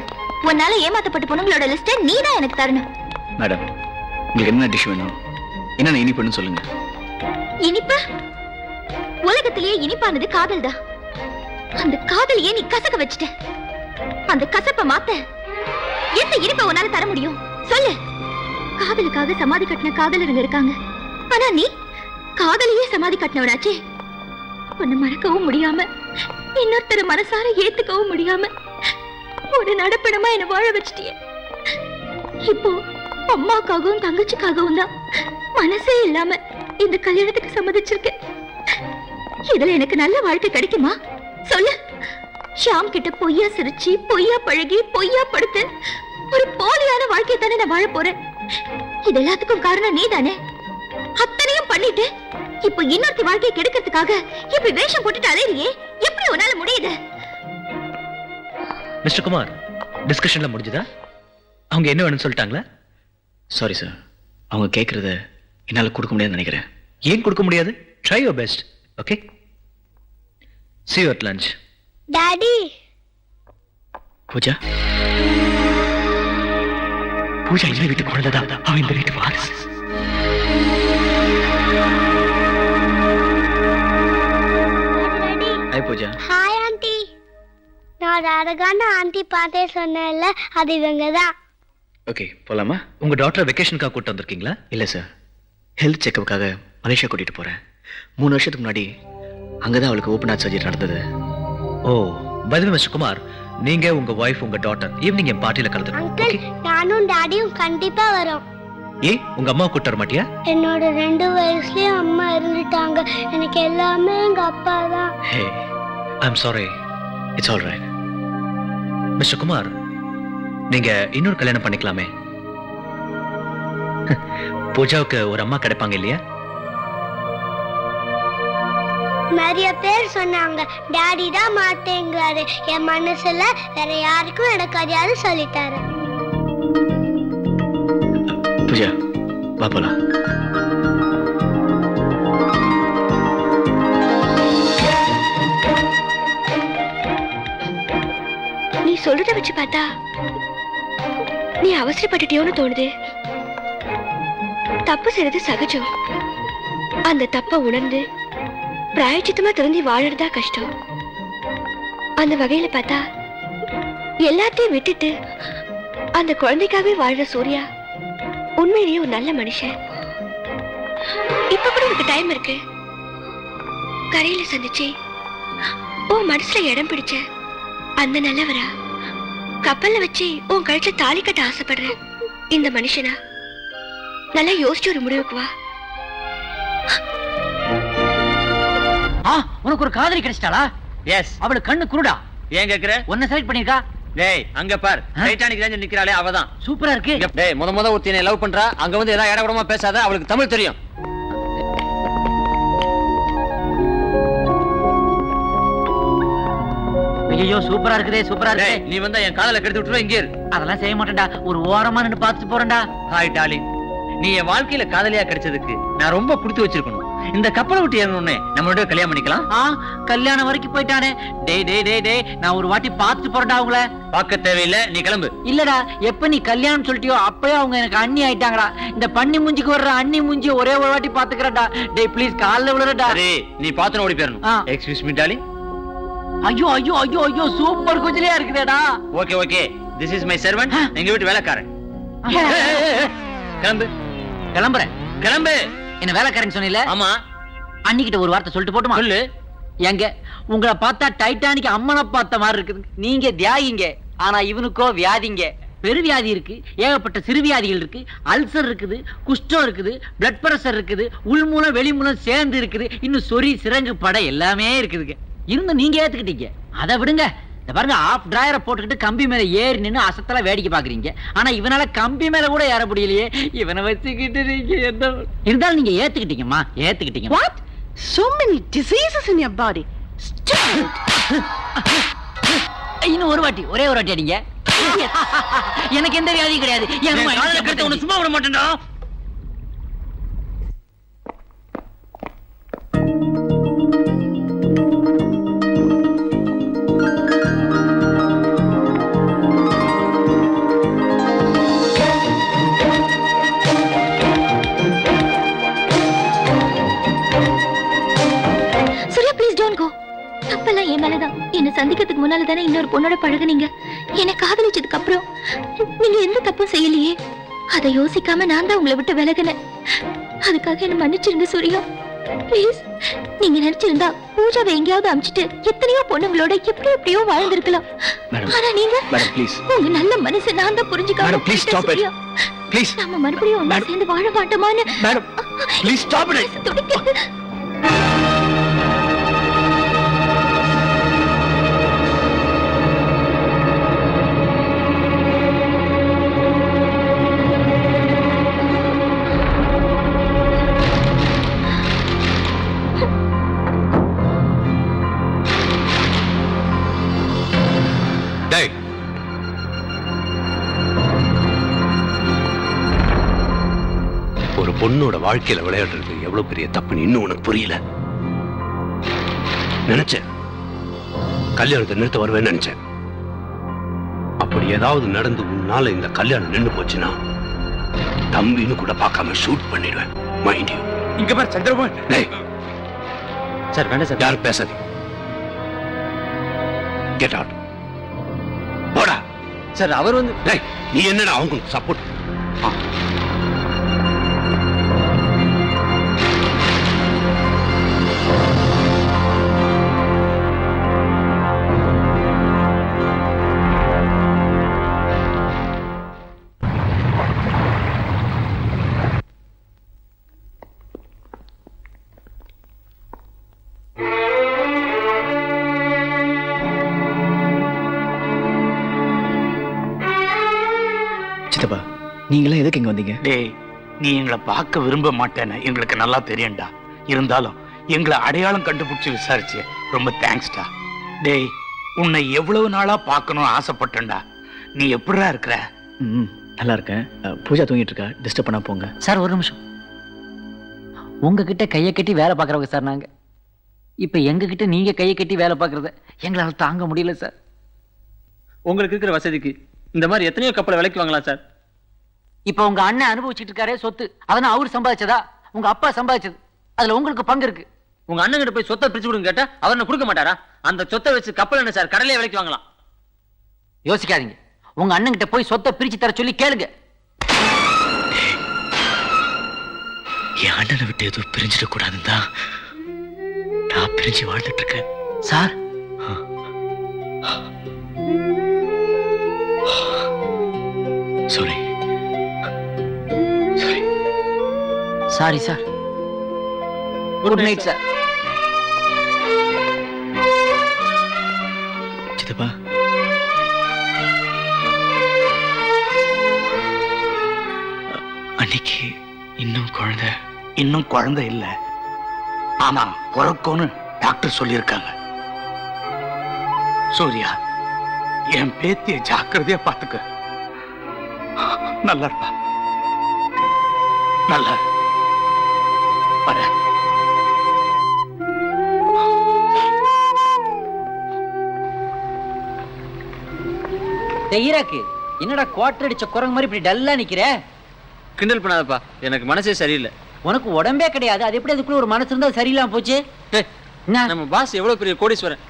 P: உன்னால ஏமாத்தப்பட்ட பொண்ணுங்களோட லிஸ்ட் நீ தான் எனக்கு தரணும்.
E: மேடம், உங்களுக்கு என்ன டிஷ் வேணும், என்னென்ன இனிப்புன்னு சொல்லுங்க.
P: இனிப்பு? உலகத்திலேயே இனிப்பானது காதல் தான். அந்த காதலையே நீ கசக்க வச்சுட்ட. அந்த கசப்பை மாத்த எந்த இனிப்பை உன்னால தர முடியும் சொல்லு. காதலுக்காக சமாதி கட்டின காதலருங்க இருக்காங்க. ஆனா நீ காதலையே சமாதி கட்டினவனாச்சே. உன்னை மறக்கவும் முடியாம, இன்னொருத்தர மனசார ஏத்துக்கவும் முடியாம ஒரு நடப்படமா என்ன வாழ வச்சிட்டிய. இப்போ அம்மாக்காகவும் தங்கச்சிக்காகவும் தான் மனசே இல்லாம இந்த கல்யாணத்துக்கு சம்மதிச்சிருக்கேன். இதுல எனக்கு நல்ல வாழ்க்கை கிடைக்குமா சொல்லு. ஷாம் கிட்ட பொய்யா சிரிச்சு, பொய்யா பழகி, பொய்யா படுத்து ஒரு போலியான வாழ்க்கையை தானே நான் வாழ போறேன். இது எல்லாத்துக்கும் காரணம் நீ தானே. அத்தனையும் பண்ணிட்டு இப்போ இன்னொருத்தி வாழ்க்கையை கெடுக்கிறதுக்காக இப்படி வேஷம் போட்டுட்டு அலையிறியே, எப்படி உன்னால முடியுது?
B: மிஸ்டர் குமார், டிஸ்கஷன்ல முடிஞ்சதா? அவங்க என்ன வேணும்னு சொல்லிட்டாங்களா?
E: சாரி சார், அவங்க கேட்கறத என்னால கொடுக்க முடியாதுன்னு நினைக்கிறேன்.
B: ஏன் கொடுக்க முடியாது? Try your best. Okay, see you at lunch.
O: Daddy.
E: Pooja, Pooja இந்த வீட்டு குழந்தைதான், அவன் இந்த வீட்டு வாரிசு. ஹாய் பூஜா.
O: Hi aunty. நான் ஒரு அழகான ஆண்டி பார்த்தே சொன்னேன்ல, அது இவங்க தான்.
E: ஓகே, போலாமா?
B: உங்க டாக்டர் வெக்கேஷனுக்காக கூட்டு வந்திருக்கீங்களா?
E: இல்ல சார், ஹெல்த் செக்கப்புக்காக மலேசியா கூட்டிட்டு போறேன். 3 வருஷத்துக்கு முன்னாடி அங்கதான் அவளுக்கு ஓபன் ஹார்ட் சர்ஜரி நடந்தது.
B: Oh, by the way mister Kumar, நீங்க உங்க வைஃப் உங்க டாட்டர் ஈவினிங் என் பார்ட்டில கலந்துக்கணும்.
O: அங்கிள், நானும் டாடியும் கண்டிப்பா வரோம்.
B: ஏய், உங்க அம்மா கூட்ட வர மாட்டியா?
O: என்னோட 2 வயசுலயே அம்மா இருந்துட்டாங்க. எனக்கு எல்லாமே எங்க அப்பா தான்.
B: Hey, I am sorry.
E: It's all right.
B: Mister Kumar, நீங்க இன்னொரு கல்யாணம் பண்ணிக்கலாமே. பூஜாவுக்கு ஒரு அம்மா கிடைப்பாங்க இல்லையா?
O: நிறைய பேர் சொன்னாங்க, டாடி தான் மாட்டேங்கிறாரு. என் மனசுல வேற யாருக்கும் நடக்காது சொல்லிட்டாரு.
E: பூஜா, வா போலாம்.
P: நீ சொல்றத வச்சு பார்த்தா நீ அவசரப்பட்டுட்டியோன்னு தோணுது. தப்பு செய்யறது சகஜம். அந்த தப்ப உணர்ந்து பிராயச்சித்தமா திறந்து வாழறதா கஷ்டம். அந்த வகையில பார்த்தா எல்லாத்தையும் விட்டுட்டு அந்த குழந்தைக்காகவே வாழ்ற சூர்யா உண்மையிலேயே ஒரு நல்ல மனுஷன். இப்ப கூட உனக்கு டைம் இருக்கு. கரையில சந்திச்சு உன் மனசுல இடம் பிடிச்ச அந்த நல்லவரா கப்பல்ல வச்சு உன் கழுத்துல தாலி கட்ட ஆசைப்படுற இந்த மனுஷனா நல்லா யோசிச்சு ஒரு முடிவுக்கு வா.
G: உனக்கு ஒரு காதலி கிடைச்சிட்டாளா?
I: எஸ்.
G: அவளுக்கு கண்ணு குருடா.
I: ஏன் கேக்குற?
G: உன்னை செலக்ட் பண்ணிருக்கா?
I: டேய், அங்க பார், டைட்டானிக் ரேஞ்சில் நிக்கறாளே அவதான்.
G: சூப்பரா இருக்கு.
I: டேய், முத ஒருத்தினை லவ் பண்றா. அங்க வந்து ஏதாவது இடகடமா பேசாத, அவளுக்கு தமிழ் தெரியும்.
G: ஐயோ, சூப்பரா இருக்குதே, சூப்பரா இருக்கு.
I: நீ வந்தா என் காதல கெடுத்து விட்டுருவ. இங்கே இரு.
G: அதெல்லாம் செய்ய மாட்டேன்டா, ஒரு ஓரமா நின்னு பார்த்துட்டு போறேன்டா.
I: ஹாய் டார்லிங், நீ என் வாழ்க்கையில காதலியா கிடைச்சதுக்கு நான் ரொம்ப கொடுத்து வச்சிருக்கணும்.
G: இந்த கப்பலை விட்டு ஏறணும்னே நம்மளோட கல்யாணம் பண்ணிக்கலாம். கல்யாணம் வரைக்கும் போயிட்டானே. டேய் டேய் டேய் டேய், நான் ஒரு வாட்டி பார்த்துட்டு போறேன்டா அவங்கள. பார்க்க தேவையில்லை, நீ கிளம்பு. இல்லடா, எப்ப நீ கல்யாணம் சொல்லிட்டியோ அப்பயே அவங்க எனக்கு அண்ணி ஆயிட்டாங்கடா. இந்த பண்ணி மூஞ்சிக்கு வர்ற அண்ணி மூஞ்சி ஒரே ஒரு வாட்டி பாத்துக்கிறடா. டேய் ப்ளீஸ், கால்ல விழுறடா. நீ பாத்து ஓடி போயிரணும். Excuse me darling. ஐயோ ஐயோ ஐயோ ஐயோ, சூப்பர் குஜிலியா இருக்குடா. Okay okay, this is my servant, எங்க வீட்டு வேலைக்காரன். கிளம்பு. கிளம்புறேன். கிளம்பு. என்ன வேலைக்காரன் சொன்னீல? ஆமா. அன்னிக்கிட்ட ஒரு வார்த்தை சொல்லிட்டு போட்டுமா? சொல்லு. எங்க உங்களை பார்த்தா டைட்டானிக் அம்மனை பார்த்த மாதிரி இருக்குது. நீங்க தியாகிங்க, ஆனா இவனுக்கோ வியாதிங்க. பெருவியாதி இருக்கு, ஏகப்பட்ட சிறுவியாதிகள் இருக்கு, அல்சர் இருக்குது, குஷ்டம் இருக்குது, பிளட் பிரஷர் இருக்குது, உள்மூலம் வெளிமூலம் சேர்ந்து இருக்குது, இன்னும் சொறி சிறங்கு படை எல்லாமே இருக்குதுங்க. இருந்து நீங்க ஏத்துக்கிட்டீங்க. அதை விடுங்க. இந்த பாருங்க, ஆஃப் டிராயரை போட்டுக்கிட்டு கம்பி மேல ஏறி நின்று அசத்தல வேடிக்கை பாக்குறீங்க. ஆனா இவனால கம்பி மேல கூட ஏற முடியலையே. இவனை வச்சுக்கிட்டு நீங்க என்ன இருந்தாலும் நீங்க ஏத்துக்கிட்டீங்கம்மா, ஏத்துக்கிட்டீங்க.
J: What? So many diseases in your body. Stupid.
G: இன்னும் ஒரு வாட்டி, ஒரே ஒரு வாட்டி அடிங்க. எனக்கு எந்த வியாதியும் கிடையாது. சும்மா விட மாட்டேன்டா.
P: தப்பெல்லாம் என் மேலதான். என்ன சந்திக்கிறதுக்கு முன்னால தானே இன்னொரு பொண்ணோட பழகுனீங்க. என்னை காதலிச்சதுக்கு அப்புறம் நீங்க எந்த தப்பும் செய்யலையே. அதை யோசிக்காம நான் தான் உங்களை விட்டு விலகினேன். அதுக்காக என்ன மன்னிச்சிருங்க சூர்யா, ப்ளீஸ். நீங்க நினைச்சிருந்தா பூஜாவை எங்கேயாவது அமிச்சிட்டு எத்தனையோ பொண்ணுங்களோட எப்படி எப்படியோ வாழ்ந்திருக்கலாம். ஆனா நீங்க உங்க நல்ல மனசை நான் தான் புரிஞ்சுக்காம சூர்யா. நம்ம மறுபடியும் ஒண்ணா சேர்ந்து வாழ மாட்டோமான்னு.
Q: ஒரு பொண்ணோட வாழ்க்கையில விளையாடுறது எவ்வளவு பெரிய தப்புன்னு இன்னும் உனக்கு புரியல. நினைச்சேன் கல்யாணத்தை நிறுத்த வருவேன்னு நினைச்சேன். அப்படி ஏதாவது நடந்து உன்னால இந்த கல்யாணம் நின்று போச்சுன்னா தம்பின்னு கூட பார்க்காம ஷூட் பண்ணிடுவேன். Mind you.
F: இங்க பாரு சந்திரபாபு.
G: சார் வேண்டாம் சார்,
Q: யாரும் பேசாதீங்க. Get out. போடா.
G: சார் அவர் வந்து
Q: நீ என்னடா அவங்களுக்கு சப்போர்ட்?
E: சித்தப்பா, நீங்களாம் எதுக்கு இங்க வந்தீங்க?
F: டேய், நீ எங்களை பார்க்க விரும்ப மாட்டேன்னு எங்களுக்கு நல்லா தெரியும்டா. இருந்தாலும் எங்களை அடையாளம் கண்டுபிடிச்சு விசாரிச்சு ரொம்ப தேங்க்ஸ்டா. டேய், உன்னை எவ்வளவு நாளா பார்க்கணும்னு ஆசைப்பட்டேன்டா. நீ எப்படிடா இருக்கிற?
E: நல்லா இருக்கேன். பூஜா தூங்கிட்டு இருக்கா, டிஸ்டர்ப் பண்ணா போங்க.
G: சார் ஒரு நிமிஷம். உங்ககிட்ட கையை கட்டி வேலை பார்க்குறவங்க சார் நாங்க. இப்ப எங்க கிட்ட நீங்க கையை கட்டி வேலை பார்க்கறத எங்களால தாங்க முடியல சார்.
I: உங்களுக்கு இருக்கிற வசதிக்கு இந்த மாதிரி எத்தனையோ கப்பலை விலைக்கு வாங்கலாம் சார்.
G: இப்ப உங்க அண்ணன் அனுபவிச்சுட்டு இருக்காரே சொத்து, அதனால அவரு சம்பாதிச்சதா உங்க அப்பா சம்பாதிச்சது, அதுல உங்களுக்கு பங்கு இருக்கு.
I: உங்க அண்ணன் கிட்ட போய் சொத்தை பிரிச்சு கொடுங்க கேட்டா அவர் கொடுக்க மாட்டாரா? அந்த சொத்தை வச்சு கப்பல் என்ன சார் கடலே விலைக்கு வாங்கலாம்.
G: யோசிக்காதீங்க. உங்க அண்ணன் கிட்ட போய் சொத்தை பிரிச்சு தர சொல்லி கேளுங்க.
E: என் அண்ணனை விட்டு எதுவும் பிரிஞ்சிட கூடாதுன்னு நான் பிரிஞ்சு வாழ்ந்துட்டு இருக்கேன்
G: sir.
E: Sorry
G: sorry sir. Good night sir.
E: சித்தப்பா, அன்னைக்கு
F: இன்னும் குழந்தை இல்ல, ஆனா பிறக்கும்னு டாக்டர் சொல்லியிருக்காங்க. சூர்யா, என் பேத்திய ஜாக்கிரதையா பாத்துக்க. நல்லா இருப்பா. நல்லா வர.
G: ஈராக்கு என்னடா குவார்டர் அடிச்ச குரங்கு மாதிரி இப்படி டல்லா நிக்கிற?
E: கிண்டல் பண்ணாதப்பா, எனக்கு மனசே சரியில்லை.
G: உனக்கு உடம்பே கிடையாது, அது எப்படி அதுக்குள்ள ஒரு மனசு இருந்தா சரியில்லாம போச்சு?
E: நம்ம பாஸ் எவ்வளவு பெரிய கோடீஸ்வரன்,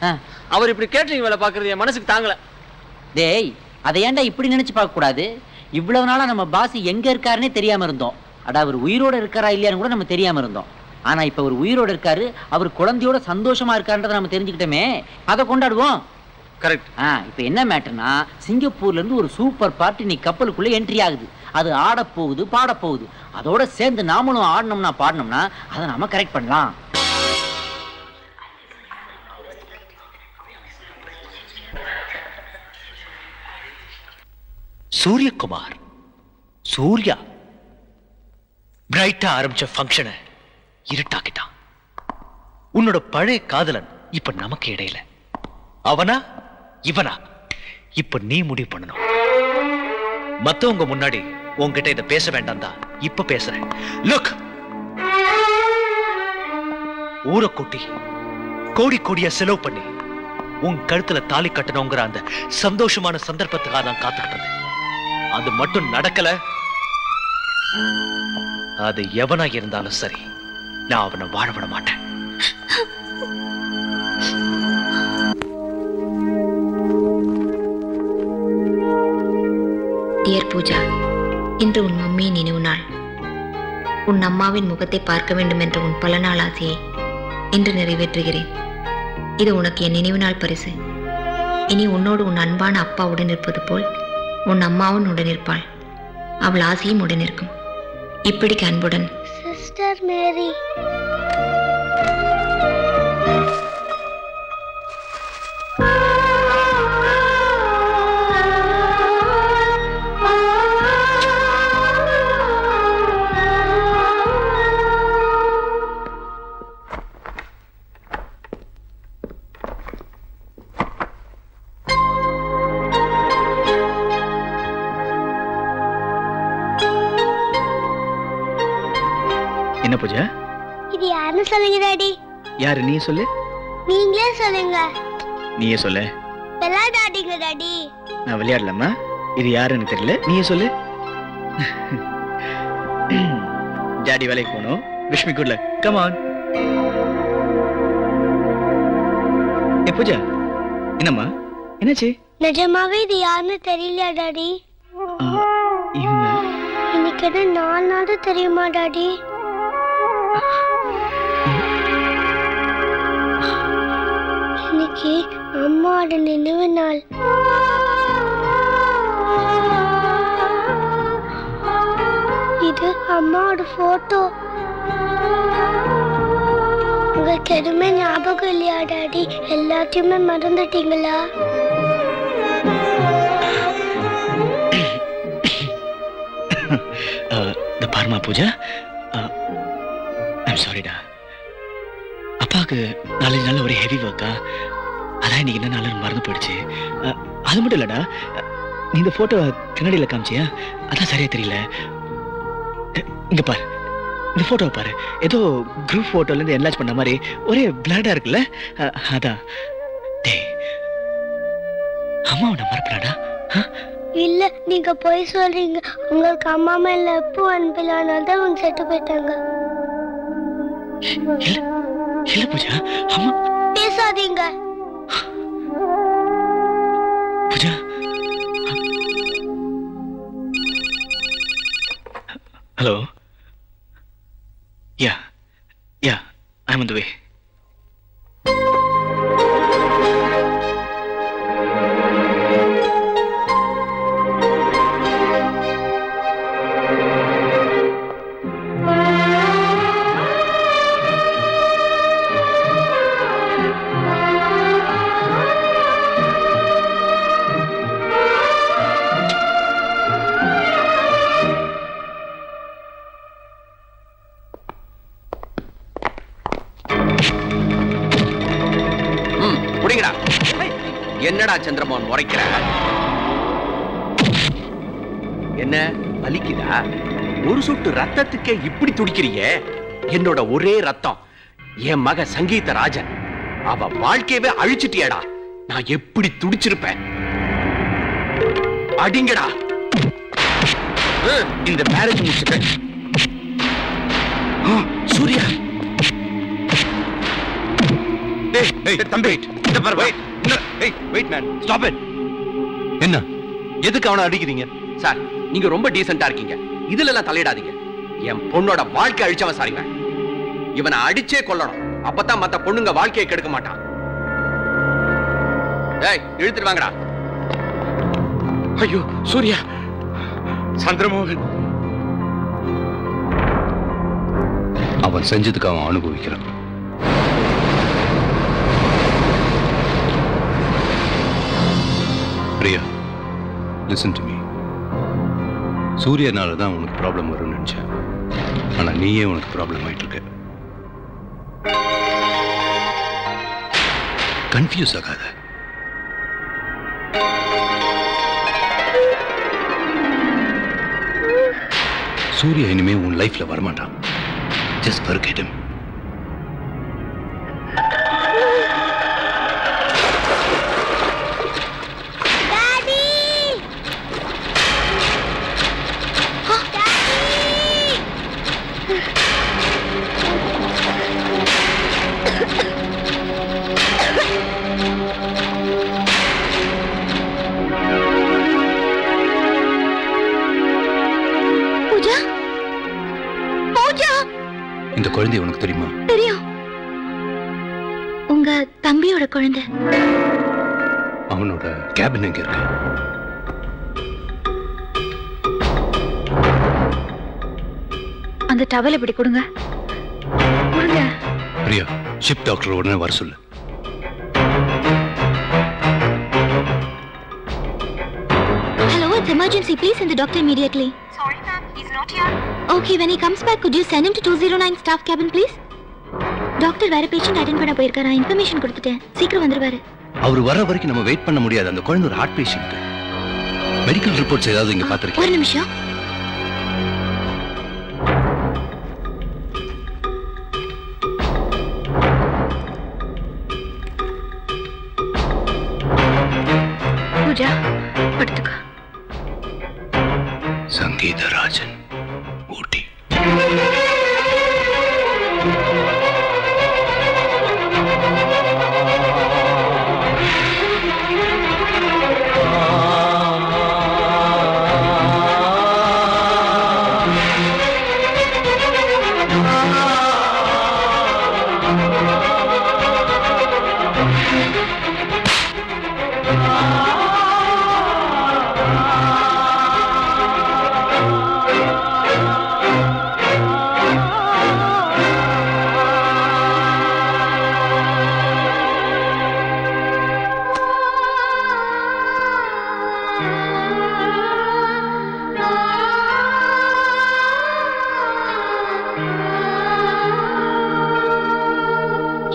E: அவர் இப்படி கேட்டரிங் வேலை பாக்குறது என் மனசுக்கு தாங்கல.
G: டேய், அதை ஏன்டா இப்படி நினைச்சு பார்க்க கூடாது? இவ்வளவு நாளா நம்ம பாஸ் எங்க இருக்காருன்னே தெரியாம இருந்தோம். அடா அவர் உயிரோட இருக்காரா இல்லையான்னு கூட நம்ம தெரியாம இருந்தோம். ஆனா இப்ப அவர் உயிரோட இருக்காரு, அவர் குழந்தையோட சந்தோஷமா இருக்காருன்றதை நம்ம தெரிஞ்சுக்கிட்டோமே, அதை கொண்டாடுவோம்.
E: கரெக்ட்.
G: இப்ப என்ன மேட்டர்னா, சிங்கப்பூர்ல இருந்து ஒரு சூப்பர் பார்ட்டி நீ கப்பலுக்குள்ள என்ட்ரி ஆகுது. அது ஆட போகுது, பாட போகுது. அதோட சேர்ந்து நாமளும் ஆடணும்னா பாடணும்னா அதை நாம கரெக்ட் பண்ணலாம்.
B: சூரியகுமார், சூர்யா பிரைட்டா ஆரம்பிச்ச ஃபங்க்ஷனை இருட்டாக்கிட்டான். உன்னோட பழைய காதலன் இப்ப நமக்கு இடையில. அவனா இவனா இப்ப நீ முடிவு பண்ணணும். மத்தவங்க முன்னாடி உன்கிட்ட இதை பேச வேண்டாம் தான் இப்ப பேசுறேன். லுக், ஊரை கூட்டி கோடி கோடியா செலவு பண்ணி உன் கழுத்துல தாலி கட்டணுங்கிற அந்த சந்தோஷமான சந்தர்ப்பத்துக்காக நான் காத்துக்கிட்டு இருந்தேன். அது மட்டும் நடக்கல. அது எவனா இருந்தாலும் சரி, நான் அவனை வாழ விட மாட்டேன்.
P: டியர் பூஜா, இன்று உன் மம்மியின் நினைவு நாள். உன் அம்மாவின் முகத்தை பார்க்க வேண்டும் என்ற உன் பல நாள் ஆசையை இன்று நிறைவேற்றுகிறேன். இது உனக்கு என் நினைவு நாள் பரிசு. இனி உன்னோடு உன் அன்பான அப்பா உடன் இருப்பது போல் உன் அம்மாவும் உடன் இருப்பாள். அவள் ஆசையும் உடன் இருக்கும். இப்படிக்கு அன்புடன்
O: சிஸ்டர் மேரி.
E: என்ன பூஜா?
O: இது யாருன்னு சொல்லுங்க டாடி.
E: யாரு? நீ சொல்லு.
O: நீங்களே சொல்லுங்க.
E: நீயே சொல்லு.
O: விளையாடாதீங்க டாடி.
E: நான் விளையாடலாமா? இது யாருன்னு தெரியல, நீயே சொல்லு. டாடி வேலைக்கு போகணும். Wish me good luck. Come on. ஏ பூஜா, என்னம்மா என்னாச்சு?
O: நிஜமாவே இது யாருன்னு தெரியலையா டாடி? இன்னைக்கு என்ன 4 நாள் தெரியுமா டாடி? இன்னைக்கு அம்மாவோட நினைவு நாள். இது அம்மாவோட போட்டோ. உங்களுக்கு எதுவுமே ஞாபகம் இல்லையா டாடி? எல்லாத்தையுமே மறந்துட்டீங்களா?
E: இந்த பார்மா பூஜா, ஐம் சாரிடா. அப்பாவுக்கு 4 நாள் ஒரு ஹெவி ஒர்க்கா, அதான் இன்னைக்கு என்ன நாள் மறந்து போயிடுச்சு. அது மட்டும் இல்லடா, நீ இந்த போட்டோ கண்ணாடியில் காமிச்சியா? அதான் சரியா தெரியல. இங்க பாரு, இந்த போட்டோவை பாரு. ஏதோ குரூப் போட்டோல இருந்து என்லார்ஜ் பண்ண மாதிரி ஒரே பிளாடா இருக்குல்ல? அதான். டேய், அம்மாவை நான் மறப்படாடா.
O: இல்ல, நீங்க போய் சொல்றீங்க. உங்களுக்கு அம்மா மேல எப்போ அனுப்பலானால தான் அவங்க செத்து போயிட்டாங்க.
E: இல்ல பூஜா, அம்மா
O: பேசாதீங்க.
E: Pooja, hello. Ya I am on the way.
H: என்னடா சந்திரமோகன் உரைக்கிற? என்ன வலிக்குதா? ஒரு சொட்டு ரத்தத்துக்கே இப்படி துடிக்கிறீங்க? என்னோட ஒரே ரத்தம் என் மக சங்கீத ராஜன். அவ வாழ்க்கையவே அழிச்சிட்டியடா. நான் எப்படி துடிச்சிருப்பேன்? அடிங்கடா.
E: இந்த மேரேஜ் முடிச்சுட்டு சூர்யா
H: தம்பி
Q: என்ன எதுக்கு அவனை அடிக்கிறீங்க?
H: சார், நீங்க ரொம்ப டீசென்ட்டா இருக்கீங்க. இதுல எல்லாம் தலையிடாதீங்க. என் பொண்ணோட வாழ்க்கை அழிச்சவன் சார் இவன். இவனை அடிச்சே கொல்லணும். அப்பதான் மத்த பொண்ணுங்க வாழ்க்கையை கெடுக்க மாட்டான். ஏய், இழுத்துட்டு வாங்கடா.
E: ஐயோ சூர்யா, சந்திரமோகன்
Q: அவன் செஞ்சதுக்கு அவன் அனுபவிக்கிறான். Priya, listen to me. சூரியனால தான் உனக்கு ப்ராப்ளம் வரும்னு நினைச்சேன். ஆனா நீயே உனக்கு ப்ராப்ளம் ஆயிட்டு இருக்க. கன்ஃபியூஸ் ஆகாத. சூர்யா இனிமே உன் லைஃப்ல வரமாட்டான். Just forget him. இந்த குழந்தை உனக்கு தெரியுமா?
P: தெரியும். உங்க தம்பியோட குழந்தை.
Q: அவனோட கேபின் எங்க இருக்கு?
C: அந்த டவல் இப்படி கொடுங்க. கொடுங்க.
Q: பிரியா, ஷிப் டாக்டர் உடனே வர சொல்லு.
P: Hello, it's emergency. Please send the doctor immediately.
A: Sorry ma'am, he's not here.
P: Okay, when he comes back, could you send him to 209 staff cabin, please? Doctor வேற பேஷண்ட் அட்டெண்ட் பண்ண போயிருக்காரா. Information கொடுத்துட்டேன். சீக்கிரம் வந்துருவாரு.
Q: அவர் வர வரைக்கும் நம்ம வெயிட் பண்ண முடியாது. அந்த குழந்தை ஒரு ஹார்ட் பேஷண்ட். மெடிக்கல் ரிப்போர்ட்ஸ் ஏதாவது இங்க பாத்துருக்கீங்க?
P: ஒரு நிமிஷம்.
C: பூஜா, படுத்துக்க.
Q: சங்கீதராஜன், ஊட்டி.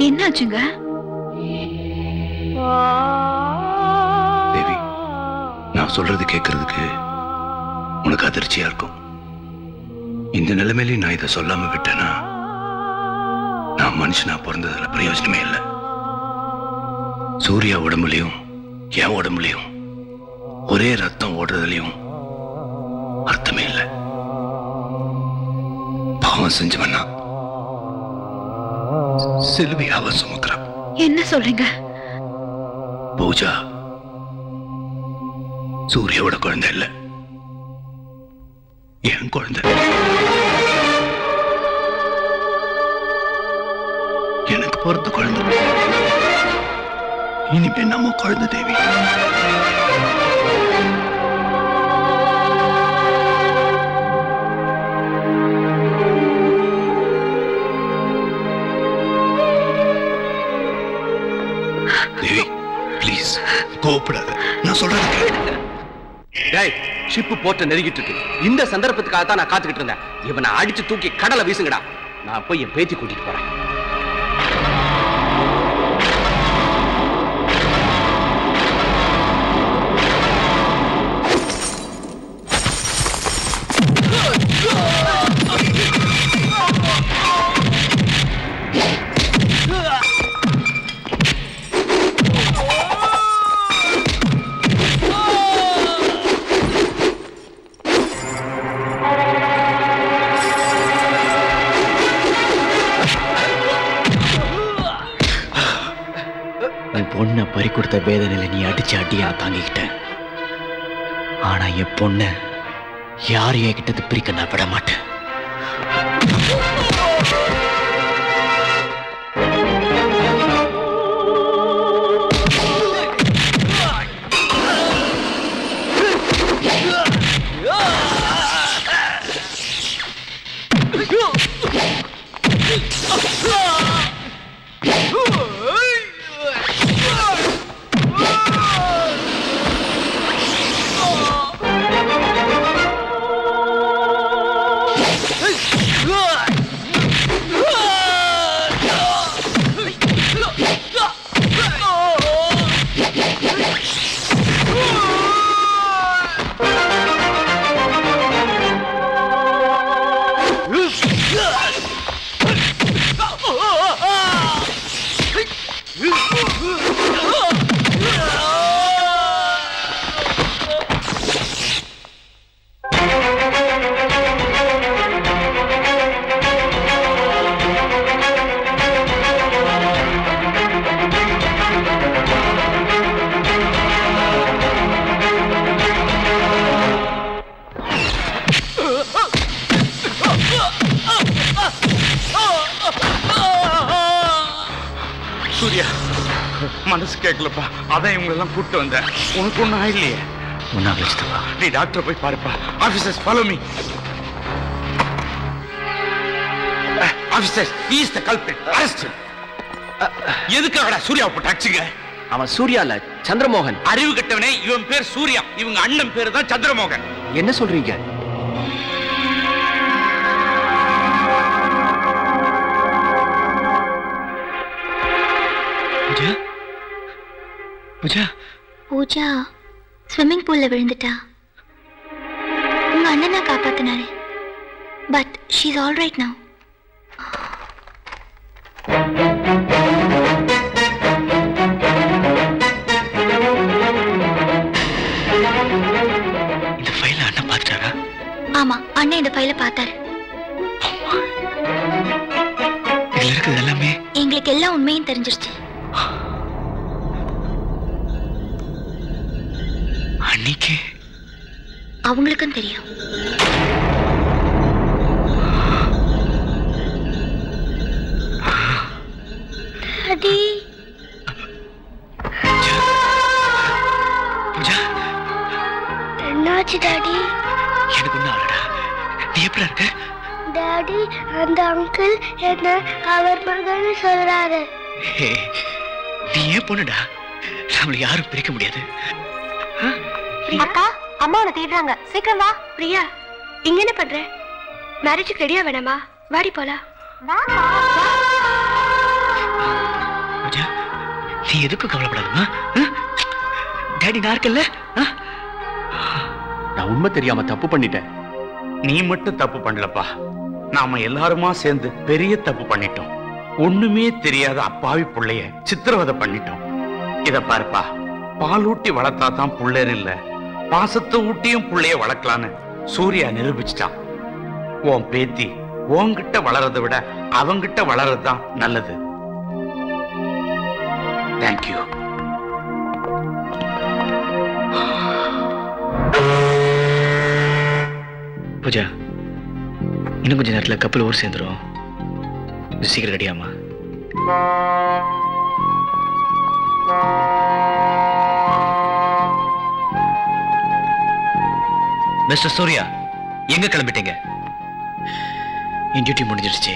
C: என்னாச்சுங்க?
Q: தேவி, நான் சொல்றது கேட்கறதுக்கு உனக்கு அதிர்ச்சியா இருக்கும். இந்த நிலைமையில நான் இதை சொல்லாம விட்டேனா நான் மனுஷனா பிறந்ததுல பிரயோஜனமே இல்லை. சூர்யா உடம்புலையும் என் உடம்புலையும் ஒரே ரத்தம் ஓடுறதுலயும் அர்த்தமே இல்லை. பாவம் செஞ்சவனா சிலுவையாவ சுமக்கிறான்.
C: என்ன சொல்றீங்க?
Q: பூஜா சூர்யாவோட குழந்தை இல்ல, என் குழந்தை. எனக்கு பிறந்த குழந்தை இனிமே நம்ம குழந்தை தேவி. தேவி ப்ளீஸ் கோபப்படாத, நான் சொல்றது கேளு.
H: டேய், ஷிப் போட்டு நெருங்கிட்டு இருக்கு. இந்த சந்தர்ப்பத்துக்காக தான் நான் காத்துக்கிட்டு இருந்தேன். இவனை அடிச்சு தூக்கி கடலை வீசுங்கடா. நான் போய் என் பேத்தி கூட்டிட்டு போறேன்.
E: பறி கொடுத்த வேதனையில நீ அடிச்சு அடியை நான் தாங்கிக்கிட்டேன். ஆனா என் பொண்ணு யாரையும் என்கிட்ட பிரிக்க நான் விட மாட்டேன்.
F: சூர்யா, மனசு கேட்கலப்பா, அதான் இவங்க எல்லாம் கூப்பிட்டு வந்தேன். உனக்கு ஒண்ணும் ஆயில்லையே? நீ டாக்டர் போய் பாருப்பா. Officers follow me. Officers, he is the culprit. Arrest him. எதுக்காகடா சூர்யா போட்டாச்சுங்க?
H: அவன் சூர்யா இல்ல, சந்திரமோகன்.
F: அறிவு கெட்டவனே, இவன் பேர் சூர்யா, இவங்க அண்ணன் பேரு தான் சந்திரமோகன்.
H: என்ன சொல்றீங்க?
P: பூஜா ஸ்விம்மிங் பூல்ல விழுந்துட்டா. உங்க அண்ணனை காப்பாத்தினாரு. But she is all right now.
E: இந்த ஃபைல அண்ணன் பார்த்தாரா?
P: ஆமா, அண்ணன் இந்த ஃபைல பார்த்தாரு.
E: இதுல இருக்குது எல்லாமே
P: எங்களுக்கு எல்லா உண்மையும் தெரிஞ்சிருச்சு.
E: அன்னைக்கு
P: அவங்களுக்கும் தெரியும். டாடி,
E: பூஜா,
O: என்னாச்சு டாடி?
E: எனக்கு ஒன்றும் ஆகலடா. நீ எப்படி இருக்க?
O: டாடி, அந்த அங்கிள் என்ன அவர் மகன்னு சொல்றாரு.
E: நீ ஏன் பொண்ணுடா, நம்மள யாரும் பிரிக்க முடியாது.
A: அக்கா, அம்மா உன்னை தேடுறாங்க, சீக்கிரம் வா.
K: பிரியா, இங்க என்ன பண்ற? மேரேஜுக்கு ரெடியா வேணாமா? வாடி போலாம்.
E: பூஜா, நீ எதுக்கும் கவலைப்படாதம்மா. டாடி நான் இருக்கல்ல.
H: நான் உண்மை தெரியாம தப்பு பண்ணிட்டேன்.
F: நீ மட்டும் தப்பு பண்ணலப்பா, நாம எல்லாருமா சேர்ந்து பெரிய தப்பு பண்ணிட்டோம். ஒண்ணுமே தெரியாத அப்பாவி புள்ளைய சித்திரவதை பண்ணிட்டோம். இத பாருப்பா, பால் ஊட்டி வளர்த்தா தான் புள்ளேன்னு இல்ல, பாசத்தை ஊட்டியும் புள்ளைய வளர்க்கலான்னு சூர்யா நிரூபிச்சிட்டான். உன் பேத்தி உன்கிட்ட வளர்றதை விட அவங்கிட்ட வளர்றதுதான் நல்லது. தேங்க்யூ.
E: பூஜா, இன்னும் கொஞ்ச நேரத்துல கப்பல் ஊர் சேர்ந்துரும். சீக்கிரம் ரெடியாமா?
B: மிஸ்டர் சூர்யா, எங்க கிளம்பிட்டீங்க?
E: என் டியூட்டி முடிஞ்சிருச்சு,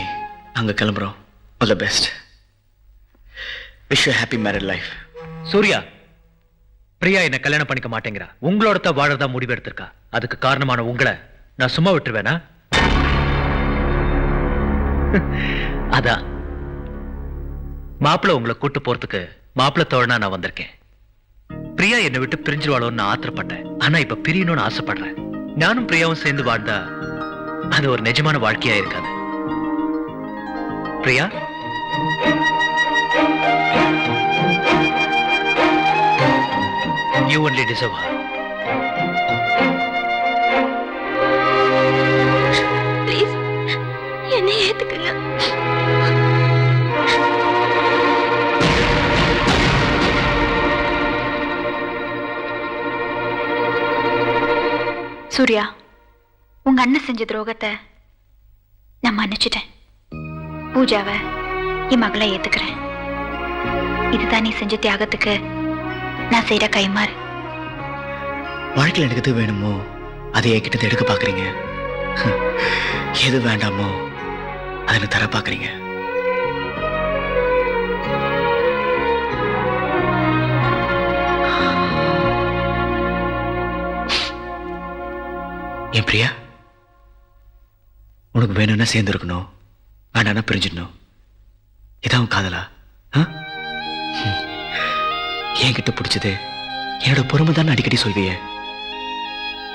E: அங்க கிளம்புறோம். All the best. Wish you happy married life.
B: Surya, Priya என்ன கல்யாணம் பண்ணிக்க மாட்டேங்கிறா. உங்களோட தான் வாழறதா முடிவு எடுத்திருக்கா. அதுக்கு காரணமான உங்களை நான் சும்மா விட்டுருவேனா? அதான் மாப்பிள்ள உங்களை கூட்டு போறதுக்கு மாப்பிள்ள தோழனா நான் வந்திருக்கேன். பிரியா என்னை விட்டு பிரிஞ்சிருவாளோன்னு நான் ஆத்திரப்பட்டேன். ஆனா இப்ப பிரியணும்னு ஆசைப்படுறேன். நானும் பிரியாவும் சேர்ந்து வாழ்ந்தா அது ஒரு நிஜமான வாழ்க்கையா இருக்காது. Priya, you only deserve her.
P: Please என்னை ஏத்துக்குங்க.
C: சூர்யா, உங்க அண்ணன் செஞ்ச துரோகத்தை நான் மன்னிச்சிட்டேன். பூஜாவை என் மகளை ஏத்துக்கிறேன். இதுதான் நீ செஞ்ச தியாகத்துக்கு நான் செய்யற கைமாறு.
E: வாழ்க்கையில் எனக்கு எது வேணுமோ அதை என்கிட்ட எடுக்க பாக்குறீங்க, எது வேண்டாமோ அதை தர பாக்குறீங்க. என் பிரியா, உனக்கு வேணும்னா சேர்ந்து இருக்கணும், வேண்டாம்னா பிரிஞ்சிடணும். இதான் காதலா? என்கிட்ட பிடிச்சது என்னோட பொறுமை தான் அடிக்கடி சொல்விய.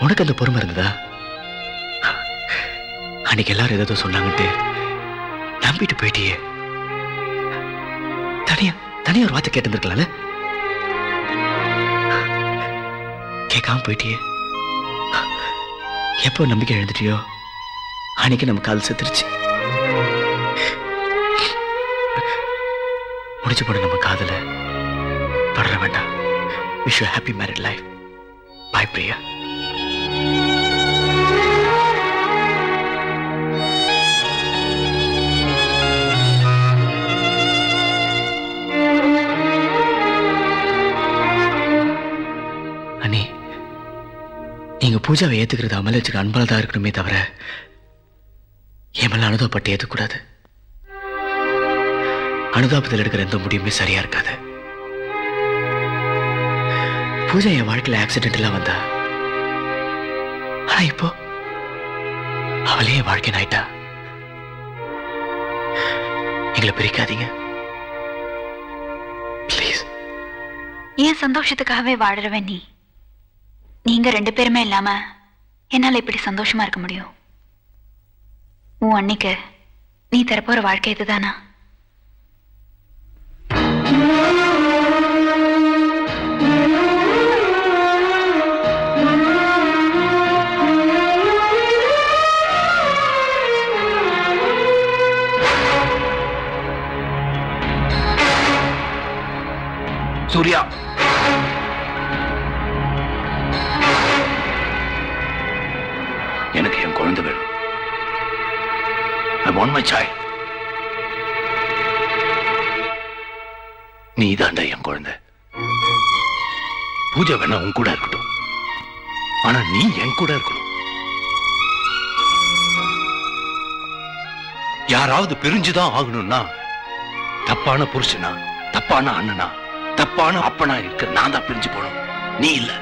E: உனக்கு அந்த பொறுமை இருந்ததா? அன்னைக்கு எல்லாரும் ஏதோ சொன்னாங்கட்டு நம்பிட்டு போயிட்டியே. தனியா தனியா ஒரு வார்த்தை கேட்டிருந்திருக்கலாம்ல, கேட்காம போயிட்டியே. எப்போ நம்பிக்கை எழுந்துட்டியோ அன்னைக்கு நம்ம கால் செத்துருச்சு. முடிச்சு போன நம்ம காதல தொடர வேண்டாம். Wish you happy married life. Bye Priya. அண்ணி, நீங்க பூஜாவை ஏத்துக்கிறது அமல வச்சுக்க அன்பால தான் இருக்கணுமே தவிர என் மேல அனுதாபப்பட்டு ஏத்துக்கூடாது. அனுதாபத்தில் எடுக்கிற எந்த முடிவுமே சரியா இருக்காது. பூஜா என் வாழ்க்கையில ஆக்சிடென்ட் எல்லாம் வந்தா, ஆனா இப்போ அவளே என் வாழ்க்கை ஆயிட்டா. எங்களை பிரிக்காதீங்க ப்ளீஸ்.
C: என் சந்தோஷத்துக்காகவே வாழறவன் நீ. நீங்க 2 பேருமே இல்லாம என்னால இப்படி சந்தோஷமா இருக்க முடியும்? உன் அன்னைக்கு நீ தரப்போற வாழ்க்கை இதுதானா?
Q: சூர்யா, எனக்கு என் குழந்தை வேணும். I want my child. நீ தாண்டா என் குழந்தை. பூஜா வேணா உன் கூட இருக்கட்டும், ஆனா நீ என் கூட இருக்கணும். யாராவது பிரிஞ்சுதான் ஆகணும்னா தப்பான புருஷனா, தப்பான அண்ணனா, தப்பான அப்பனா இருக்க நான் தான் பிரிஞ்சு போனோம், நீ இல்ல.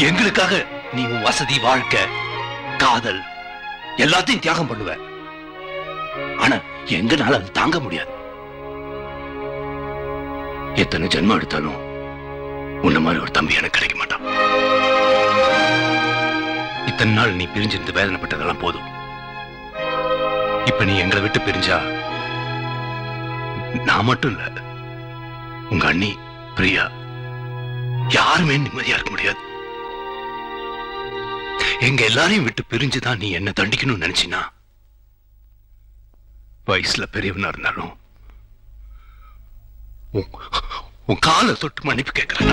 Q: எங்களுக்காக நீ உன் வசதி, வாழ்க்கை, காதல் எல்லாத்தையும் தியாகம் பண்ணுவ. ஆனா எங்கனால அது தாங்க முடியாது. எத்தனை ஜென்மம் எடுத்தாலும் உன்ன மாதிரி ஒரு தம்பி எனக்கு கிடைக்க மாட்டான். இத்தனை நாள் நீ பிரிஞ்சிருந்து வேதனைப்பட்டதெல்லாம் போதும். இப்ப நீ எங்களை விட்டு பிரிஞ்சா நான் மட்டும் இல்ல, உங்க அண்ணி பிரியா யாருமே நிம்மதியா இருக்க முடியாது. எங்க எல்லாரையும் விட்டு பிரிஞ்சுதான் நீ என்ன தண்டிக்கணும்னு நினைச்சினா, வயசுல பெரியவனா இருந்தாலும் உன் காலை தொட்டு மன்னிப்பு கேட்கிறேன்.